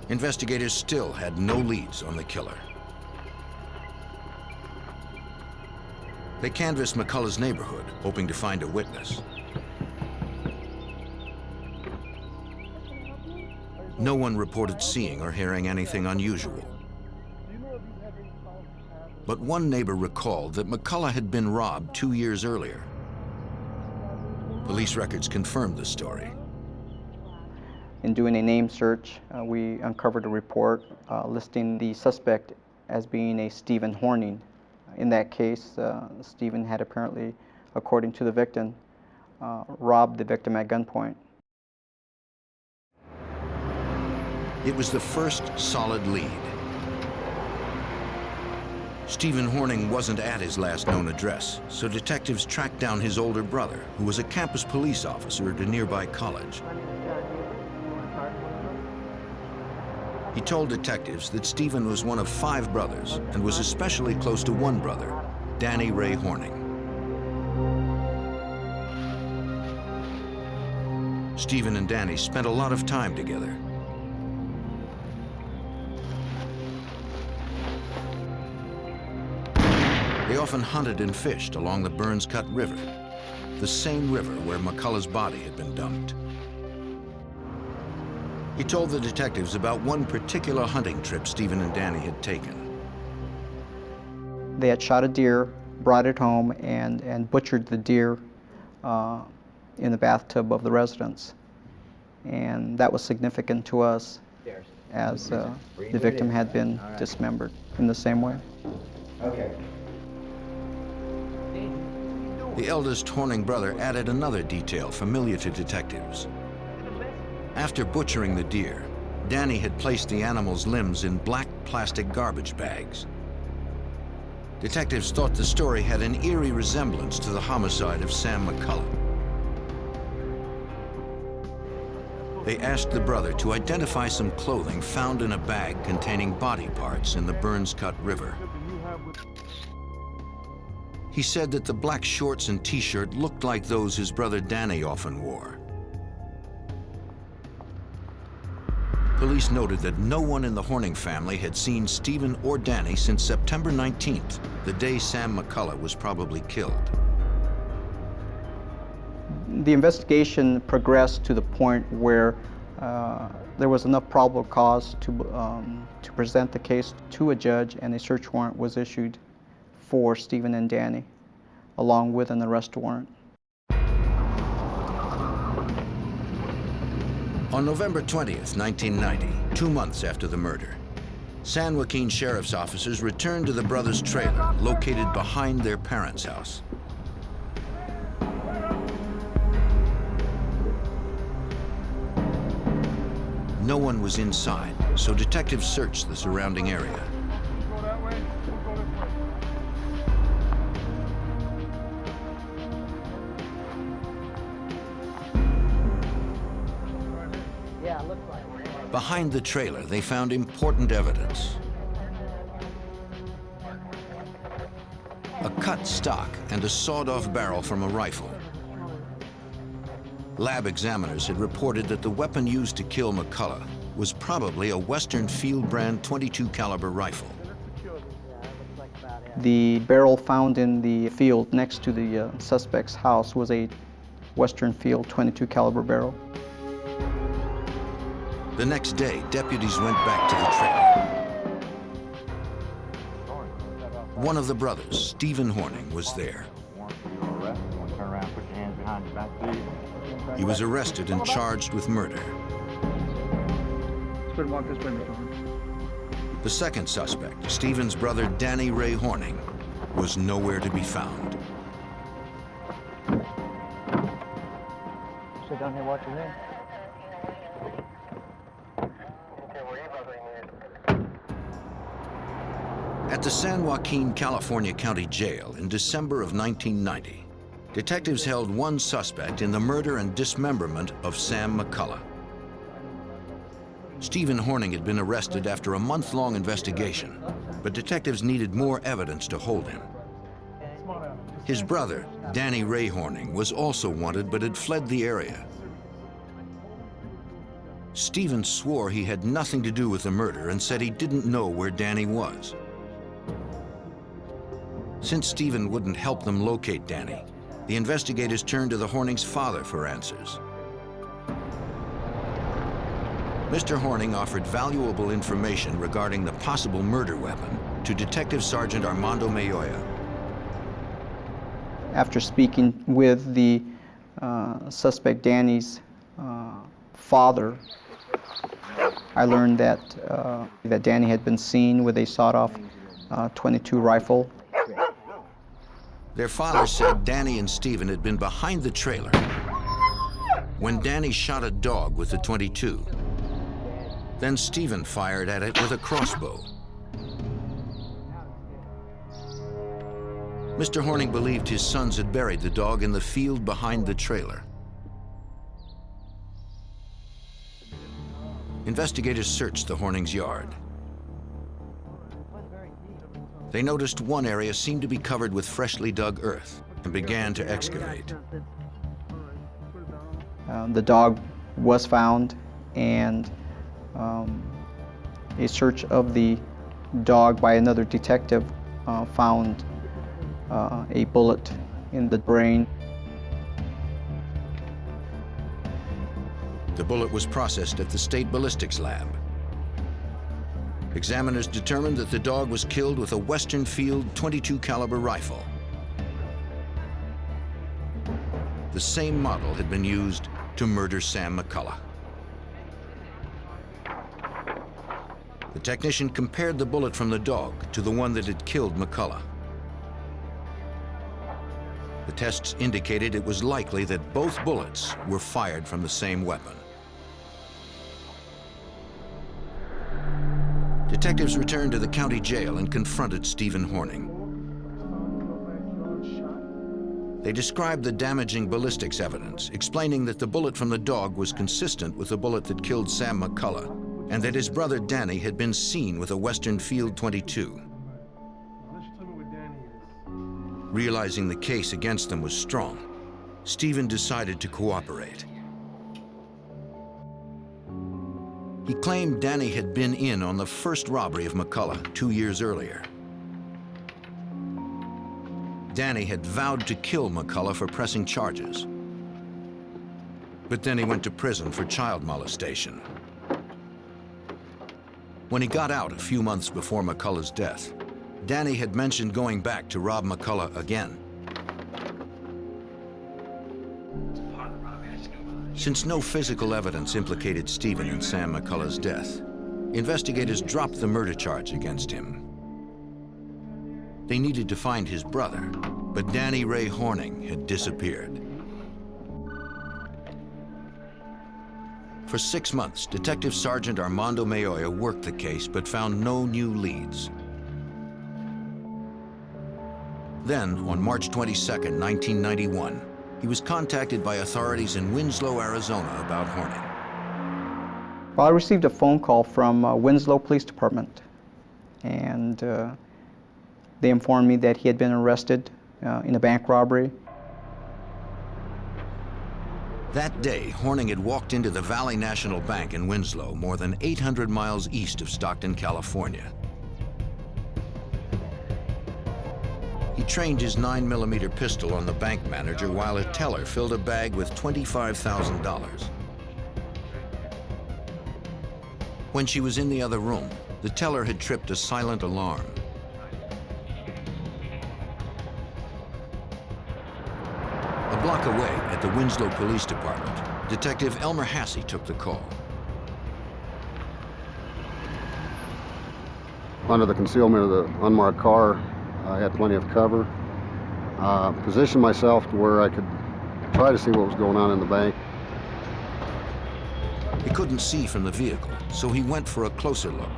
Investigators still had no leads on the killer. They canvassed McCullough's neighborhood, hoping to find a witness. No one reported seeing or hearing anything unusual. But one neighbor recalled that McCullough had been robbed 2 years earlier. Police records confirmed the story. In doing a name search, we uncovered a report listing the suspect as being a Stephen Horning. In that case, Stephen had apparently, according to the victim, robbed the victim at gunpoint. It was the first solid lead. Stephen Horning wasn't at his last known address, so detectives tracked down his older brother, who was a campus police officer at a nearby college. He told detectives that Stephen was one of 5 brothers and was especially close to one brother, Danny Ray Horning. Stephen and Danny spent a lot of time together. They often hunted and fished along the Burns Cut River, the same river where McCullough's body had been dumped. He told the detectives about one particular hunting trip Stephen and Danny had taken. They had shot a deer, brought it home, and butchered the deer in the bathtub of the residence. And that was significant to us, as the victim had been dismembered in the same way. Okay. The eldest Horning brother added another detail familiar to detectives. After butchering the deer, Danny had placed the animal's limbs in black plastic garbage bags. Detectives thought the story had an eerie resemblance to the homicide of Sam McCullough. They asked the brother to identify some clothing found in a bag containing body parts in the Burns Cut River. He said that the black shorts and t-shirt looked like those his brother Danny often wore. Police noted that no one in the Horning family had seen Stephen or Danny since September 19th, the day Sam McCullough was probably killed. The investigation progressed to the point where there was enough probable cause to present the case to a judge, and a search warrant was issued for Stephen and Danny, along with an arrest warrant. On November 20th, 1990, 2 months after the murder, San Joaquin Sheriff's officers returned to the brothers' trailer located behind their parents' house. No one was inside, so detectives searched the surrounding area. Behind the trailer, they found important evidence. A cut stock and a sawed-off barrel from a rifle. Lab examiners had reported that the weapon used to kill McCullough was probably a Western Field brand .22 caliber rifle. The barrel found in the field next to the suspect's house was a Western Field .22 caliber barrel. The next day, deputies went back to the trailer. One of the brothers, Stephen Horning, was there. He was arrested and charged with murder. The second suspect, Stephen's brother Danny Ray Horning, was nowhere to be found. Sit down here, watch your head. At the San Joaquin, California County Jail in December of 1990, detectives held one suspect in the murder and dismemberment of Sam McCullough. Stephen Horning had been arrested after a month-long investigation, but detectives needed more evidence to hold him. His brother, Danny Ray Horning, was also wanted but had fled the area. Stephen swore he had nothing to do with the murder and said he didn't know where Danny was. Since Stephen wouldn't help them locate Danny, the investigators turned to the Horning's father for answers. Mr. Horning offered valuable information regarding the possible murder weapon to Detective Sergeant Armando Mayoya. After speaking with the suspect Danny's father, I learned that that Danny had been seen with a sawed-off .22 rifle. Their father said Danny and Stephen had been behind the trailer when Danny shot a dog with the .22. Then Stephen fired at it with a crossbow. Mr. Horning believed his sons had buried the dog in the field behind the trailer. Investigators searched the Hornings' yard. They noticed one area seemed to be covered with freshly dug earth and began to excavate. The dog was found, and a search of the dog by another detective found a bullet in the brain. The bullet was processed at the state ballistics lab. Examiners determined that the dog was killed with a Western Field .22 caliber rifle. The same model had been used to murder Sam McCullough. The technician compared the bullet from the dog to the one that had killed McCullough. The tests indicated it was likely that both bullets were fired from the same weapon. Detectives returned to the county jail and confronted Stephen Horning. They described the damaging ballistics evidence, explaining that the bullet from the dog was consistent with the bullet that killed Sam McCullough, and that his brother Danny had been seen with a Western Field .22. Realizing the case against them was strong, Stephen decided to cooperate. He claimed Danny had been in on the first robbery of McCullough 2 years earlier. Danny had vowed to kill McCullough for pressing charges. But then he went to prison for child molestation. When he got out a few months before McCullough's death, Danny had mentioned going back to rob McCullough again. Since no physical evidence implicated Stephen in Sam McCullough's death, investigators dropped the murder charge against him. They needed to find his brother, but Danny Ray Horning had disappeared. For 6 months, Detective Sergeant Armando Mayoya worked the case but found no new leads. Then, on March 22, 1991, he was contacted by authorities in Winslow, Arizona about Horning. Well, I received a phone call from Winslow Police Department, and they informed me that he had been arrested in a bank robbery. That day, Horning had walked into the Valley National Bank in Winslow, more than 800 miles east of Stockton, California. He trained his 9mm pistol on the bank manager while a teller filled a bag with $25,000. When she was in the other room, the teller had tripped a silent alarm. A block away at the Winslow Police Department, Detective Elmer Hassey took the call. Under the concealment of the unmarked car, I had plenty of cover. Positioned myself to where I could try to see what was going on in the bank. He couldn't see from the vehicle, so he went for a closer look.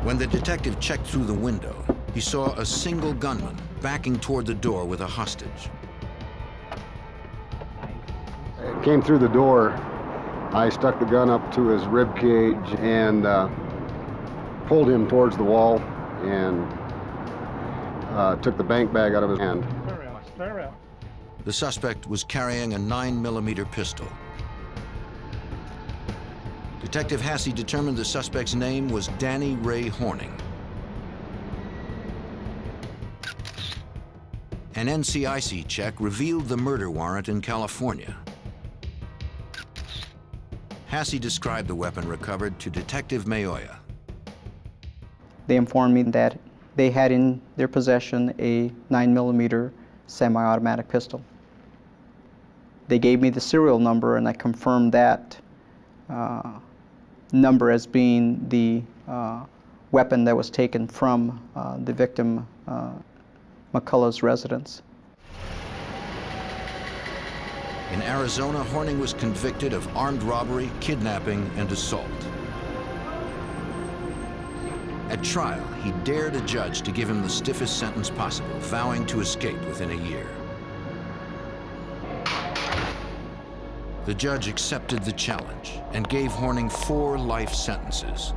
When the detective checked through the window, he saw a single gunman backing toward the door with a hostage. came through the door, I stuck the gun up to his rib cage and pulled him towards the wall and took the bank bag out of his hand. The suspect was carrying a 9mm pistol. Detective Hasse determined the suspect's name was Danny Ray Horning. An NCIC check revealed the murder warrant in California. Hasse described the weapon recovered to Detective Mayoya. They informed me that they had in their possession a 9mm semi-automatic pistol. They gave me the serial number, and I confirmed that number as being the weapon that was taken from the victim McCullough's residence. In Arizona, Horning was convicted of armed robbery, kidnapping, and assault. At trial, he dared a judge to give him the stiffest sentence possible, vowing to escape within a year. The judge accepted the challenge and gave Horning 4 life sentences.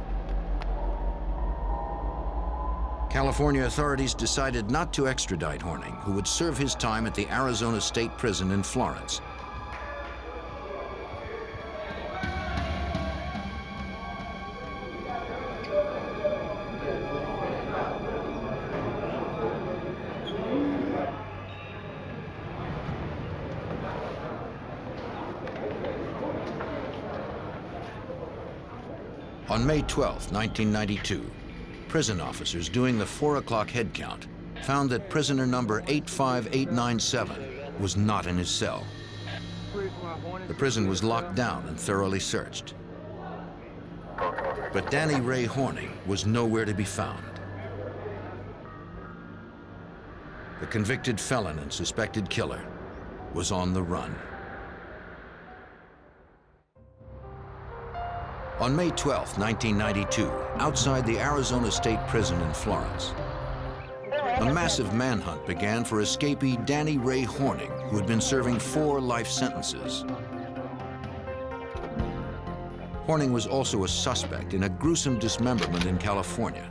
California authorities decided not to extradite Horning, who would serve his time at the Arizona State Prison in Florence. On May 12, 1992, prison officers doing the 4 o'clock head count found that prisoner number 85897 was not in his cell. The prison was locked down and thoroughly searched. But Danny Ray Horning was nowhere to be found. The convicted felon and suspected killer was on the run. On May 12, 1992, outside the Arizona State Prison in Florence, a massive manhunt began for escapee Danny Ray Horning, who had been serving 4 life sentences. Horning was also a suspect in a gruesome dismemberment in California.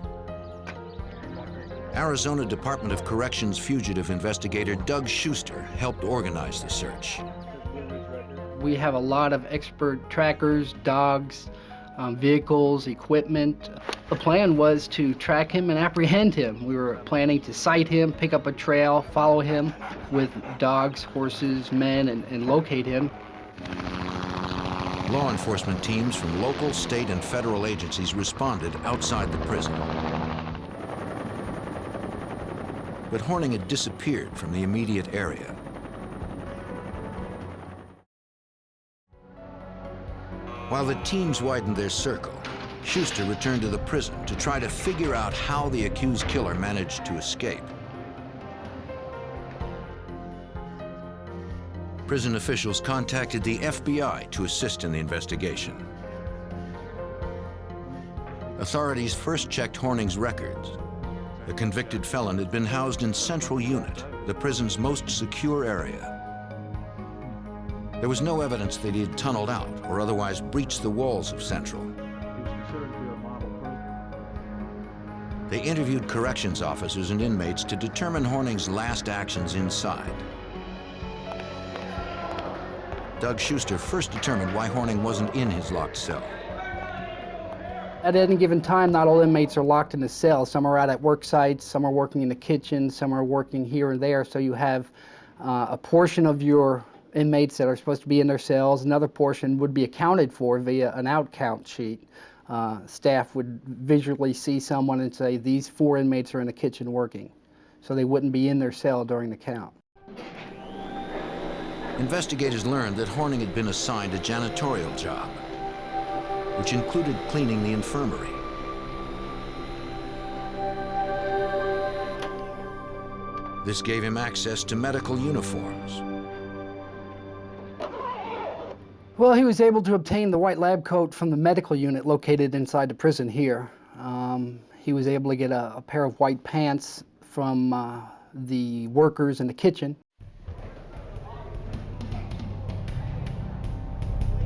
Arizona Department of Corrections fugitive investigator Doug Schuster helped organize the search. We have a lot of expert trackers, dogs, vehicles, equipment. The plan was to track him and apprehend him. We were planning to sight him, pick up a trail, follow him with dogs, horses, men, and locate him. Law enforcement teams from local, state, and federal agencies responded outside the prison. But Horning had disappeared from the immediate area. While the teams widened their circle, Schuster returned to the prison to try to figure out how the accused killer managed to escape. Prison officials contacted the FBI to assist in the investigation. Authorities first checked Horning's records. The convicted felon had been housed in Central Unit, the prison's most secure area. There was no evidence that he had tunneled out or otherwise breached the walls of Central. They interviewed corrections officers and inmates to determine Horning's last actions inside. Doug Schuster first determined why Horning wasn't in his locked cell. At any given time, not all inmates are locked in a cell. Some are out at work sites, some are working in the kitchen, some are working here and there. So you have a portion of your inmates that are supposed to be in their cells. Another portion would be accounted for via an out count sheet. Staff would visually see someone and say, these 4 inmates are in the kitchen working. So they wouldn't be in their cell during the count. Investigators learned that Horning had been assigned a janitorial job, which included cleaning the infirmary. This gave him access to medical uniforms. Well, he was able to obtain the white lab coat from the medical unit located inside the prison here. He was able to get a pair of white pants from the workers in the kitchen.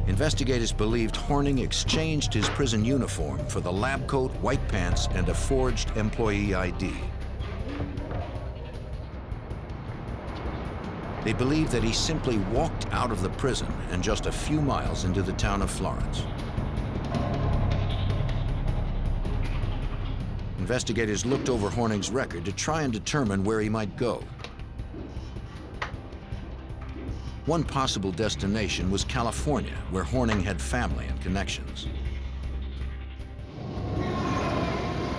Investigators believed Horning exchanged his prison uniform for the lab coat, white pants, and a forged employee ID. They believed that he simply walked out of the prison and just a few miles into the town of Florence. Investigators looked over Horning's record to try and determine where he might go. One possible destination was California, where Horning had family and connections.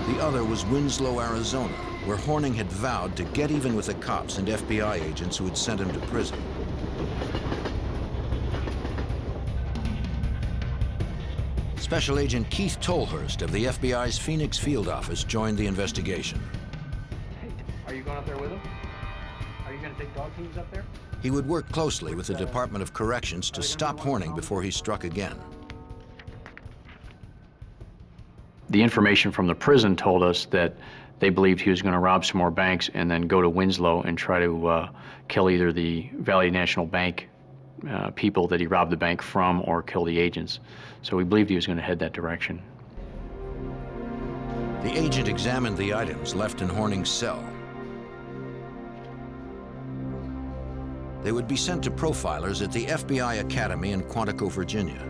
The other was Winslow, Arizona, where Horning had vowed to get even with the cops and FBI agents who had sent him to prison. Special Agent Keith Tolhurst of the FBI's Phoenix field office joined the investigation. Are you going up there with him? Are you going to take dog teams up there? He would work closely with the Department of Corrections to stop Horning before he struck again. The information from the prison told us that they believed he was going to rob some more banks and then go to Winslow and try to kill either the Valley National Bank people that he robbed the bank from or kill the agents. So we believed he was going to head that direction. The agent examined the items left in Horning's cell. They would be sent to profilers at the FBI Academy in Quantico, Virginia.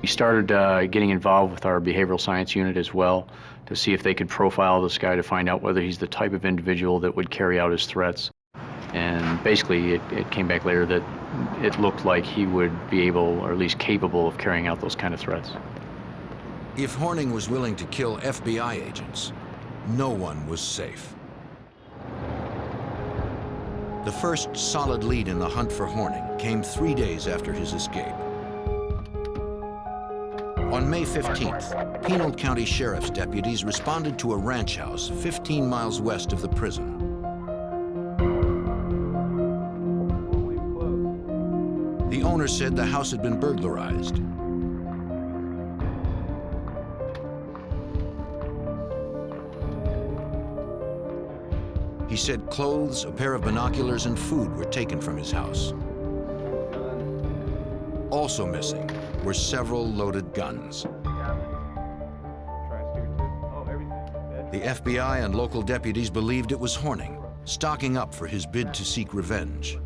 We started getting involved with our behavioral science unit as well to see if they could profile this guy to find out whether he's the type of individual that would carry out his threats. And basically it came back later that it looked like he would be able, or at least capable, of carrying out those kind of threats. If Horning was willing to kill FBI agents, no one was safe. The first solid lead in the hunt for Horning came 3 days after his escape. On May 15th, Pinal County Sheriff's deputies responded to a ranch house 15 miles west of the prison. The owner said the house had been burglarized. He said clothes, a pair of binoculars, and food were taken from his house. Also missing were several loaded guns. The FBI and local deputies believed it was Horning, stocking up for his bid to seek revenge.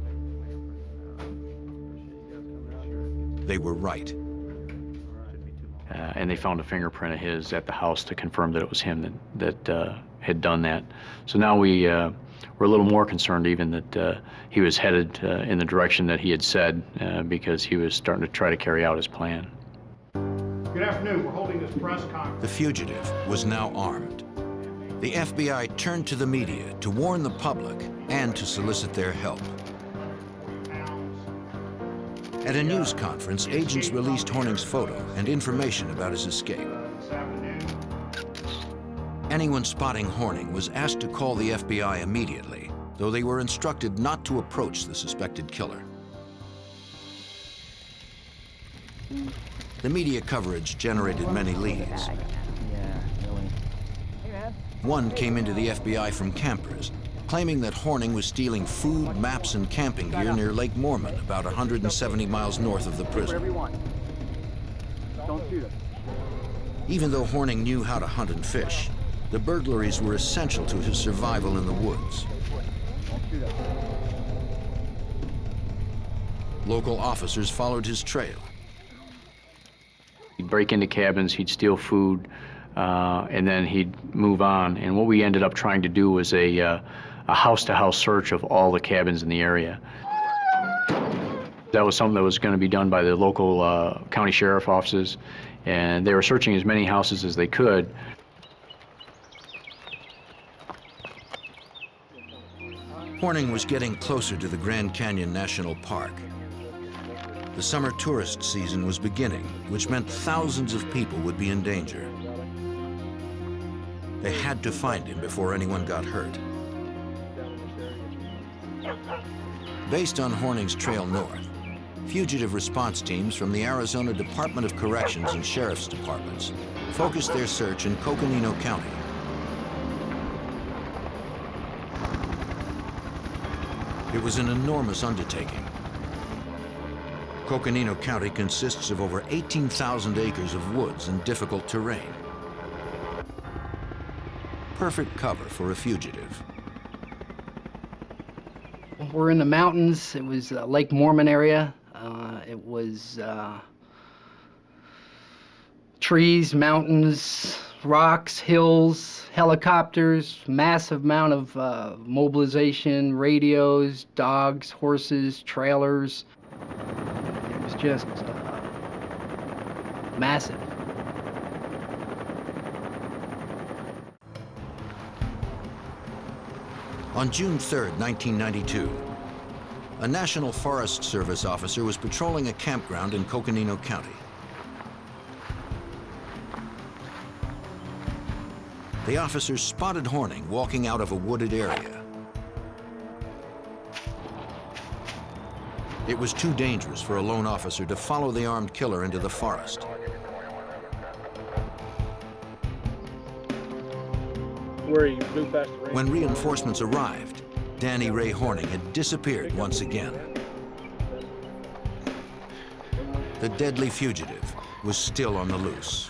They were right. And they found a fingerprint of his at the house to confirm that it was him that had done that. So now we're a little more concerned even that he was headed in the direction that he had said because he was starting to try to carry out his plan. Good afternoon. We're holding this press conference. The fugitive was now armed. The FBI turned to the media to warn the public and to solicit their help. At a news conference, agents released Horning's photo and information about his escape. Anyone spotting Horning was asked to call the FBI immediately, though they were instructed not to approach the suspected killer. The media coverage generated many leads. One came into the FBI from campers, claiming that Horning was stealing food, maps, and camping gear near Lake Mormon, about 170 miles north of the prison. Even though Horning knew how to hunt and fish, the burglaries were essential to his survival in the woods. Local officers followed his trail. He'd break into cabins, he'd steal food, and then he'd move on. And what we ended up trying to do was a house-to-house search of all the cabins in the area. That was something that was going to be done by the local county sheriff offices, and they were searching as many houses as they could. Horning was getting closer to the Grand Canyon National Park. The summer tourist season was beginning, which meant thousands of people would be in danger. They had to find him before anyone got hurt. Based on Horning's trail north, fugitive response teams from the Arizona Department of Corrections and Sheriff's Departments focused their search in Coconino County. It was an enormous undertaking. Coconino County consists of over 18,000 acres of woods and difficult terrain. Perfect cover for a fugitive. We're in the mountains. It was Lake Mormon area. It was trees, mountains, rocks, hills, helicopters, massive amount of mobilization, radios, dogs, horses, trailers. It was just massive. On June 3, 1992, a National Forest Service officer was patrolling a campground in Coconino County. The officer spotted Horning walking out of a wooded area. It was too dangerous for a lone officer to follow the armed killer into the forest. When reinforcements arrived, Danny Ray Horning had disappeared once again. The deadly fugitive was still on the loose.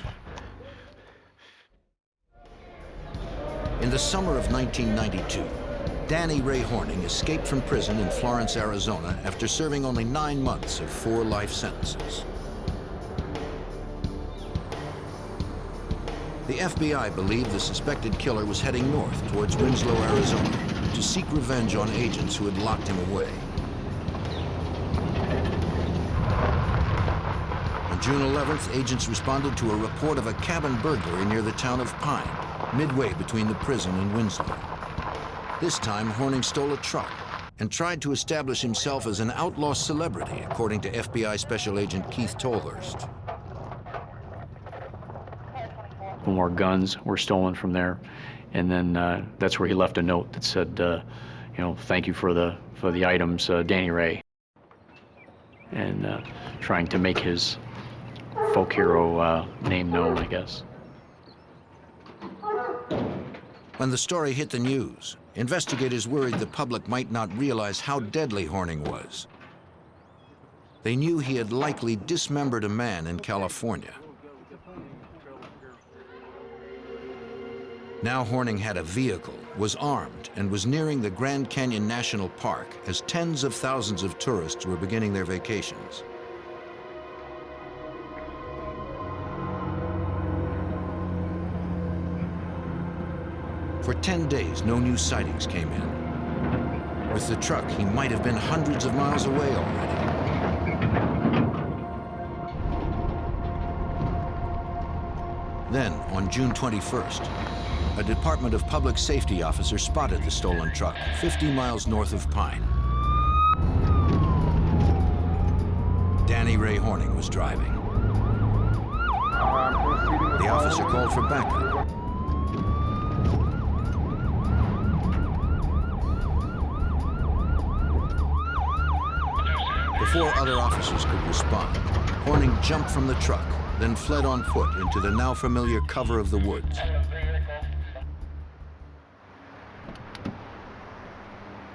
In the summer of 1992, Danny Ray Horning escaped from prison in Florence, Arizona after serving only 9 months of 4 life sentences. The FBI believed the suspected killer was heading north towards Winslow, Arizona, to seek revenge on agents who had locked him away. On June 11th, agents responded to a report of a cabin burglary near the town of Pine, midway between the prison and Winslow. This time, Horning stole a truck and tried to establish himself as an outlaw celebrity, according to FBI Special Agent Keith Tolhurst. More guns were stolen from there, and then that's where he left a note that said, you know, thank you for the items, Danny Ray, and trying to make his folk hero name known, I guess. When the story hit the news, investigators worried the public might not realize how deadly Horning was. They knew he had likely dismembered a man in California. Now Horning had a vehicle, was armed, and was nearing the Grand Canyon National Park as tens of thousands of tourists were beginning their vacations. For 10 days, no new sightings came in. With the truck, he might have been hundreds of miles away already. Then, on June 21st, a Department of Public Safety officer spotted the stolen truck 50 miles north of Pine. Danny Ray Horning was driving. The officer called for backup. Before other officers could respond, Horning jumped from the truck, then fled on foot into the now familiar cover of the woods.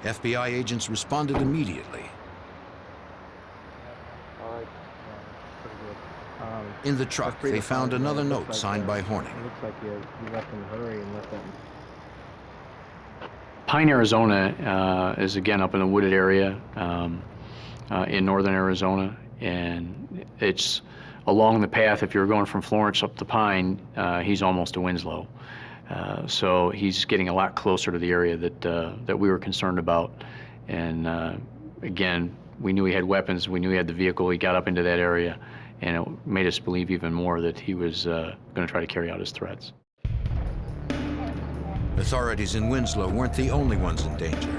FBI agents responded immediately. In the truck, they found another note signed by Horning. It looks like he left in a hurry and left that. Pine, Arizona is again up in a wooded area in northern Arizona, and it's along the path. If you're going from Florence up to Pine, he's almost to Winslow. So he's getting a lot closer to the area that we were concerned about. And again, we knew he had weapons, we knew he had the vehicle, he got up into that area, and it made us believe even more that he was going to try to carry out his threats. Authorities in Winslow weren't the only ones in danger.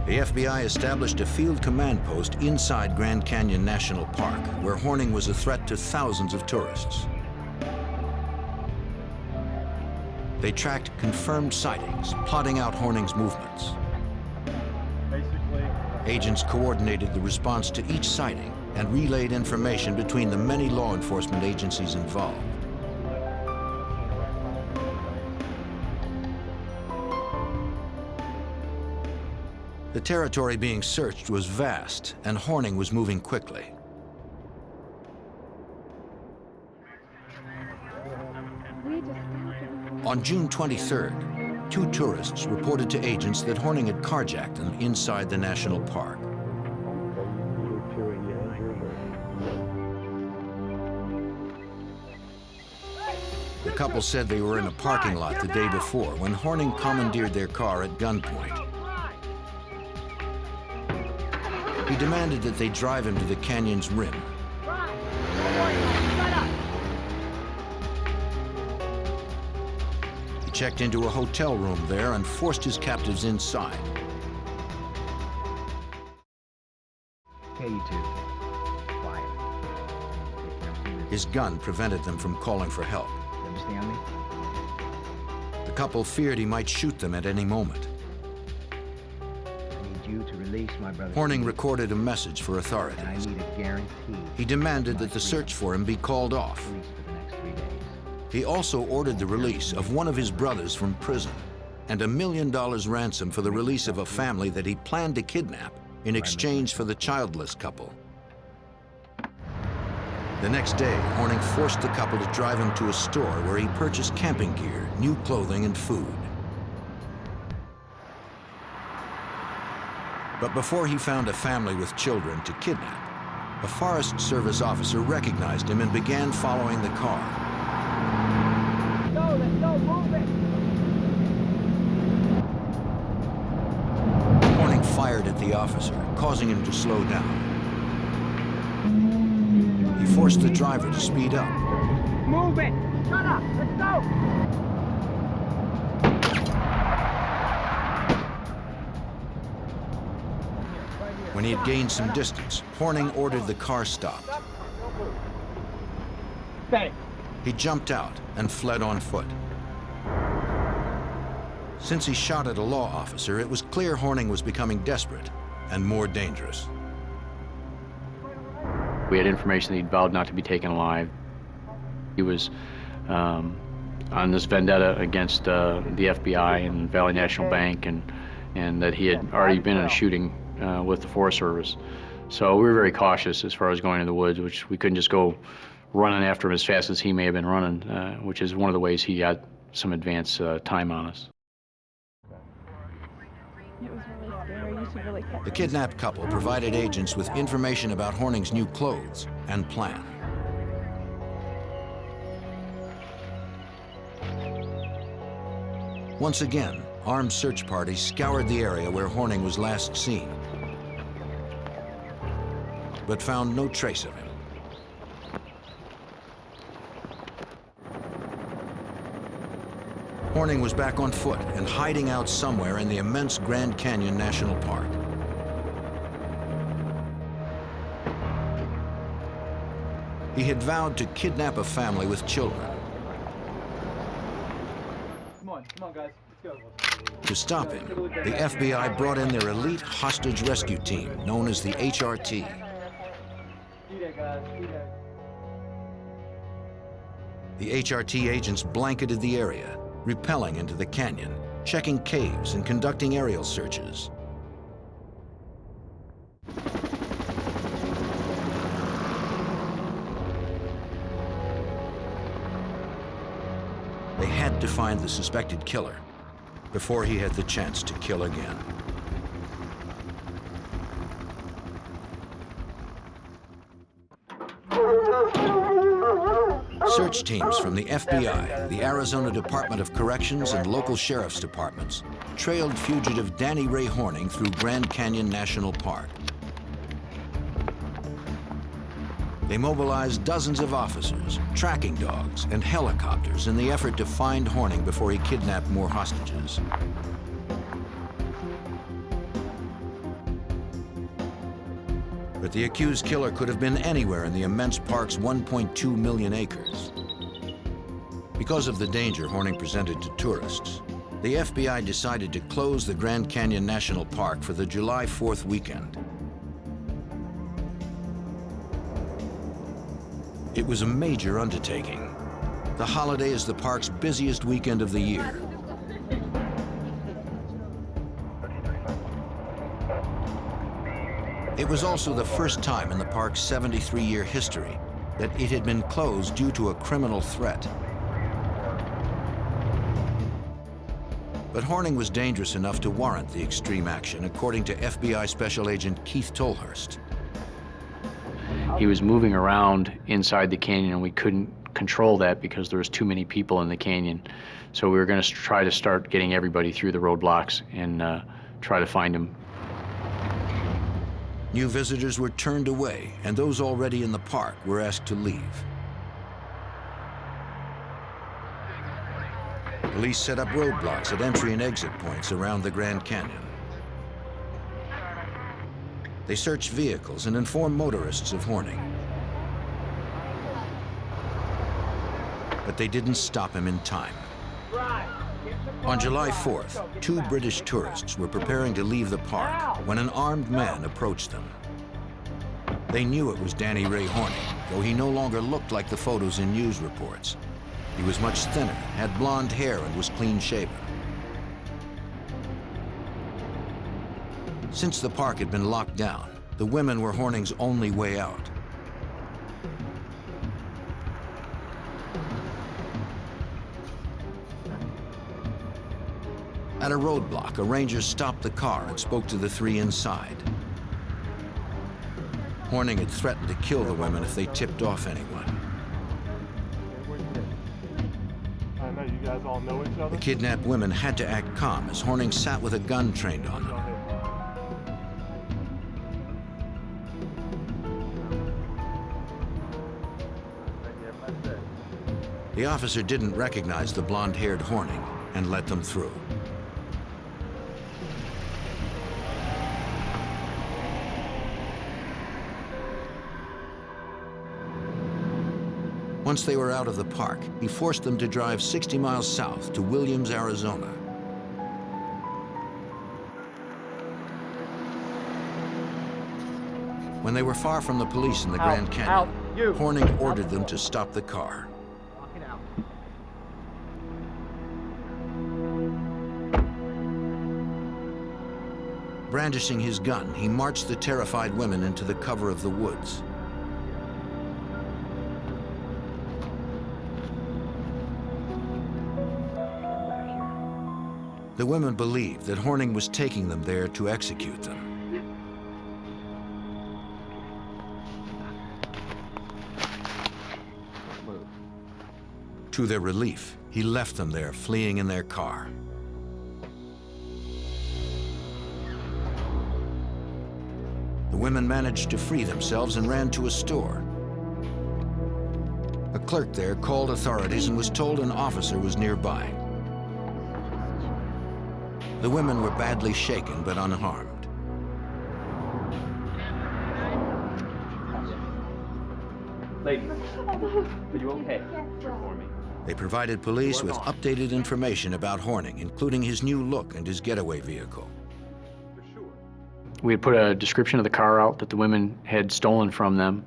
The FBI established a field command post inside Grand Canyon National Park, where Horning was a threat to thousands of tourists. They tracked confirmed sightings, plotting out Horning's movements. Agents coordinated the response to each sighting and relayed information between the many law enforcement agencies involved. The territory being searched was vast, and Horning was moving quickly. On June 23rd, 2 tourists reported to agents that Horning had carjacked them inside the national park. The couple said they were in a parking lot the day before when Horning commandeered their car at gunpoint. He demanded that they drive him to the canyon's rim. He checked into a hotel room there and forced his captives inside. Okay, you two. Quiet. His gun prevented them from calling for help. You understand me? The couple feared he might shoot them at any moment. I need you to release my brother. Horning recorded a message for authorities. And I need a guarantee. He demanded that the search for him be called off. For the next 3 days. He also ordered the release of one of his brothers from prison and $1 million ransom for the release of a family that he planned to kidnap in exchange for the childless couple. The next day, Horning forced the couple to drive him to a store where he purchased camping gear, new clothing, and food. But before he found a family with children to kidnap, a Forest Service officer recognized him and began following the car. Let's go, move it! Horning fired at the officer, causing him to slow down. He forced the driver to speed up. Move it! Shut up! Let's go! When he had gained some distance, Horning ordered the car stopped. Thanks. He jumped out and fled on foot. Since he shot at a law officer, it was clear Horning was becoming desperate and more dangerous. We had information that he'd vowed not to be taken alive. He was on this vendetta against the FBI and Valley National Bank, and that he had already been in a shooting with the Forest Service. So we were very cautious as far as going to the woods, which we couldn't just go running after him as fast as he may have been running, which is one of the ways he got some advance time on us. It was really scary. You should really catch The kidnapped couple provided agents with information about Horning's new clothes and plan. Once again, armed search parties scoured the area where Horning was last seen, but found no trace of him. Horning was back on foot and hiding out somewhere in the immense Grand Canyon National Park. He had vowed to kidnap a family with children. Come on, guys. Let's go. To stop him, the FBI brought in their elite hostage rescue team, known as the HRT. Do that, guys. Do that. The HRT agents blanketed the area, rappelling into the canyon, checking caves and conducting aerial searches. They had to find the suspected killer before he had the chance to kill again. Search teams from the FBI, the Arizona Department of Corrections, and local sheriff's departments trailed fugitive Danny Ray Horning through Grand Canyon National Park. They mobilized dozens of officers, tracking dogs, and helicopters in the effort to find Horning before he kidnapped more hostages. But the accused killer could have been anywhere in the immense park's 1.2 million acres. Because of the danger Horning presented to tourists, the FBI decided to close the Grand Canyon National Park for the July 4th weekend. It was a major undertaking. The holiday is the park's busiest weekend of the year. It was also the first time in the park's 73-year history that it had been closed due to a criminal threat. But Horning was dangerous enough to warrant the extreme action, according to FBI Special Agent Keith Tolhurst. He was moving around inside the canyon, and we couldn't control that because there was too many people in the canyon. So we were going to try to start getting everybody through the roadblocks and try to find him. New visitors were turned away, and those already in the park were asked to leave. Police set up roadblocks at entry and exit points around the Grand Canyon. They searched vehicles and informed motorists of Horning. But they didn't stop him in time. On July 4th, 2 British tourists were preparing to leave the park when an armed man approached them. They knew it was Danny Ray Horning, though he no longer looked like the photos in news reports. He was much thinner, had blonde hair, and was clean-shaven. Since the park had been locked down, the women were Horning's only way out. At a roadblock, a ranger stopped the car and spoke to the 3 inside. Horning had threatened to kill the women if they tipped off anyone. I know you guys all know each other. The kidnapped women had to act calm as Horning sat with a gun trained on them. The officer didn't recognize the blonde-haired Horning and let them through. Once they were out of the park, he forced them to drive 60 miles south to Williams, Arizona. When they were far from the police in the Grand Canyon, Horning ordered them to stop the car. Brandishing his gun, he marched the terrified women into the cover of the woods. The women believed that Horning was taking them there to execute them. To their relief, he left them there, fleeing in their car. The women managed to free themselves and ran to a store. A clerk there called authorities and was told an officer was nearby. The women were badly shaken but unharmed. Lady, are you okay? For me. They provided police with updated information about Horning, including his new look and his getaway vehicle. We had put a description of the car out that the women had stolen from them,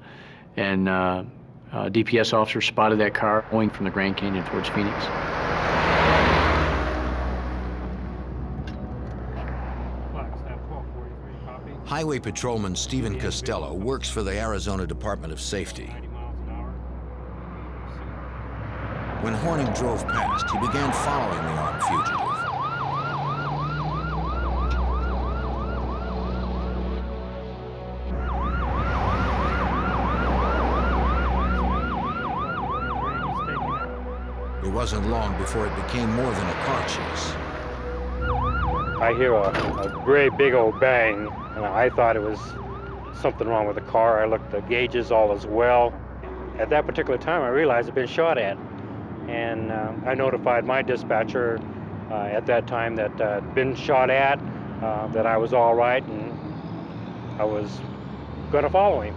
and a DPS officer spotted that car going from the Grand Canyon towards Phoenix. Highway Patrolman Stephen Costello works for the Arizona Department of Safety. When Horning drove past, he began following the armed fugitive. It wasn't long before it became more than a car chase. I hear a great big old bang, and I thought it was something wrong with the car. I looked at the gauges, all as well. At that particular time, I realized I'd been shot at. And I notified my dispatcher at that time that I'd been shot at, that I was all right, and I was going to follow him.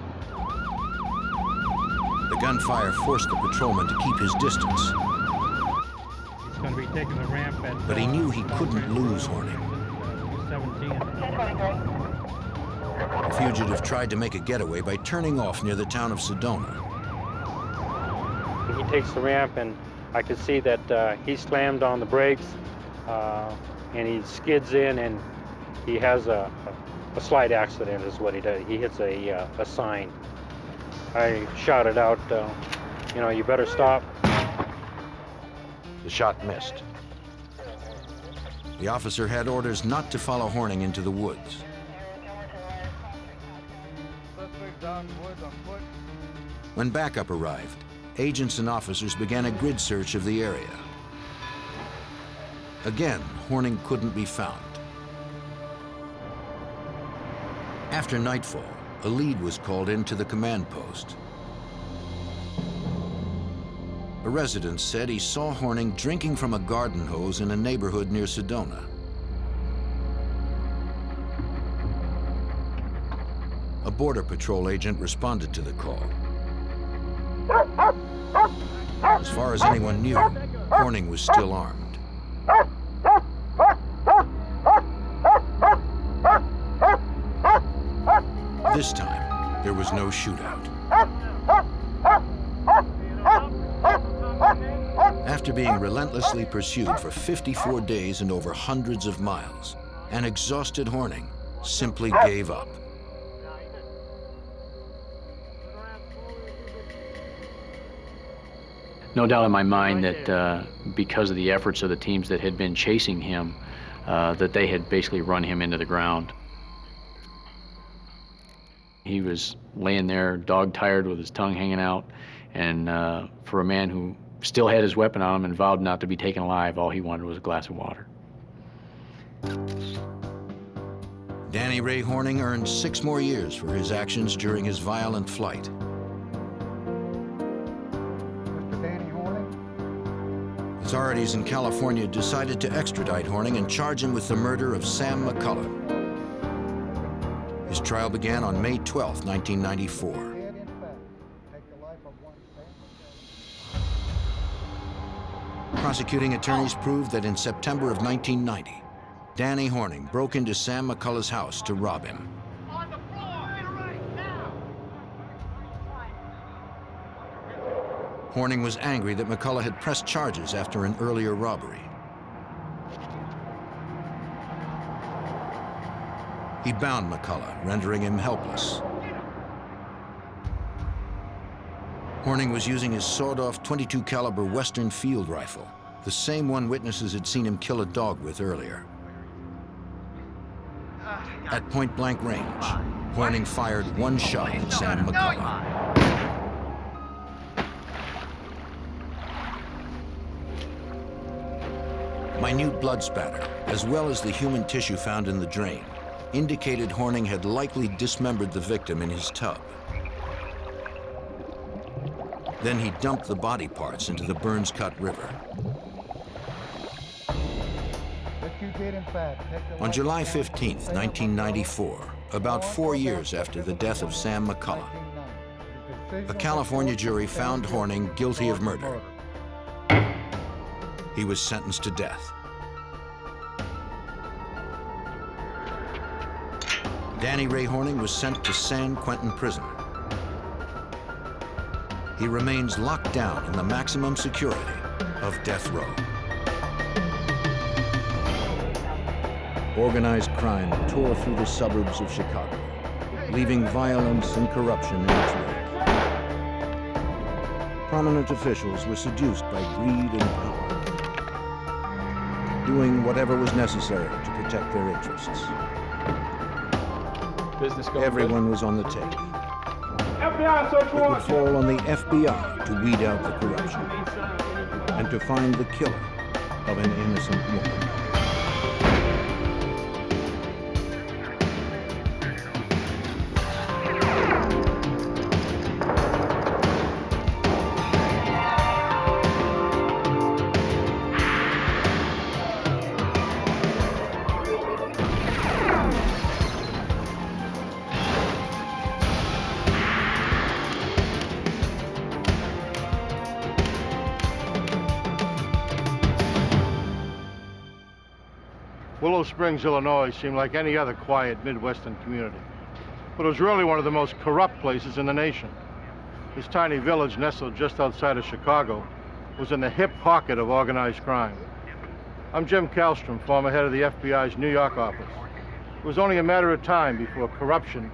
The gunfire forced the patrolman to keep his distance. He's going to be taking the ramp at... But he knew he couldn't lose Horning. 17. The fugitive tried to make a getaway by turning off near the town of Sedona. He takes the ramp, and I could see that he slammed on the brakes, and he skids in, and he has a a slight accident is what he did. He hits a sign. I shouted out, you know, you better stop. The shot missed. The officer had orders not to follow Horning into the woods. When backup arrived, agents and officers began a grid search of the area. Again, Horning couldn't be found. After nightfall, a lead was called into the command post. A resident said he saw Horning drinking from a garden hose in a neighborhood near Sedona. A Border Patrol agent responded to the call. As far as anyone knew, Horning was still armed. This time, there was no shootout. After being relentlessly pursued for 54 days and over hundreds of miles, an exhausted Horning simply gave up. No doubt in my mind that because of the efforts of the teams that had been chasing him, that they had basically run him into the ground. He was laying there, dog-tired with his tongue hanging out, and for a man who still had his weapon on him and vowed not to be taken alive, all he wanted was a glass of water. Danny Ray Horning earned 6 more years for his actions during his violent flight. Authorities in California decided to extradite Horning and charge him with the murder of Sam McCullough. His trial began on May 12, 1994. Prosecuting attorneys proved that in September of 1990, Danny Horning broke into Sam McCullough's house to rob him. Horning was angry that McCullough had pressed charges after an earlier robbery. He bound McCullough, rendering him helpless. Horning was using his sawed-off .22 caliber Western field rifle, the same one witnesses had seen him kill a dog with earlier. At point-blank range, Horning fired 1 shot at Sam McCullough. Minute blood spatter, as well as the human tissue found in the drain, indicated Horning had likely dismembered the victim in his tub. Then he dumped the body parts into the Burns Cut River. On July 15, 1994, about 4 years after the death of Sam McCullough, a California jury found Horning guilty of murder. He was sentenced to death. Danny Ray Horning was sent to San Quentin Prison. He remains locked down in the maximum security of death row. Organized crime tore through the suburbs of Chicago, leaving violence and corruption in its wake. Prominent officials were seduced by greed and power, doing whatever was necessary to protect their interests. Everyone was on the take. FBI search It would warrant. fall on the FBI to weed out the corruption and to find the killer of an innocent woman. Willow Springs, Illinois seemed like any other quiet Midwestern community, but it was really one of the most corrupt places in the nation. This tiny village nestled just outside of Chicago was in the hip pocket of organized crime. I'm Jim Kallstrom, former head of the FBI's New York office. It was only a matter of time before corruption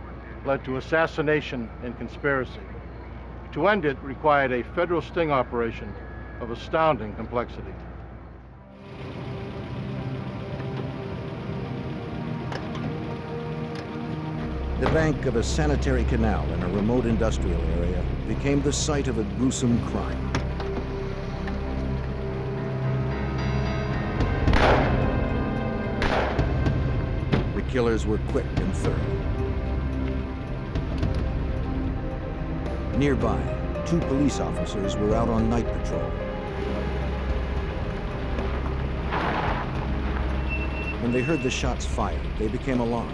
led to assassination and conspiracy. To end it required a federal sting operation of astounding complexity. The bank of a sanitary canal in a remote industrial area became the site of a gruesome crime. The killers were quick and thorough. Nearby, 2 police officers were out on night patrol. When they heard the shots fired, they became alarmed.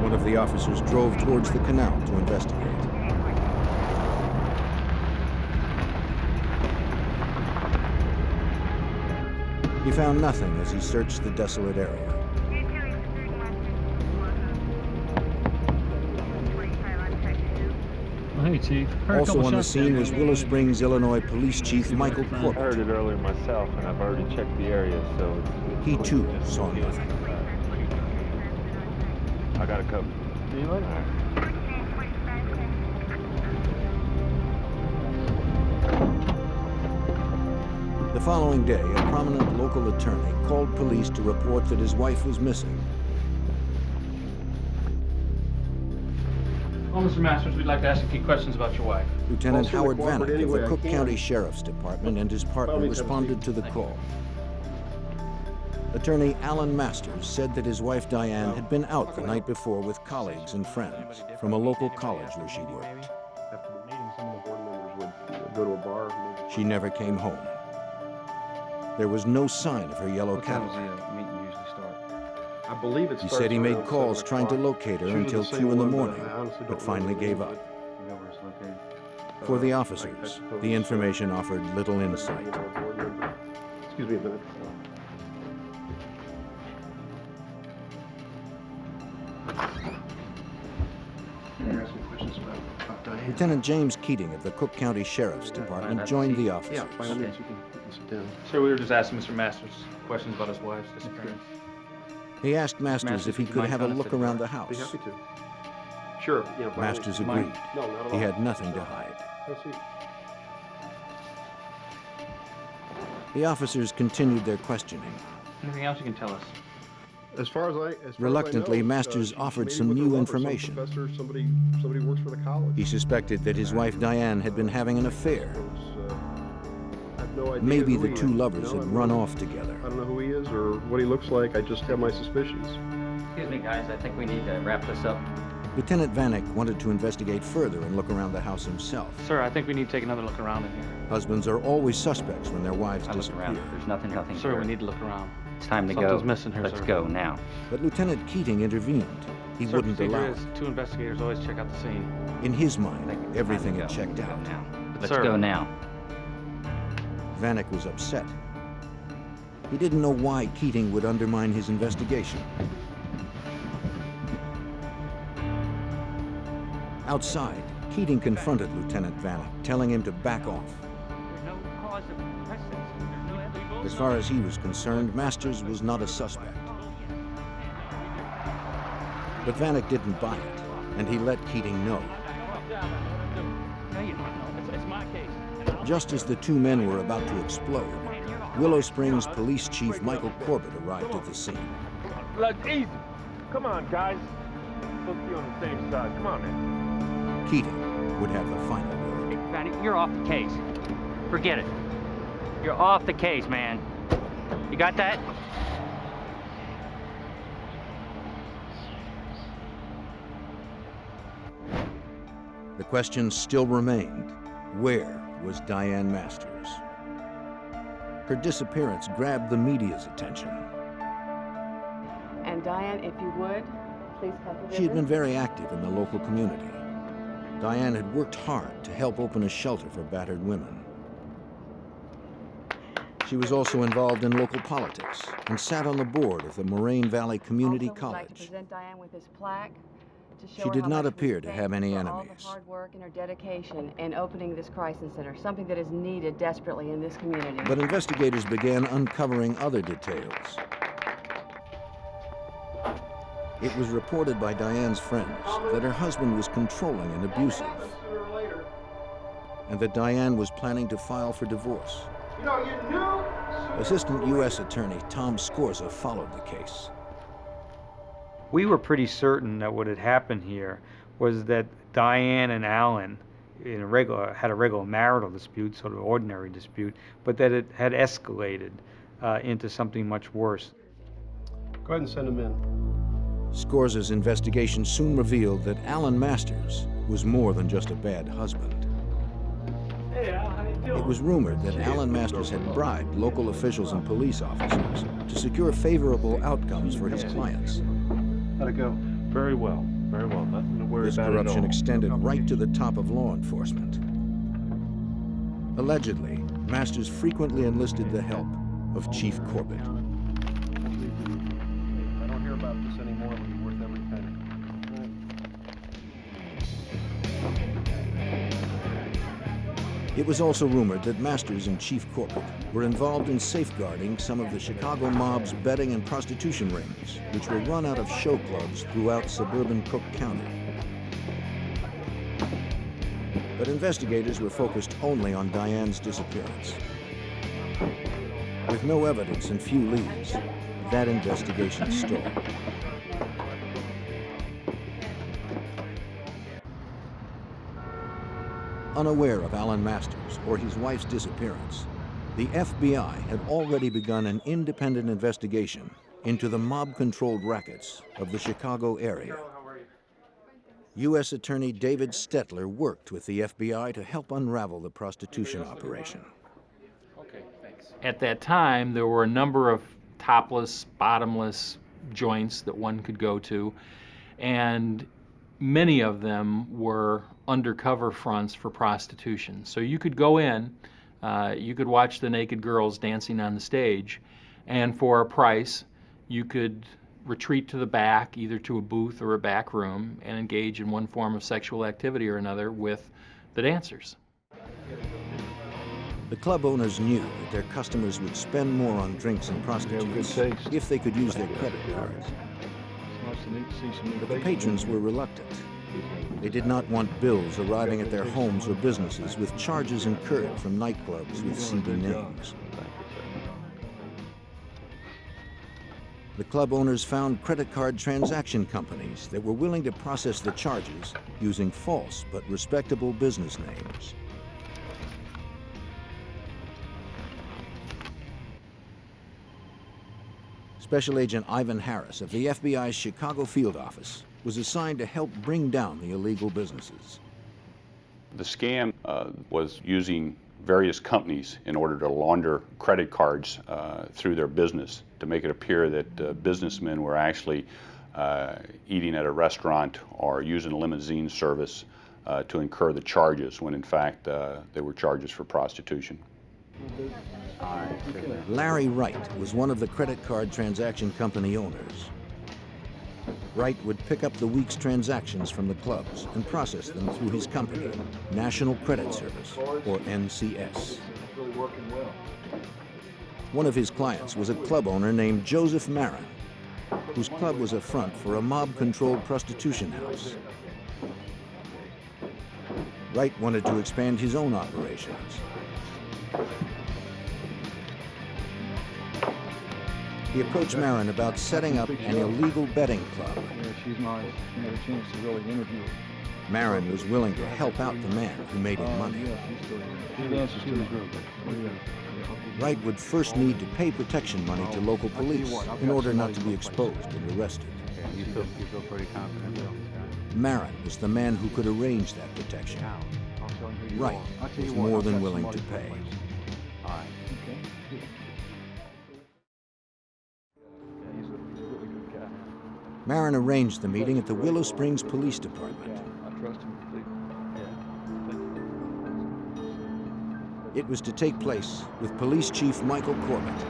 One of the officers drove towards the canal to investigate. He found nothing as he searched the desolate area. Hey, Chief. Also on the scene was Willow Springs, Illinois Police Chief Michael Corbett. I heard it earlier myself, and I've already checked the area, so He too saw nothing. I got it covered. See you later. The following day, a prominent local attorney called police to report that his wife was missing. Well, Mr. Masters, we'd like to ask a few questions about your wife. Lieutenant Howard Vanek of the Cook County Sheriff's Department and his partner responded to the call. Attorney Alan Masters said that his wife Diane had been out the night before with colleagues and friends from a local college where she worked. After the meeting, some of the board members would go to a bar. She never came home. There was no sign of her yellow cattle. I believe it He starts said he made around calls 7 trying to o'clock. locate her She was until the same 2 in the one, morning, I honestly don't but finally know gave where up. You know where it's located? For the officers, the information offered little insight. Excuse me a minute. Lieutenant James Keating of the Cook County Sheriff's Department joined the officers. Yeah, by all means, you can sit down. Sir, we were just asking Mr. Masters questions about his wife's disappearance. He asked Masters if he could have a look around the house. Be happy to. Sure. Yeah, by all Masters means. agreed. No, not at He all. had nothing to hide. Have a seat. The officers continued their questioning. Anything else you can tell us? As far as I Reluctantly, Masters offered some new information. Professor, somebody works for the college. He suspected that his wife Diane had been having an affair. I have no idea Maybe who the he two is. lovers No, had I run don't- off together. I don't know who he is or what he looks like. I just have my suspicions. Excuse me, guys. I think we need to wrap this up. Lieutenant Vanek wanted to investigate further and look around the house himself. Sir, I think we need to take another look around in here. Husbands are always suspects when their wives disappear. There's nothing Sir, here. we need to look around. It's time to Something's go. missing here, Let's sir. go now. But Lieutenant Keating intervened. He Sir, wouldn't procedure allow is it. 2 investigators always check out the scene. In his mind, everything had checked out. Let's Sir. go now. Vanek was upset. He didn't know why Keating would undermine his investigation. Outside, Keating confronted Lieutenant Vanek, telling him to back off. As far as he was concerned, Masters was not a suspect. But Vanek didn't buy it, and he let Keating know. Just as the two men were about to explode, Willow Springs Police Chief Michael Corbett arrived at the scene. Let's easy. Come on, guys. Let's be on the same side. Come on, man. Keating would have the final word. Vanny, you're off the case. Forget it. You're off the case, man. You got that? The question still remained, where was Diane Masters? Her disappearance grabbed the media's attention. And Diane, if you would, please come to She had been very active in the local community. Diane had worked hard to help open a shelter for battered women. She was also involved in local politics and sat on the board of the Moraine Valley Community also would like to College. present Diane with this plaque She did not appear to have any enemies. Hard work and her dedication in opening this crisis center, something that is needed desperately in this community. But investigators began uncovering other details. It was reported by Diane's friends that her husband was controlling and abusive, and that Diane was planning to file for divorce. Assistant U.S. Attorney Tom Scorza followed the case. We were pretty certain that what had happened here was that Diane and Alan had a regular marital dispute, sort of ordinary dispute, but that it had escalated into something much worse. Go ahead and send him in. Scorza's investigation soon revealed that Alan Masters was more than just a bad husband. Hey, Al, how you doing? It was rumored that Alan Masters had bribed local officials and police officers to secure favorable outcomes for his clients. How'd it go? Very well. Very well. Nothing to worry This about at corruption all. extended right to the top of law enforcement. Allegedly, Masters frequently enlisted the help of Chief Corbett. If I don't hear about this anymore, it'll be worth every penny. It was also rumored that Masters and Chief Corbett were involved in safeguarding some of the Chicago mob's betting and prostitution rings, which were run out of show clubs throughout suburban Cook County. But investigators were focused only on Diane's disappearance. With no evidence and few leads, that investigation stalled. Unaware of Alan Masters or his wife's disappearance, the FBI had already begun an independent investigation into the mob-controlled rackets of the Chicago area. U.S. Attorney David Stetler worked with the FBI to help unravel the prostitution operation. Okay, thanks. At that time, there were a number of topless, bottomless joints that one could go to, and many of them were undercover fronts for prostitution. So you could go in, you could watch the naked girls dancing on the stage, and for a price, you could retreat to the back, either to a booth or a back room, and engage in one form of sexual activity or another with the dancers. The club owners knew that their customers would spend more on drinks and prostitutes if they could use their credit cards. But the patrons were reluctant. They did not want bills arriving at their homes or businesses with charges incurred from nightclubs with seedy names. The club owners found credit card transaction companies that were willing to process the charges using false but respectable business names. Special Agent Ivan Harris of the FBI's Chicago field office was assigned to help bring down the illegal businesses. The scam was using various companies in order to launder credit cards through their business to make it appear that businessmen were actually eating at a restaurant or using a limousine service to incur the charges, when in fact they were charges for prostitution. Larry Wright was one of the credit card transaction company owners. Wright would pick up the week's transactions from the clubs and process them through his company, National Credit Service, or NCS. One of his clients was a club owner named Joseph Marin, whose club was a front for a mob-controlled prostitution house. Wright wanted to expand his own operations. He approached Marin about setting up an illegal betting club. She's nice. You had a chance to really interview her. Marin was willing to help out the man who made him money. She dances to the group. Wright would first need to pay protection money to local police in order not to be exposed and arrested. You feel pretty confident, Bill? Marin was the man who could arrange that protection. Wright was more than willing to pay. All right. Marin arranged the meeting at the Willow Springs Police Department. I trust him completely. It was to take place with Police Chief Michael Corbett.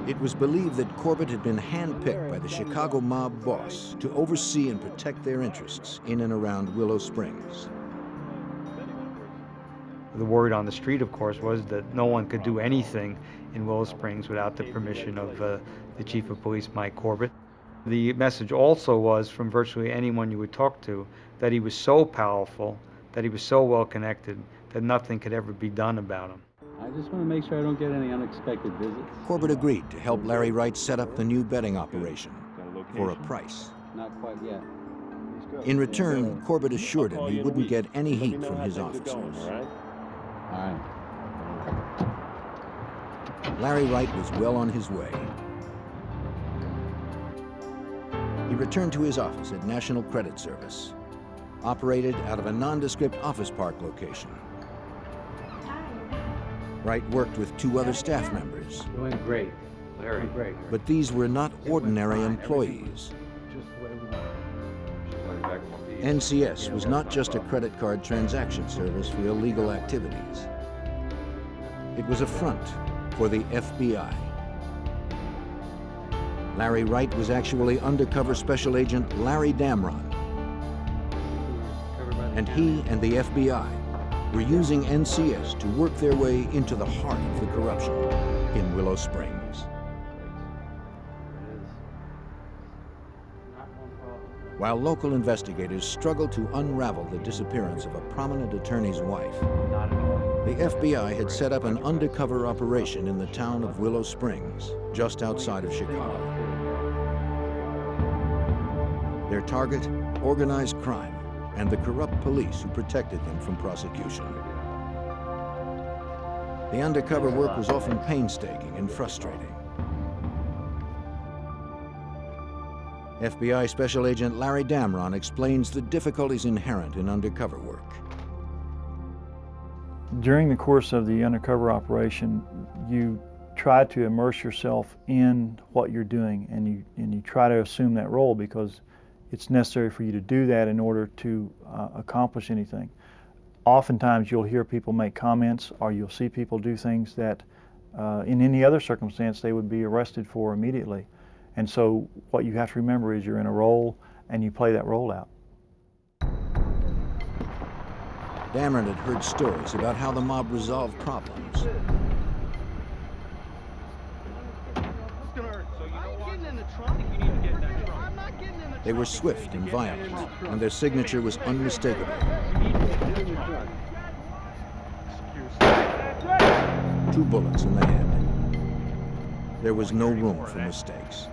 It was believed that Corbett had been handpicked by the Chicago mob boss to oversee and protect their interests in and around Willow Springs. The word on the street, of course, was that no one could do anything in Willow Springs without the permission of the chief of police, Mike Corbett. The message also was, from virtually anyone you would talk to, that he was so powerful, that he was so well connected, that nothing could ever be done about him. I just want to make sure I don't get any unexpected visits. Corbett agreed to help Larry Wright set up the new betting operation for a price. Not quite yet. In return, Corbett assured him he wouldn't get any heat from his officers. All right. Larry Wright was well on his way. He returned to his office at National Credit Service, operated out of a nondescript office park location. Wright worked with 2 other staff members. Doing great. Larry. Great. But these were not ordinary employees. NCS was not just a credit card transaction service for illegal activities. It was a front for the FBI. Larry Wright was actually undercover Special Agent Larry Damron. And he and the FBI were using NCS to work their way into the heart of the corruption in Willow Springs. While local investigators struggled to unravel the disappearance of a prominent attorney's wife, the FBI had set up an undercover operation in the town of Willow Springs, just outside of Chicago. Their target, organized crime, and the corrupt police who protected them from prosecution. The undercover work was often painstaking and frustrating. FBI Special Agent Larry Damron explains the difficulties inherent in undercover work. During the course of the undercover operation, you try to immerse yourself in what you're doing, and you try to assume that role because it's necessary for you to do that in order to accomplish anything. Oftentimes you'll hear people make comments, or you'll see people do things that in any other circumstance they would be arrested for immediately. And so what you have to remember is you're in a role and you play that role out. Damron had heard stories about how the mob resolved problems. They were swift and violent, and their signature was unmistakable. 2 bullets in the head. There was no room for mistakes.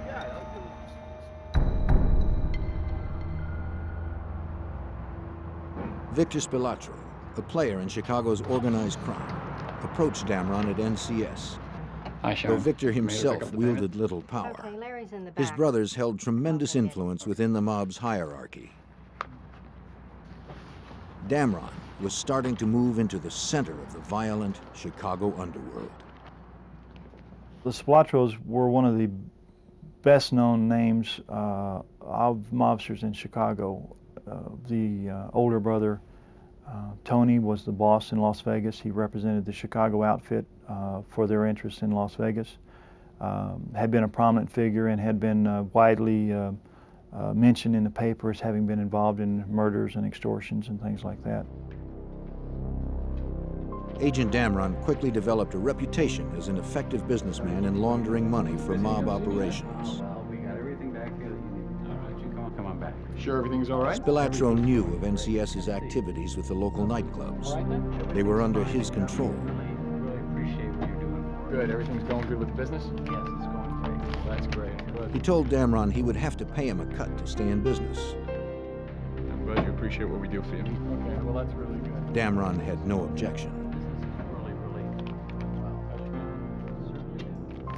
Victor Spilatro, a player in Chicago's organized crime, approached Damron at NCS. Though Victor himself wielded little power, his brothers held tremendous influence within the mob's hierarchy. Damron was starting to move into the center of the violent Chicago underworld. The Spilatros were one of the best-known names of mobsters in Chicago. The older brother, Tony, was the boss in Las Vegas. He represented the Chicago outfit for their interests in Las Vegas. Had been a prominent figure and had been widely mentioned in the paper as having been involved in murders and extortions and things like that. Agent Damron quickly developed a reputation as an effective businessman in laundering money for mob operations. We got everything back here that you need. All right, you come on back. Sure everything's all right? Spilatro knew of NCS's activities with the local nightclubs. They were under his control. Really appreciate what you're doing for us. Good, everything's going good with the business? Yes, it's going great. Well, that's great. Good. He told Damron he would have to pay him a cut to stay in business. I'm glad you appreciate what we do for you. Okay, well that's really good. Damron had no objection.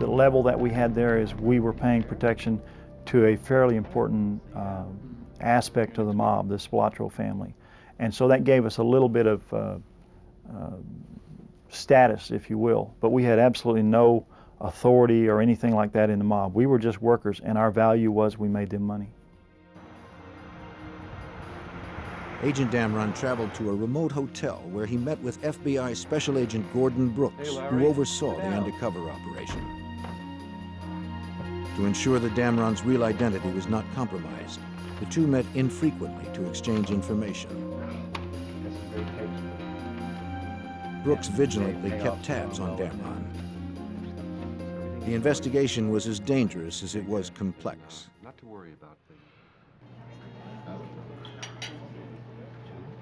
The level that we had there is we were paying protection to a fairly important aspect of the mob, the Spilatro family. And so that gave us a little bit of status, if you will. But we had absolutely no authority or anything like that in the mob. We were just workers, and our value was we made them money. Agent Damron traveled to a remote hotel where he met with FBI Special Agent Gordon Brooks, who oversaw the undercover operation. To ensure that Damron's real identity was not compromised, the two met infrequently to exchange information. Brooks vigilantly kept tabs on Damron. The investigation was as dangerous as it was complex. Not to worry about things.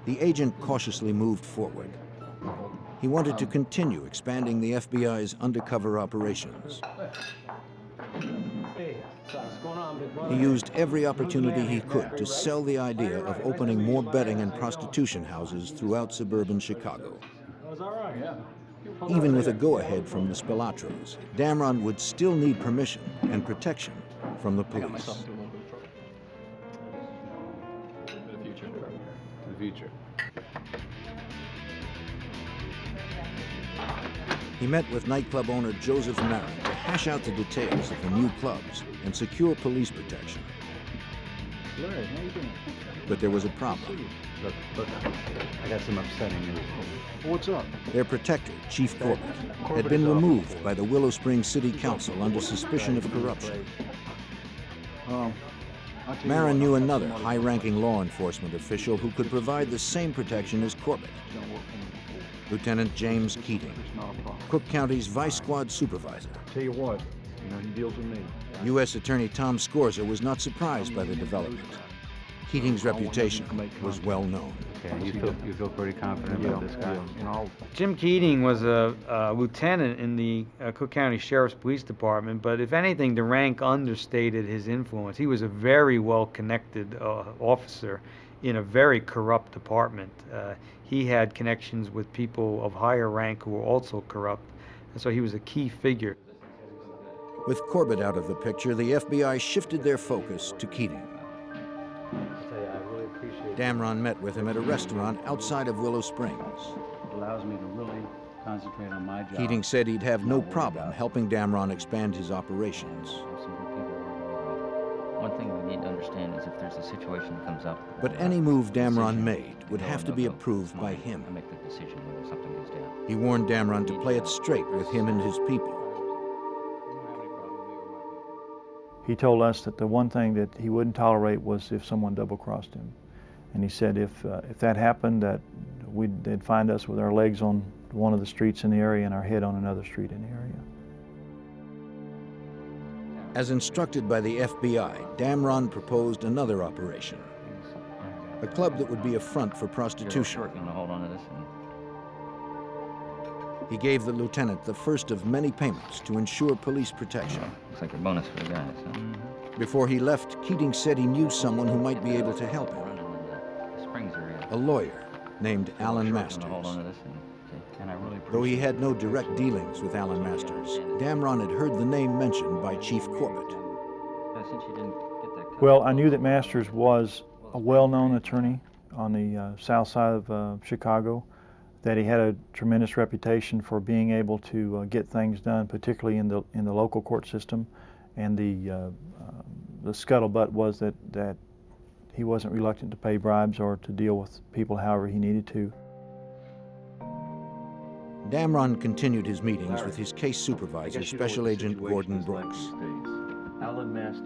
The agent cautiously moved forward. He wanted to continue expanding the FBI's undercover operations. He used every opportunity he could to sell the idea of opening more betting and prostitution houses throughout suburban Chicago. Even with a go-ahead from the Spilotros, Damron would still need permission and protection from the police. The future. He met with nightclub owner Joseph Marin to hash out the details of the new clubs and secure police protection. Larry, how you doing? But there was a problem. Look, I got some upsetting news. What's up? Their protector, Chief Corbett, had been removed by the Willow Springs City Council under suspicion of corruption. Marin knew another high-ranking law enforcement official who could provide the same protection as Corbett. Lieutenant James Keating, Cook County's Vice Squad Supervisor. Tell you what, he deals with me. U.S. Attorney Tom Scorza was not surprised by the development. Keating's reputation was well known. Okay, you feel pretty confident about this guy? Jim Keating was a lieutenant in the Cook County Sheriff's Police Department, but if anything, the rank understated his influence. He was a very well-connected officer in a very corrupt department. He had connections with people of higher rank who were also corrupt, and so he was a key figure. With Corbett out of the picture, the FBI shifted their focus to Keating. Damron met with him at a restaurant outside of Willow Springs. It allows me to really concentrate on my job. Keating said he'd have no problem helping Damron expand his operations. One thing we need to understand is if there's a situation that comes up. But any move Damron made would have to be approved by him. I make the decision when something goes down. He warned Damron to play it straight with him and his people. He told us that the one thing that he wouldn't tolerate was if someone double-crossed him. And he said if that happened, that they'd find us with our legs on one of the streets in the area and our head on another street in the area. As instructed by the FBI, Damron proposed another operation. A club that would be a front for prostitution. Hold on to this. He gave the lieutenant the first of many payments to ensure police protection. Looks like a bonus for the guys, huh? Before he left, Keating said he knew someone who might be able to help him. A lawyer named Alan Masters. Though he had no direct dealings with Alan Masters, Damron had heard the name mentioned by Chief Corbett. Well, I knew that Masters was a well-known attorney on the south side of Chicago, that he had a tremendous reputation for being able to get things done, particularly in the local court system, and the scuttlebutt was that he wasn't reluctant to pay bribes or to deal with people however he needed to. Damron continued his meetings with his case supervisor, Special Agent Gordon Brooks.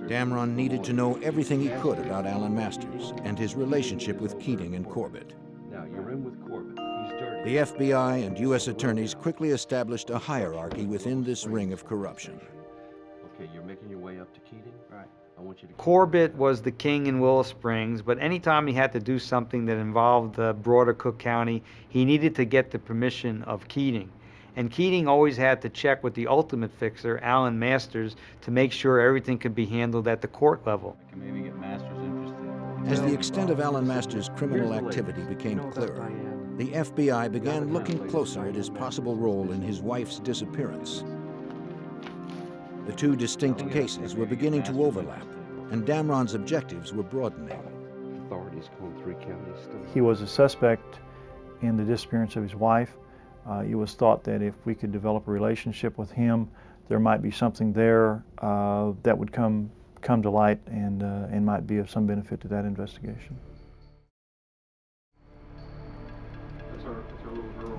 Damron needed to know everything he could about Alan Masters and his relationship with Keating and Corbett. Now, you're in with Corbett. He's dirty. The FBI and U.S. attorneys quickly established a hierarchy within this ring of corruption. Okay, you're making your way up to Keating? Right. I want you to... Corbett was the king in Willow Springs, but anytime he had to do something that involved the broader Cook County, he needed to get the permission of Keating. And Keating always had to check with the ultimate fixer, Alan Masters, to make sure everything could be handled at the court level. I can maybe get Masters interested. As the extent of Alan Masters' criminal activity became clearer, the FBI began looking closer at his possible role in his wife's disappearance. The two distinct cases were beginning to overlap, and Damron's objectives were broadening. Authorities call 3 counties still. He was a suspect in the disappearance of his wife. It was thought that if we could develop a relationship with him, there might be something there that would come to light and might be of some benefit to that investigation.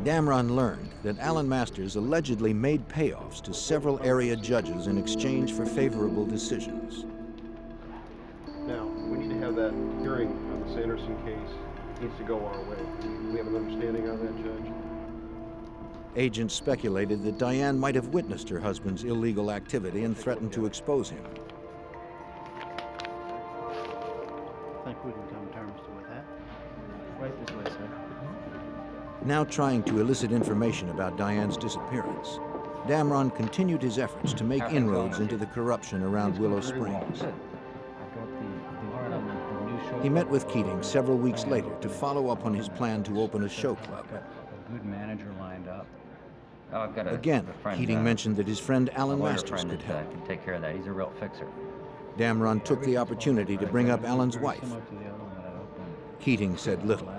Damron learned that Alan Masters allegedly made payoffs to several area judges in exchange for favorable decisions. Now, we need to have that hearing on the Sanderson case. It needs to go our way. Do we have an understanding of that, Judge? Agents speculated that Diane might have witnessed her husband's illegal activity and threatened to expose him. I think we can come to terms with that. Right this way, sir. Now trying to elicit information about Diane's disappearance, Damron continued his efforts to make inroads into the corruption around Willow Springs. He met with Keating several weeks later to follow up on his plan to open a show club. A good manager lined up. Oh, I've got Again, Keating mentioned that his friend Alan Masters could help. Can take care of that. He's a real fixer. Damron took the opportunity to bring up Alan's wife. Keating said little,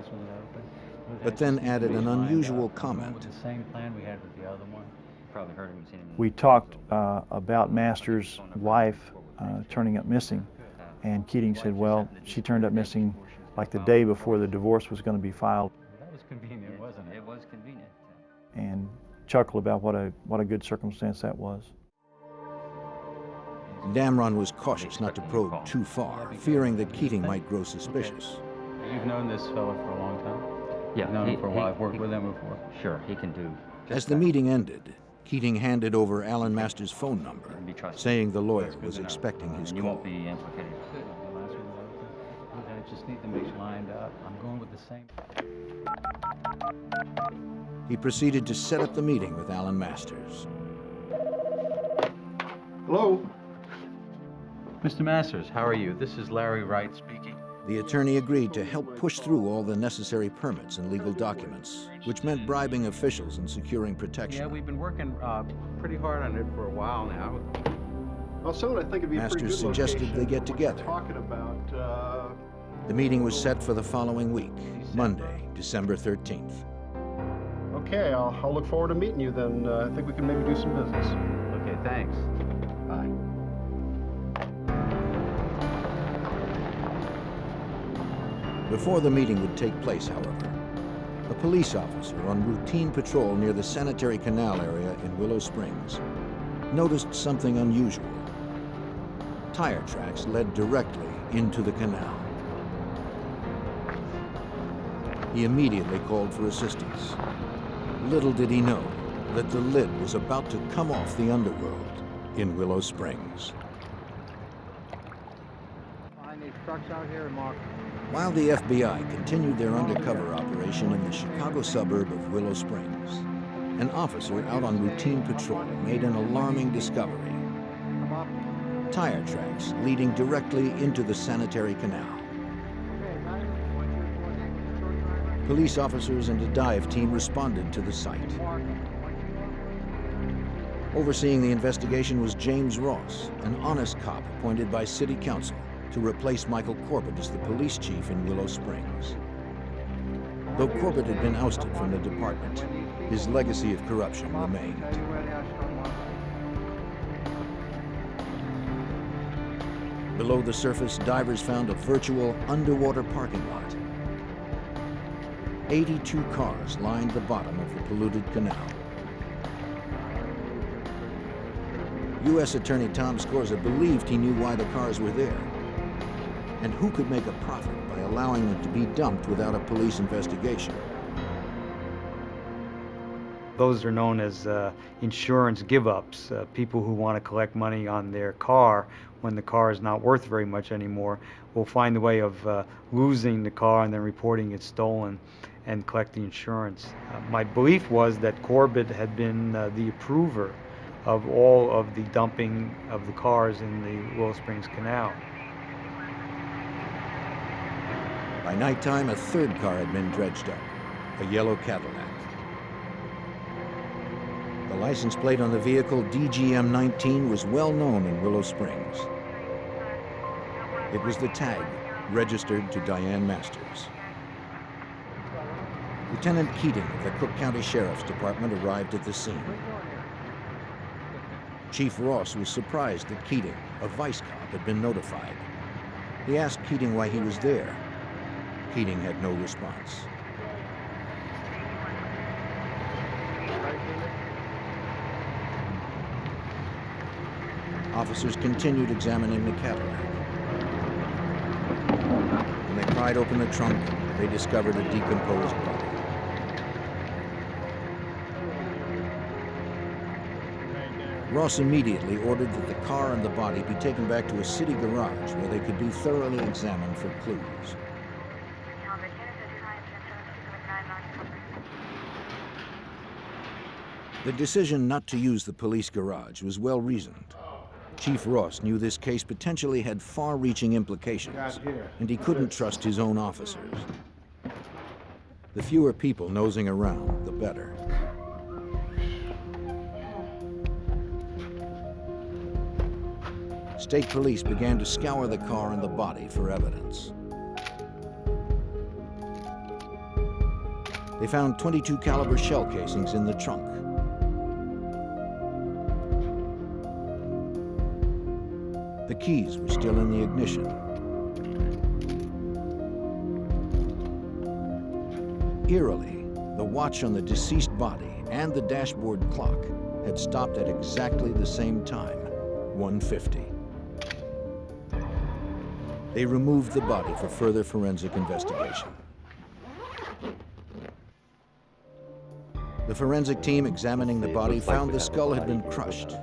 but then added an unusual comment. The same plan we had with the other one. Probably heard him. Seen him. We talked about Masters' wife turning up missing, and Keating said, well, she turned up missing like the day before the divorce was going to be filed. That was convenient, wasn't it? It was convenient. And chuckled about what a good circumstance that was. Damron was cautious not to probe too far, fearing that Keating might grow suspicious. You've known this fellow for a long time? Yeah. You've known him for a while. I've worked with him before. Sure, he can do. As the meeting ended, Keating handed over Alan Masters' phone number, saying the lawyer was expecting his You call. won't be implicated. I just need to make lined up. I'm going with the same. He proceeded to set up the meeting with Alan Masters. Hello? Mr. Masters, how are you? This is Larry Wright speaking. The attorney agreed to help push through all the necessary permits and legal documents, which meant bribing officials and securing protection. Yeah, we've been working pretty hard on it for a while now. Well, someone I think it'd be a pretty Masters good suggested location. they get together. Talking about, The meeting was set for the following week, Monday, December 13th. Okay, I'll look forward to meeting you then. I think we can maybe do some business. Okay, thanks. Bye. Before the meeting would take place, however, a police officer on routine patrol near the sanitary canal area in Willow Springs noticed something unusual. Tire tracks led directly into the canal. He immediately called for assistance. Little did he know that the lid was about to come off the underworld in Willow Springs. Find these trucks out here and mark. While the FBI continued their undercover operation in the Chicago suburb of Willow Springs, an officer out on routine patrol made an alarming discovery. Tire tracks leading directly into the sanitary canal. Police officers and a dive team responded to the site. Overseeing the investigation was James Ross, an honest cop appointed by City Council to replace Michael Corbett as the police chief in Willow Springs. Though Corbett had been ousted from the department, his legacy of corruption remained. Below the surface, divers found a virtual underwater parking lot. 82 cars lined the bottom of the polluted canal. U.S. Attorney Tom Scorza believed he knew why the cars were there. And who could make a profit by allowing them to be dumped without a police investigation? Those are known as insurance give-ups, people who want to collect money on their car when the car is not worth very much anymore will find a way of losing the car and then reporting it stolen and collect the insurance. My belief was that Corbett had been the approver of all of the dumping of the cars in the Willow Springs Canal. By nighttime, a third car had been dredged up, a yellow Cadillac. The license plate on the vehicle, DGM-19, was well known in Willow Springs. It was the tag registered to Diane Masters. Lieutenant Keating of the Cook County Sheriff's Department arrived at the scene. Chief Ross was surprised that Keating, a vice cop, had been notified. He asked Keating why he was there. Keating had no response. Officers continued examining the Cadillac. When they pried open the trunk, they discovered a decomposed body. Ross immediately ordered that the car and the body be taken back to a city garage where they could be thoroughly examined for clues. The decision not to use the police garage was well reasoned. Chief Ross knew this case potentially had far-reaching implications, and he couldn't trust his own officers. The fewer people nosing around, the better. State police began to scour the car and the body for evidence. They found .22 caliber shell casings in the trunk. The keys were still in the ignition. Eerily, the watch on the deceased body and the dashboard clock had stopped at exactly the same time, 1:50. They removed the body for further forensic investigation. The forensic team examining the body found the skull had been crushed.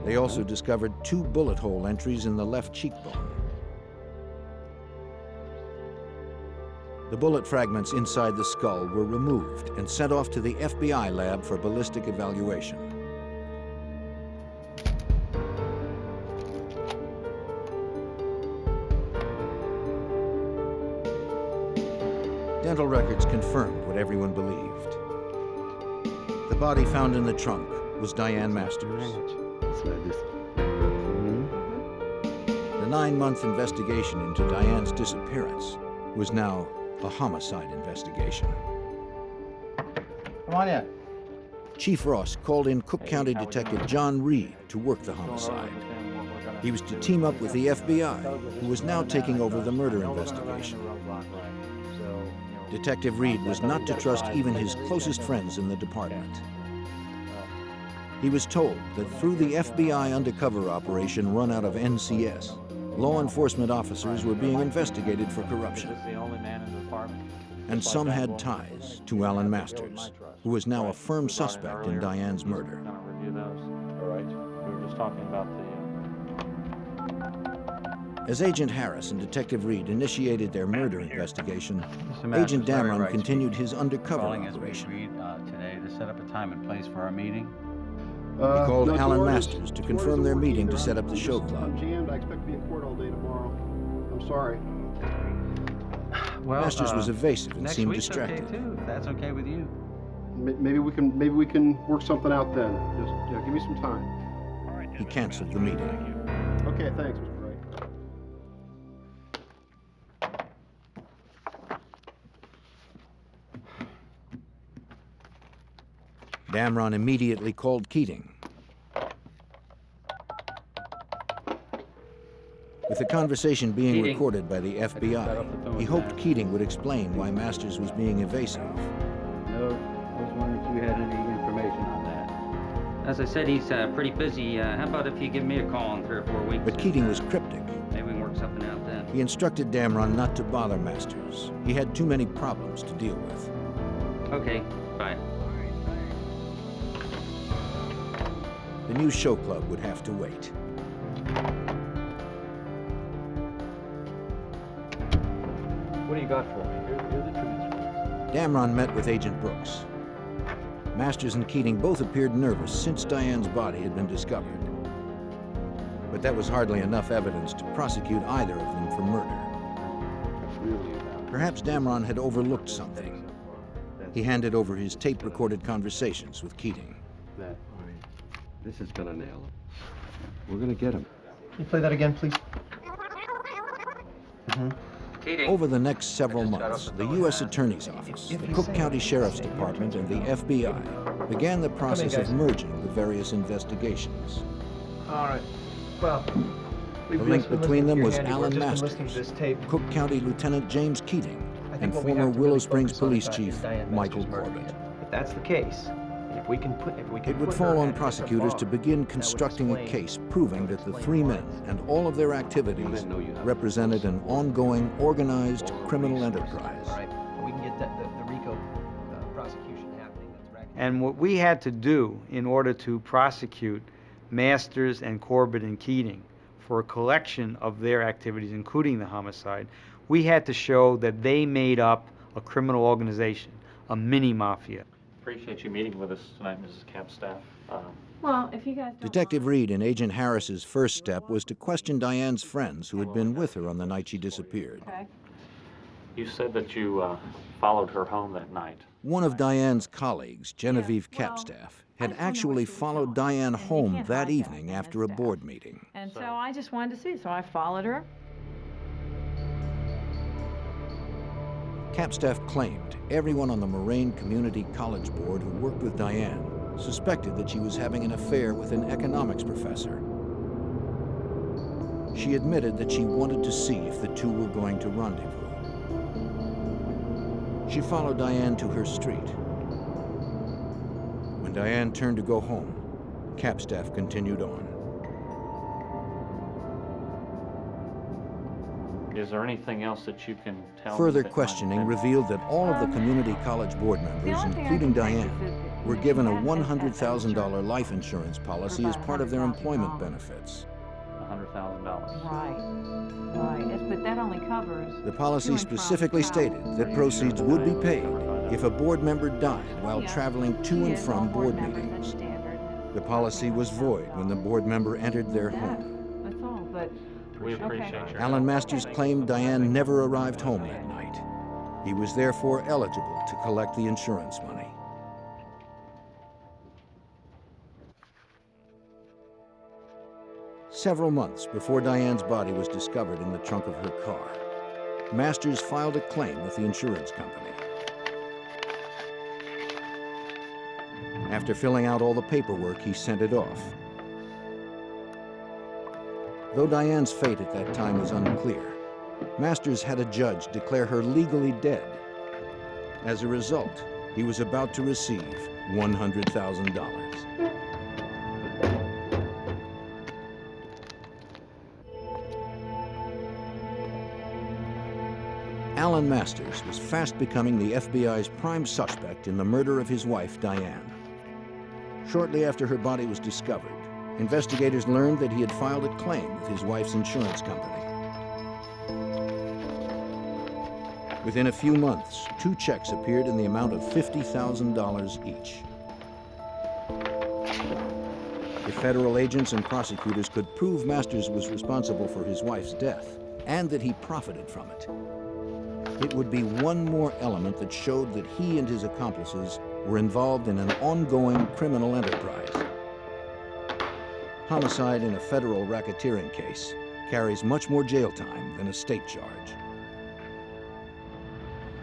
They also discovered 2 bullet hole entries in the left cheekbone. The bullet fragments inside the skull were removed and sent off to the FBI lab for ballistic evaluation. Dental records confirmed what everyone believed. The body found in the trunk was Diane Masters. The 9-month investigation into Diane's disappearance was now a homicide investigation. Come on in. Chief Ross called in Cook County Detective John Reed to work the homicide. He was to team up with the FBI, who was now taking over the murder investigation. Detective Reed was not to trust even his closest friends in the department. He was told that through the FBI undercover operation run out of NCS, law enforcement officers were being investigated for corruption. And some had ties to Alan Masters, who was now a firm suspect in Diane's murder. All right. We were just talking about the... As Agent Harris and Detective Reed initiated their murder investigation, Agent Damron continued his undercover operation. We agreed today to set up a time and place for our meeting. He called Alan Masters to confirm their meeting to set up the show club. Jammed. I expect to be in court all day tomorrow. I'm sorry. Well, Masters was evasive and next seemed week's distracted. okay too, if that's okay with you. Maybe we can work something out then. Just give me some time. He canceled the meeting. Okay, thanks, Mr. Wright. Damron immediately called Keating. With the conversation being recorded by the FBI, he hoped Keating would explain why Masters was being evasive. No, I was wondering if you had any information on that. As I said, he's pretty busy. How about if you give me a call in 3 or 4 weeks? But Keating was cryptic. Maybe we can work something out then. He instructed Damron not to bother Masters. He had too many problems to deal with. Okay, bye. The new show club would have to wait. What do you got for me? Here are the transcripts. Damron met with Agent Brooks. Masters and Keating both appeared nervous since Diane's body had been discovered. But that was hardly enough evidence to prosecute either of them for murder. Perhaps Damron had overlooked something. He handed over his tape-recorded conversations with Keating. This is gonna nail him. We're gonna get him. Can you play that again, please? Over the next several months, the U.S. Attorney's Office, the Cook County Sheriff's Department, and the FBI began the process of merging the various investigations. All right. Well, The link between them was Alan Masters, Cook County Lieutenant James Keating, and former Willow Springs Police Chief Michael Corbett. If that's the case, you It would fall on prosecutors to begin constructing a case proving that the three men and all of their activities represented an ongoing, organized criminal enterprise. We can get the RICO prosecution happening. And what we had to do in order to prosecute Masters and Corbett and Keating for a collection of their activities, including the homicide, we had to show that they made up a criminal organization, a mini-mafia. Appreciate you meeting with us tonight, Mrs. Capstaff. Well, if you guys don't Detective Reed and Agent Harris's first step was to question Diane's friends who had been with her on the night she disappeared. Okay. You said that you followed her home that night. One of Diane's colleagues, Genevieve Capstaff, had actually followed Diane home that evening after a board meeting. And so I just wanted to see, so I followed her. Capstaff claimed everyone on the Moraine Community College Board who worked with Diane suspected that she was having an affair with an economics professor. She admitted that she wanted to see if the two were going to rendezvous. She followed Diane to her street. When Diane turned to go home, Capstaff continued on. Is there anything else that you can tell me? Further that questioning might have been- revealed that all of the community college board members, including Diane, were given a $100,000 life insurance policy as part of their employment benefits. $100,000. Right, yes, but that only covers... The policy specifically stated that proceeds would be paid if a board member died while traveling to and from board meetings. The policy was void when the board member entered their home. That's all, but... We appreciate your Alan Masters claimed Diane never arrived home that night. He was therefore eligible to collect the insurance money. Several months before Diane's body was discovered in the trunk of her car, Masters filed a claim with the insurance company. After filling out all the paperwork, he sent it off. Though Diane's fate at that time was unclear, Masters had a judge declare her legally dead. As a result, he was about to receive $100,000. Alan Masters was fast becoming the FBI's prime suspect in the murder of his wife, Diane. Shortly after her body was discovered, investigators learned that he had filed a claim with his wife's insurance company. Within a few months, 2 checks appeared in the amount of $50,000 each. If federal agents and prosecutors could prove Masters was responsible for his wife's death and that he profited from it, it would be one more element that showed that he and his accomplices were involved in an ongoing criminal enterprise. Homicide in a federal racketeering case carries much more jail time than a state charge.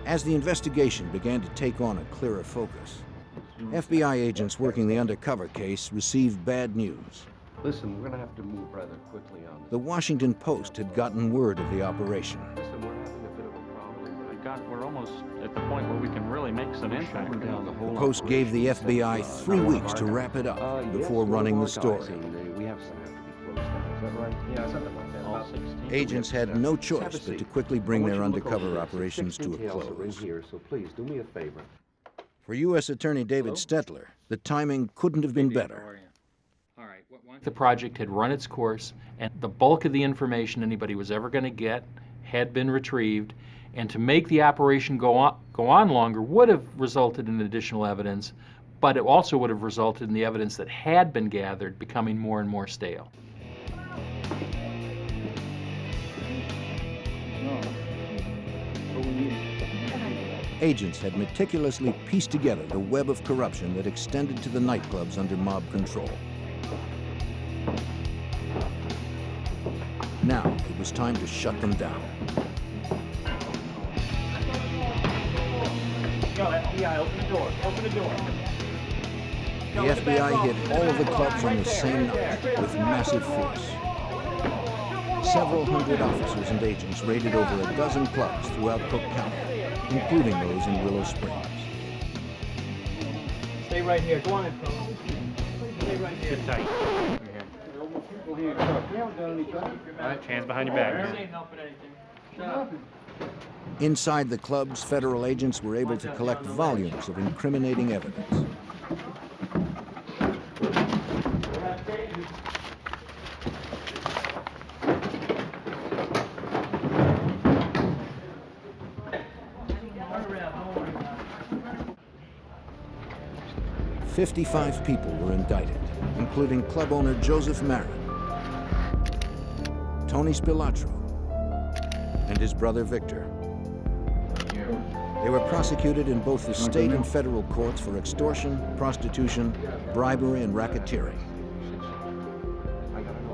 As the investigation began to take on a clearer focus, FBI agents working the undercover case received bad news. Listen, we're going to have to move rather quickly on this. The Washington Post had gotten word of the operation. Listen, we're having a bit of a problem. We're almost at the point where we can really make some impact. The Post gave the FBI 3 weeks to wrap it up before running the story. We have some have to be closed down. Is that right? Yeah, something like that. All 16. Agents had no choice but to quickly bring their undercover operations to a close. Here, so please do me a favor. For U.S. Attorney David Stetler, the timing couldn't have been better. The project had run its course, and the bulk of the information anybody was ever going to get had been retrieved, and to make the operation go on longer would have resulted in additional evidence, but it also would have resulted in the evidence that had been gathered becoming more and more stale. Agents had meticulously pieced together the web of corruption that extended to the nightclubs under mob control. Now it was time to shut them down. Go, FBI, open the door. Open the door. The FBI hit all of the clubs on the same night with massive force. Several hundred officers and agents raided over a dozen clubs throughout Cook County, including those in Willow Springs. Stay right here. Go on in, Phil. Stay right here. Sit tight. We haven't done anything. All right, hands behind your back. This ain't helping anything. Shut up. Inside the clubs, federal agents were able to collect volumes of incriminating evidence. Turn around. Don't worry about it. 55 people were indicted, including club owner Joseph Marin, Tony Spilatro, and his brother Victor. They were prosecuted in both the state and federal courts for extortion, prostitution, bribery, and racketeering.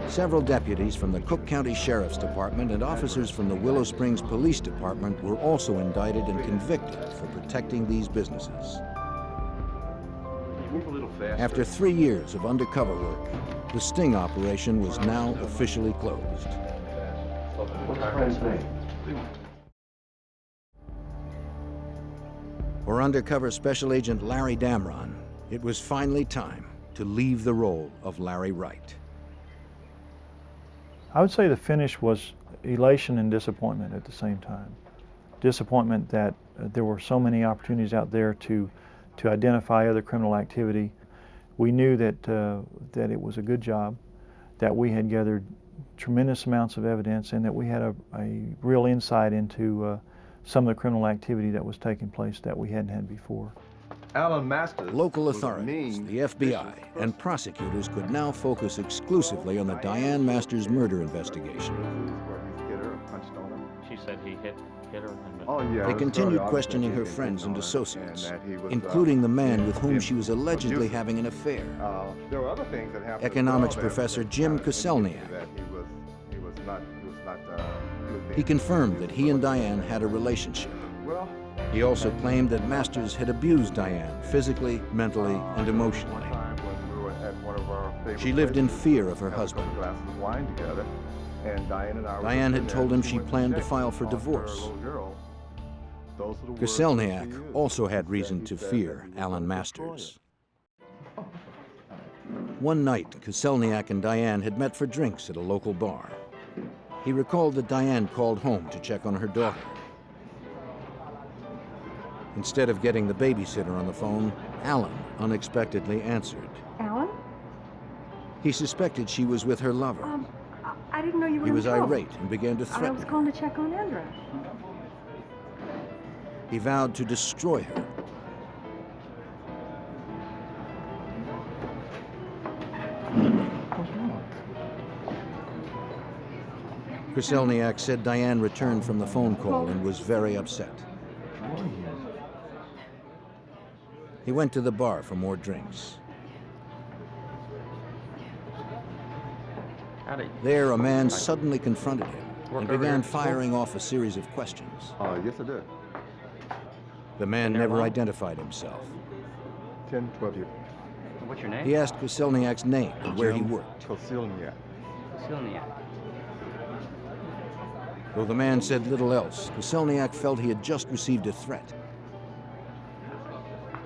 Several deputies from the Cook County Sheriff's Department and officers from the Willow Springs Police Department were also indicted and convicted for protecting these businesses. After 3 years of undercover work, the sting operation was now officially closed. What's your friend's name? For undercover Special Agent Larry Damron, it was finally time to leave the role of Larry Wright. I would say the finish was elation and disappointment at the same time. Disappointment that there were so many opportunities out there to identify other criminal activity. We knew that that it was a good job, that we had gathered tremendous amounts of evidence, and that we had a real insight into some of the criminal activity that was taking place that we hadn't had before. Alan Masters. Local authorities, the FBI, and prosecutors could now focus exclusively on the Diane Masters murder investigation. She said he hit her. They continued questioning her friends and associates, including the man with whom she was allegedly having an affair. There were other things that happened. Economics professor Jim Koselniak. He confirmed that he and Diane had a relationship. He also claimed that Masters had abused Diane physically, mentally, and emotionally. She lived in fear of her husband. Diane had told him she planned to file for divorce. Koselniak also had reason to fear Alan Masters. One night, Koselniak and Diane had met for drinks at a local bar. He recalled that Diane called home to check on her daughter. Instead of getting the babysitter on the phone, Alan unexpectedly answered. Alan? He suspected she was with her lover. I didn't know you were He was in trouble. irate and began to I threaten was her. calling to check on Andra. He vowed to destroy her. Koselniak said Diane returned from the phone call and was very upset. He went to the bar for more drinks. There, a man suddenly confronted him and began firing off a series of questions. Yes, I did. The man never identified himself. 10, 12 years. What's your name? He asked Koselniak's name and where he worked. Koselniak. Koselniak. Though the man said little else, Koselniak felt he had just received a threat.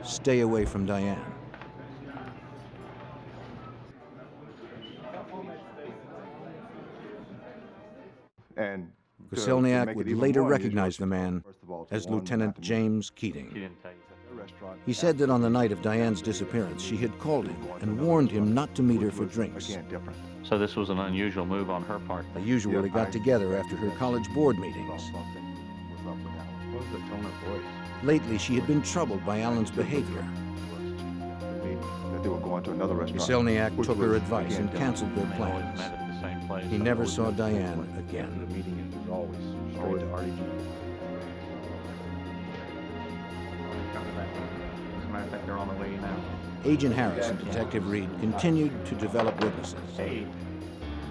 Stay away from Diane. And Koselniak would later recognize the man as Lieutenant James Keating. He said that on the night of Diane's disappearance, she had called him and warned him not to meet her for drinks. So this was an unusual move on her part. They usually got together after her college board meetings. What was the tone of voice? Lately, she had been troubled by Alan's behavior. That they were going to another restaurant. Koselniak which took her was, advice again, and canceled their plans. He never saw Diane again. The meeting was always straight to RDG. As a matter of fact, they're on the way now. Agent Harris and Detective Reed continued to develop witnesses. Hey,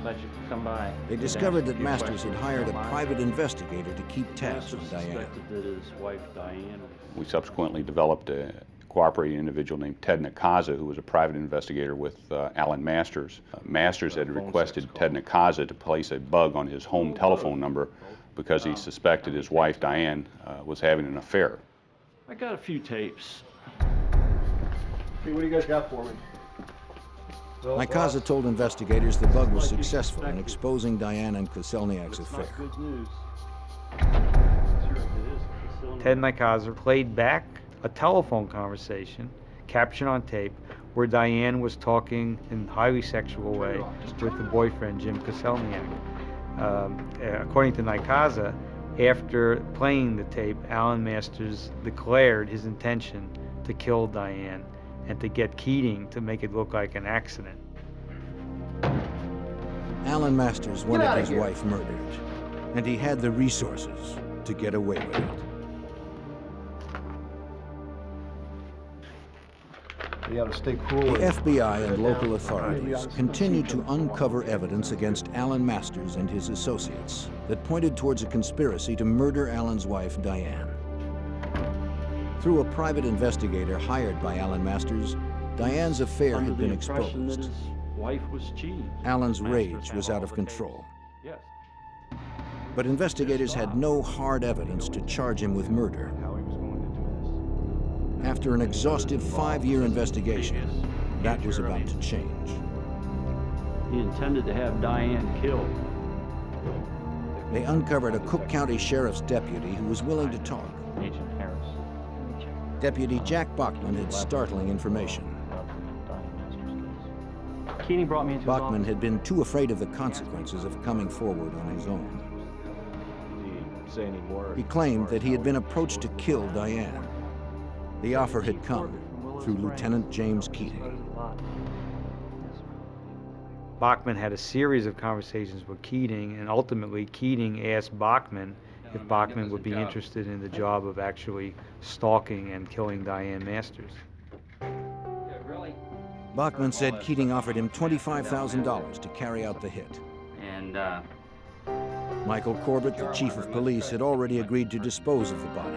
glad you could come by. They discovered that Masters had hired a private investigator to keep tabs on Diane. That his wife Diane. We subsequently developed a cooperating individual named Ted Nakaza, who was a private investigator with Alan Masters. Masters had requested Ted Nakaza to place a bug on his home telephone number because he suspected his wife Diane was having an affair. I got a few tapes. Hey, what do you guys got for me? Nykaza told investigators the bug was successful in exposing Diane and Koselniak's affair. Good news. Ted Nykaza played back a telephone conversation, captured on tape, where Diane was talking in a highly sexual way with the boyfriend, Jim Koselniak. According to Nykaza, after playing the tape, Alan Masters declared his intention to kill Diane and to get Keating to make it look like an accident. Alan Masters wanted his wife murdered, and he had the resources to get away with it. You gotta stay cool. The FBI and local authorities continued to uncover evidence against Alan Masters and his associates that pointed towards a conspiracy to murder Alan's wife, Diane. Through a private investigator hired by Alan Masters, Diane's affair had been exposed. Wife was cheating. Alan's rage was out of control. Yes. But investigators had no hard evidence to charge him with murder. After an exhaustive 5-year investigation, that was about to change. He intended to have Diane killed. They uncovered a Cook County Sheriff's deputy who was willing to talk. Agent Harris. Deputy Jack Bachman had startling information. Keating brought me into Bachman had been too afraid of the consequences of coming forward on his own. He claimed that he had been approached to kill Diane. The offer had come through Lieutenant James Keating. Bachman had a series of conversations with Keating, and ultimately Keating asked Bachman if Bachman would be interested in the job of actually stalking and killing Diane Masters. Bachman said Keating offered him $25,000 to carry out the hit. And, Michael Corbett, the chief of police, had already agreed to dispose of the body.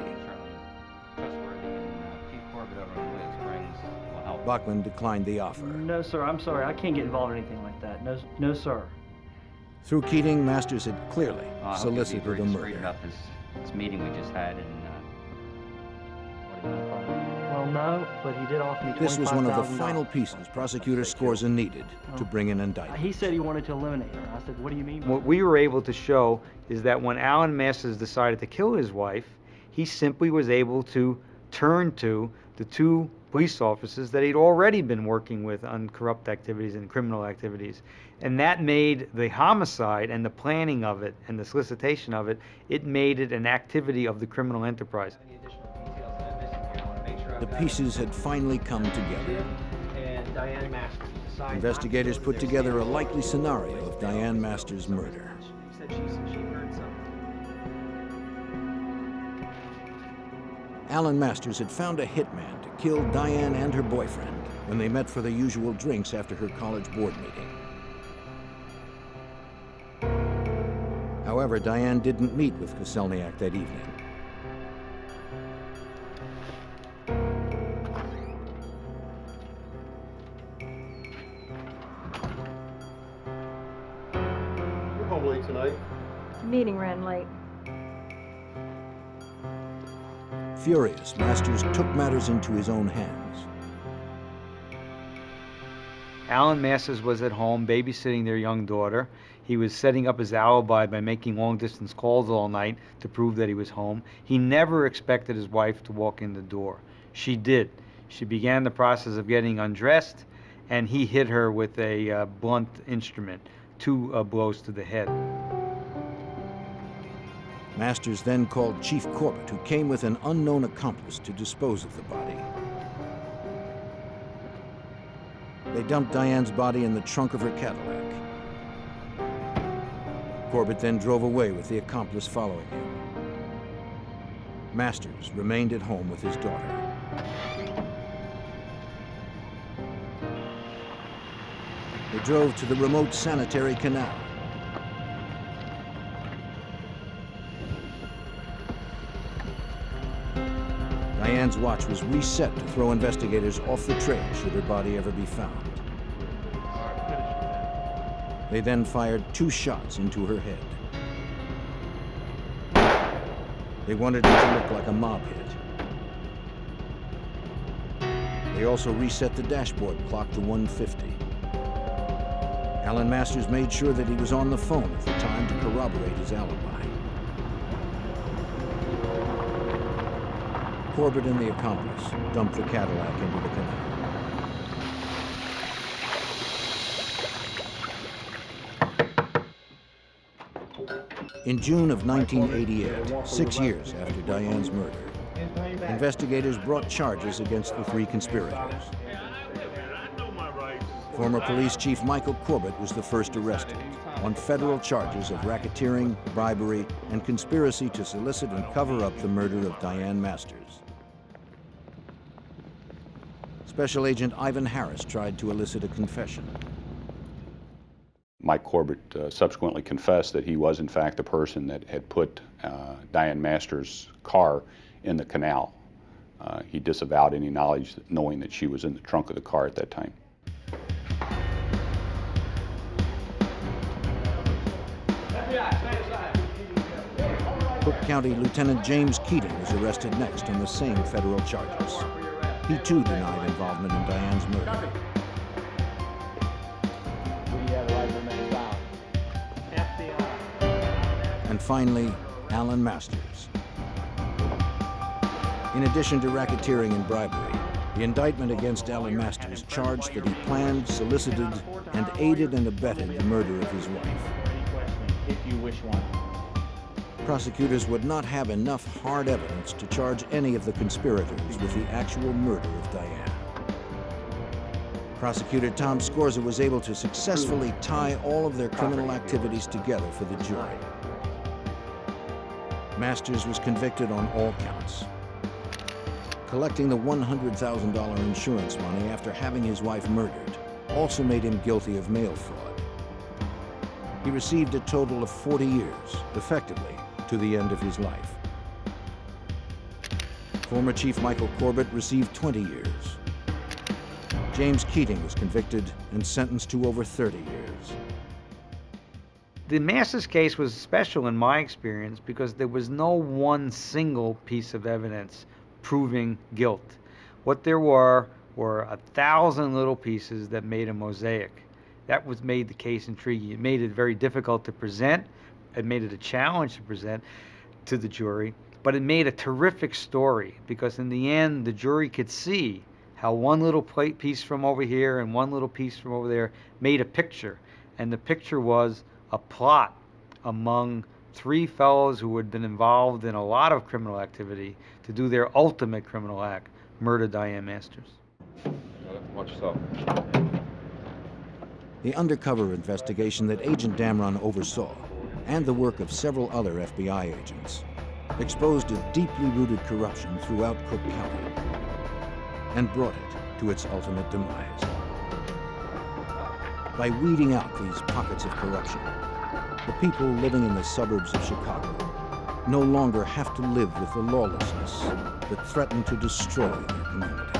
Bachman declined the offer. No, sir, I'm sorry. I can't get involved in anything like that. No, no, sir. Through Keating, Masters had clearly solicited a straight murder. about this meeting we just had, and Well, no, but he did offer me $25,000. This was one of the final pieces prosecutor Scorza needed to bring an indictment. He said he wanted to eliminate her. I said, what do you mean by What we were able to show is that when Alan Masters decided to kill his wife, he simply was able to turn to the two police officers that he'd already been working with on corrupt activities and criminal activities. And that made the homicide and the planning of it and the solicitation of it, it made it an activity of the criminal enterprise. The pieces had finally come together. And Diane Masters. Investigators put together a likely scenario of Diane Masters' murder. She said she heard something. Alan Masters had found a hitman to kill Diane and her boyfriend when they met for the usual drinks after her college board meeting. However, Diane didn't meet with Koselniak that evening. You're home late tonight. Meeting ran late. Furious, Masters took matters into his own hands. Alan Masters was at home babysitting their young daughter. He was setting up his alibi by making long-distance calls all night to prove that he was home. He never expected his wife to walk in the door. She did. She began the process of getting undressed, and he hit her with a blunt instrument, 2 blows to the head. Masters then called Chief Corbett, who came with an unknown accomplice to dispose of the body. They dumped Diane's body in the trunk of her Cadillac. Corbett then drove away with the accomplice following him. Masters remained at home with his daughter. They drove to the remote sanitary canal. Diane's watch was reset to throw investigators off the trail should her body ever be found. They then fired 2 shots into her head. They wanted it to look like a mob hit. They also reset the dashboard clock to 1:50. Alan Masters made sure that he was on the phone at the time to corroborate his alibi. Corbett and the accomplice dumped the Cadillac into the canal. In June of 1988, 6 years after Diane's murder, investigators brought charges against the three conspirators. Former police chief Michael Corbett was the first arrested on federal charges of racketeering, bribery, and conspiracy to solicit and cover up the murder of Diane Masters. Special Agent Ivan Harris tried to elicit a confession. Mike Corbett subsequently confessed that he was in fact the person that had put Diane Masters' car in the canal. He disavowed any knowledge, knowing that she was in the trunk of the car at that time. Cook County Lieutenant James Keating was arrested next on the same federal charges. He too denied involvement in Diane's murder. And finally, Alan Masters. In addition to racketeering and bribery, the indictment against Alan Masters charged that he planned, solicited, and aided and abetted the murder of his wife. If you wish one. Prosecutors would not have enough hard evidence to charge any of the conspirators with the actual murder of Diane. Prosecutor Tom Scorza was able to successfully tie all of their criminal activities together for the jury. Masters was convicted on all counts. Collecting the $100,000 insurance money after having his wife murdered also made him guilty of mail fraud. He received a total of 40 years, effectively, to the end of his life. Former Chief Michael Corbett received 20 years. James Keating was convicted and sentenced to over 30 years. The Masters case was special in my experience because there was no one single piece of evidence proving guilt. What there were 1,000 little pieces that made a mosaic. That was made the case intriguing. It made it very difficult to present. It made it a challenge to present to the jury, but it made a terrific story because in the end the jury could see how one little piece from over here and one little piece from over there made a picture, and the picture was a plot among three fellows who had been involved in a lot of criminal activity to do their ultimate criminal act, murder Diane Masters. Watch yourself. The undercover investigation that Agent Damron oversaw, and the work of several other FBI agents, exposed a deeply rooted corruption throughout Cook County and brought it to its ultimate demise. By weeding out these pockets of corruption, the people living in the suburbs of Chicago no longer have to live with the lawlessness that threatened to destroy their community.